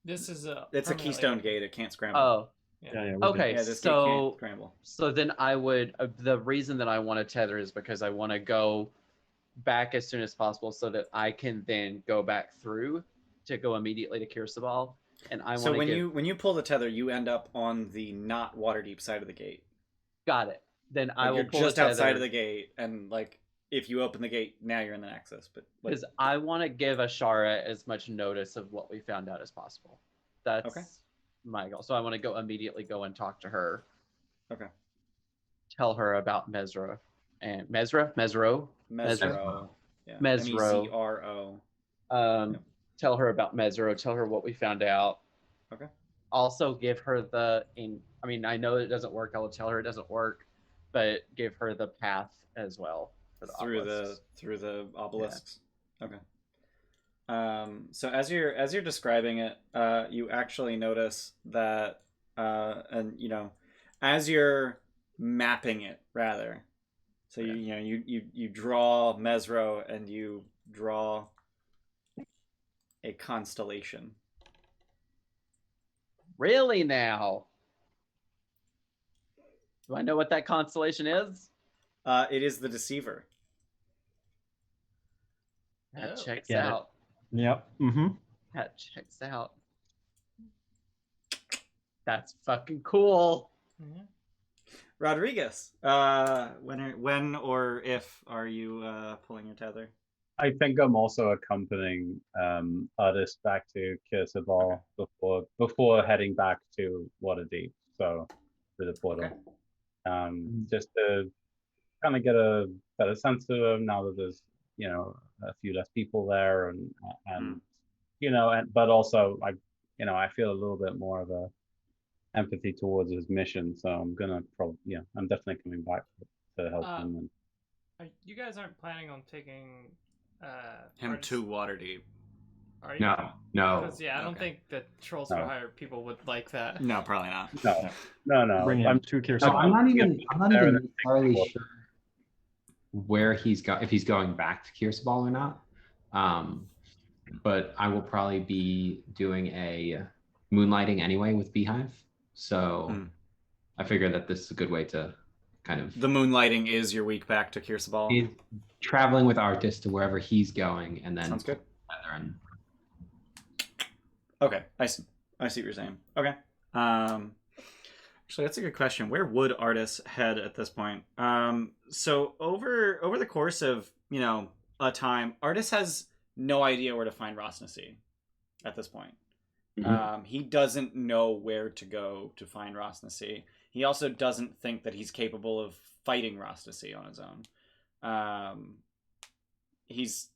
This is it's a keystone gate. It can't scramble. Oh, Yeah. okay. Yeah, this gate can't So scramble. then I would. The reason that I want to tether is because I want to go back as soon as possible, so that I can then go back through to go immediately to Kirsabal. And I want So to when you pull the tether, you end up on the not Waterdeep side of the gate. got it. Then I will You're pull just the tether, outside of the gate, and like if you open the gate, now you're in the nexus. But because I want to give Ashara as much notice of what we found out as possible. That's Okay. my goal. So I want to go immediately go and talk to her. Okay. Tell her about Mezro and Mezro. Mezro. Yeah. Mezro. Mezro. Tell her about Mezro. Tell her what we found out. Okay. Also give her I know it doesn't work. I will tell her it doesn't work, but give her the path as well for the through obelisks. the obelisks. Okay. So as you're describing it, you actually notice that, and as you're mapping it, rather. So you draw Mezro and you draw a constellation. Really now? Do I know what that constellation is? It is the Deceiver. That checks Get it. out. Yep. Mm-hmm. That checks out. That's fucking cool. Yeah. Rodrigus, when or if are you pulling your tether? I think I'm also accompanying Artus back to Kirsabal before heading back to Waterdeep, so through the portal. Okay. Just to kind of get a better sense of them now that there's a few less people there, and but also I feel a little bit more of a empathy towards his mission, so I'm gonna I'm definitely coming back to help him. You guys aren't planning on taking Him Artus- to Waterdeep. Are you? No, no. Because I don't think that Trolls for Hire people would like that. No, probably not. No. Bring him I'm to No, Kirsabal. I'm not even there entirely sure where if he's going back to Kirsabal or not. But I will probably be doing a moonlighting anyway with Beehive. So I figure that this is a good way to kind of The moonlighting is your week back to Kirsabal. be traveling with Artus to wherever he's going, and then Sounds good. and Okay, I see what you're saying. Okay. Actually, that's a good question. Where would Artus head at this point? So over the course of a time, Artus has no idea where to find Rosnacy at this point. He doesn't know where to go to find Rosnacy. He also doesn't think that he's capable of fighting Rosnacy on his own. He's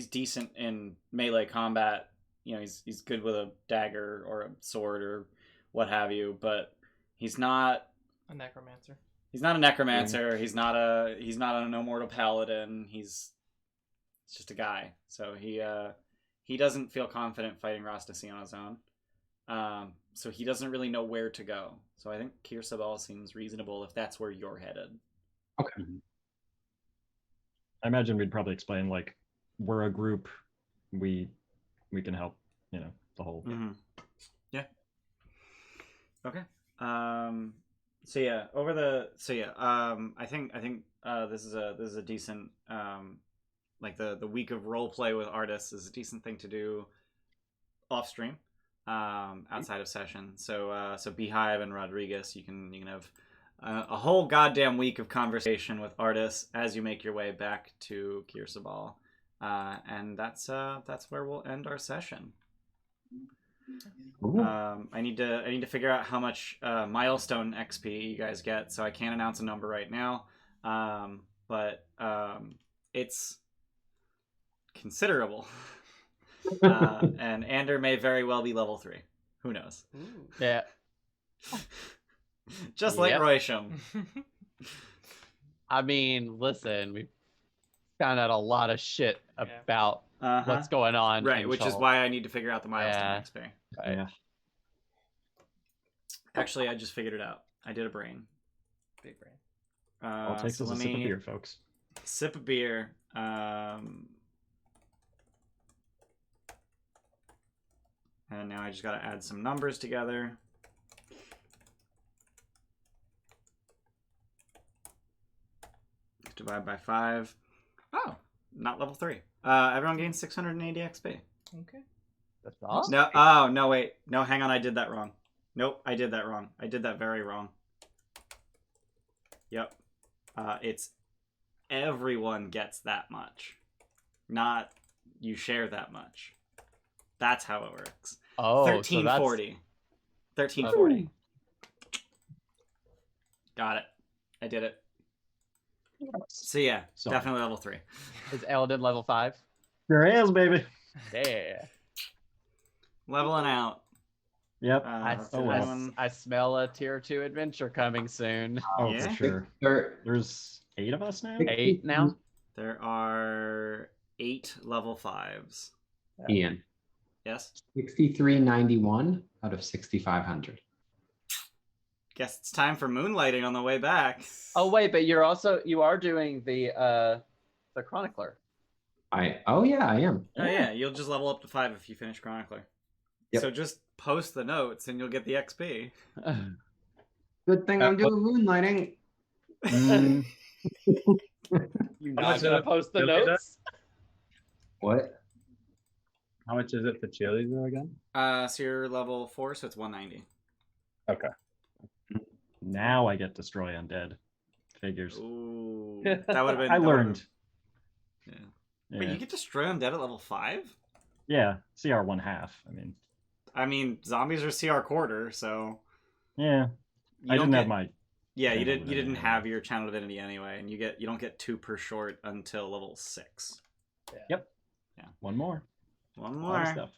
decent in melee combat. He's good with a dagger or a sword or what have you, but he's not A necromancer. He's not a necromancer. He's not a no mortal paladin. He's just a guy. So he doesn't feel confident fighting Rosnacy on his own. So he doesn't really know where to go. So I think Kirsabal seems reasonable if that's where you're headed. Okay. I imagine we'd probably explain like we're a group, we can help, the whole. Mm-hmm. Yeah. Okay. So yeah, I think this is a decent like the week of role play with Artus is a decent thing to do off stream, outside of session. So Beehive and Rodrigus, you can have a whole goddamn week of conversation with Artus as you make your way back to Kirsabal, and that's where we'll end our session. I need to figure out how much milestone XP you guys get, so I can't announce a number right now, but it's considerable. And Ander may very well be level 3. Who knows? Ooh. Yeah. Just like Yep. Roisham. I mean, listen, we found out a lot of shit about what's going on. Right, in which is Chult. why I need to figure out the milestone Yeah. XP. Right. Yeah. Actually, I just figured it out. I did a brain. Big brain. All it takes So is a let sip of me beer, folks. sip a beer. And now I just got to add some numbers together. Divide by 5. Oh, not level 3. Everyone gains 680 XP. Okay. That's awesome. No, oh, no, wait. No, hang on. I did that wrong. Nope, I did that wrong. I did that very wrong. Yep. It's everyone gets that much. Not you share that much. That's how it works. Oh, 1340. 1340. Got it. I did it. So yeah, So- definitely level 3. Is Eladan level 5? There is, baby. Yeah. Leveling out. Yep. I smell a tier 2 adventure coming soon. Oh, yeah. for sure. There's 8 of us now. 8 now? There are 8 level 5s. Ian. Yes. 6391 out of 6500. Guess it's time for moonlighting on the way back. Oh wait, but you are doing the chronicler. Oh yeah, I am. Oh yeah, you'll just level up to 5 if you finish Chronicler. Yep. So just post the notes and you'll get the XP. Good thing I'm doing moonlighting. You're How not much gonna is it? post the Cheerleader? notes. What? How much is it for cheerleader again? So you're level 4, so it's 190. Okay. Now I get destroy undead. Figures. Ooh, that would have been. I learned. Yeah. Yeah. Wait, you get destroy undead at level 5? Yeah, CR 1/2. I mean, zombies are CR quarter, so Yeah. you I don't didn't get, have my. Yeah, you channel didn't. You divinity didn't anyway. have your channel divinity anyway, and you don't get 2 per short until level 6. One more. One A lot of more. stuff.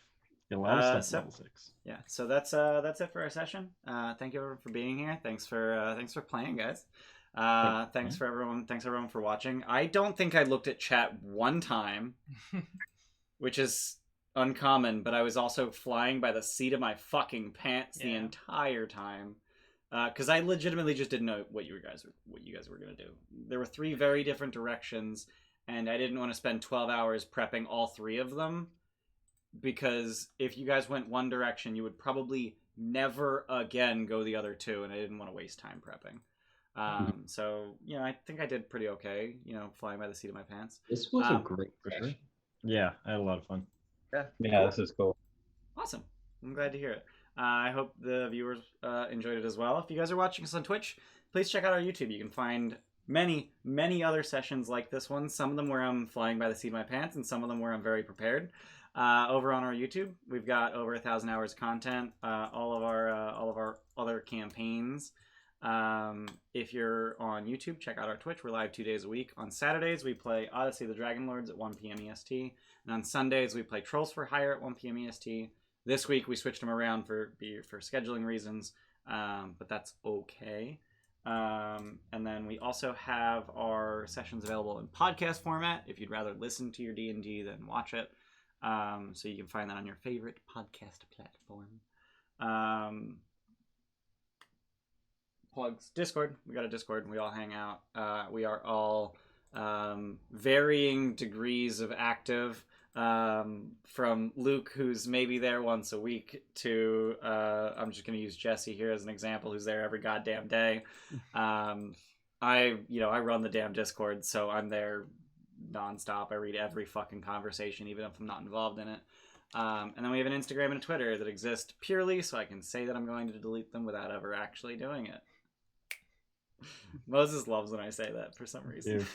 Get a lot of stuff so- level 6. Yeah, so that's it for our session. Thank you everyone for being here. Thanks for playing, guys. Thanks everyone for watching. I don't think I looked at chat one time, which is uncommon, but I was also flying by the seat of my fucking pants the Yeah. entire time. Because I legitimately just didn't know what you guys were gonna do. There were 3 very different directions, and I didn't want to spend 12 hours prepping all 3 of them. Because if you guys went one direction, you would probably never again go the other 2, and I didn't want to waste time prepping. So, I think I did pretty okay, flying by the seat of my pants. This was a Um, great session. Yeah, I had a lot of fun. Yeah, this is cool. Awesome. I'm glad to hear it. I hope the viewers enjoyed it as well. If you guys are watching us on Twitch, please check out our YouTube. You can find many, many other sessions like this one. Some of them where I'm flying by the seat of my pants, and some of them where I'm very prepared. Over on our YouTube, we've got over 1,000 hours of content. All of our other campaigns. If you're on YouTube, check out our Twitch. We're live 2 days a week. On Saturdays, we play Odyssey of the Dragon Lords at 1 p.m. EST, and on Sundays, we play Trolls for Hire at 1 p.m. EST. This week, we switched them around for scheduling reasons, but that's okay. And then we also have our sessions available in podcast format if you'd rather listen to your D&D than watch it. So you can find that on your favorite podcast platform. Plugs. Discord. We got a Discord and we all hang out. We are all varying degrees of active. From Luke, who's maybe there once a week, to I'm just going to use Jesse here as an example, who's there every goddamn day. I run the damn Discord, so I'm there nonstop. I read every fucking conversation, even if I'm not involved in it. And then we have an Instagram and a Twitter that exist purely so I can say that I'm going to delete them without ever actually doing it. Moses loves when I say that for some reason.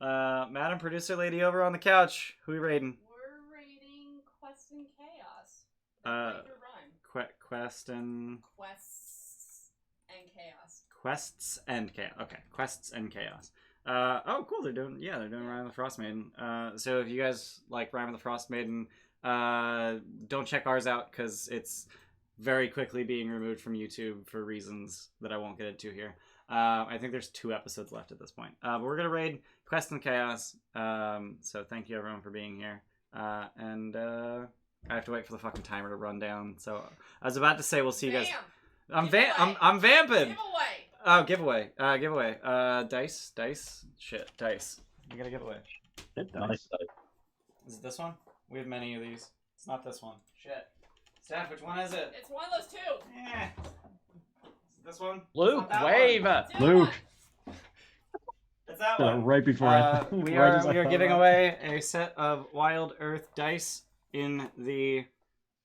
Madam Producer Lady over on the couch, who we raiding? We're raiding Quest and Chaos. Raid your rhyme. Quest and... Quests and Chaos. Quests and Chaos. Okay, Quests and Chaos. Oh, cool. They're doing Rime of the Frost Maiden. So if you guys like Rime of the Frost Maiden, don't check ours out because it's very quickly being removed from YouTube for reasons that I won't get into here. I think there's 2 episodes left at this point. But we're gonna raid Quest and Chaos. So thank you everyone for being here. And I have to wait for the fucking timer to run down. So I was about to say we'll see you guys. I'm vamping. Giveaway. Oh, giveaway. Dice. Shit, dice. You got a giveaway. Nice. Is it this one? We have many of these. It's not this one. Shit. Steph, which one is it? It's one of those 2. Eh. Is it this one? Luke, It's not that wave. one. It's the other Luke. one. It's that one. Right before We right as I are thought giving about away a set of Wild Earth dice in the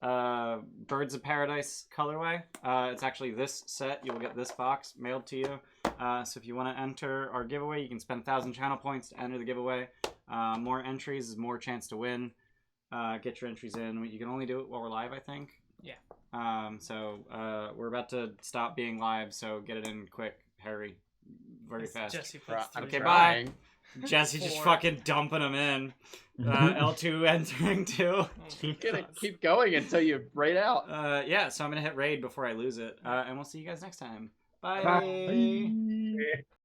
Birds of Paradise colorway. It's actually this set. You will get this box mailed to you. So if you want to enter our giveaway, you can spend 1,000 channel points to enter the giveaway. More entries is more chance to win. Get your entries in. You can only do it while we're live, I think. Yeah. So we're about to stop being live, so get it in quick, hurry, very fast. Jesse puts I'm Okay, 3. bye. trying. Jesse just 4. fucking dumping them in. L2 entering 2. Oh, Gonna Jesus. keep going until you raid out. Yeah, so I'm gonna hit raid before I lose it. And we'll see you guys next time. Bye. Bye.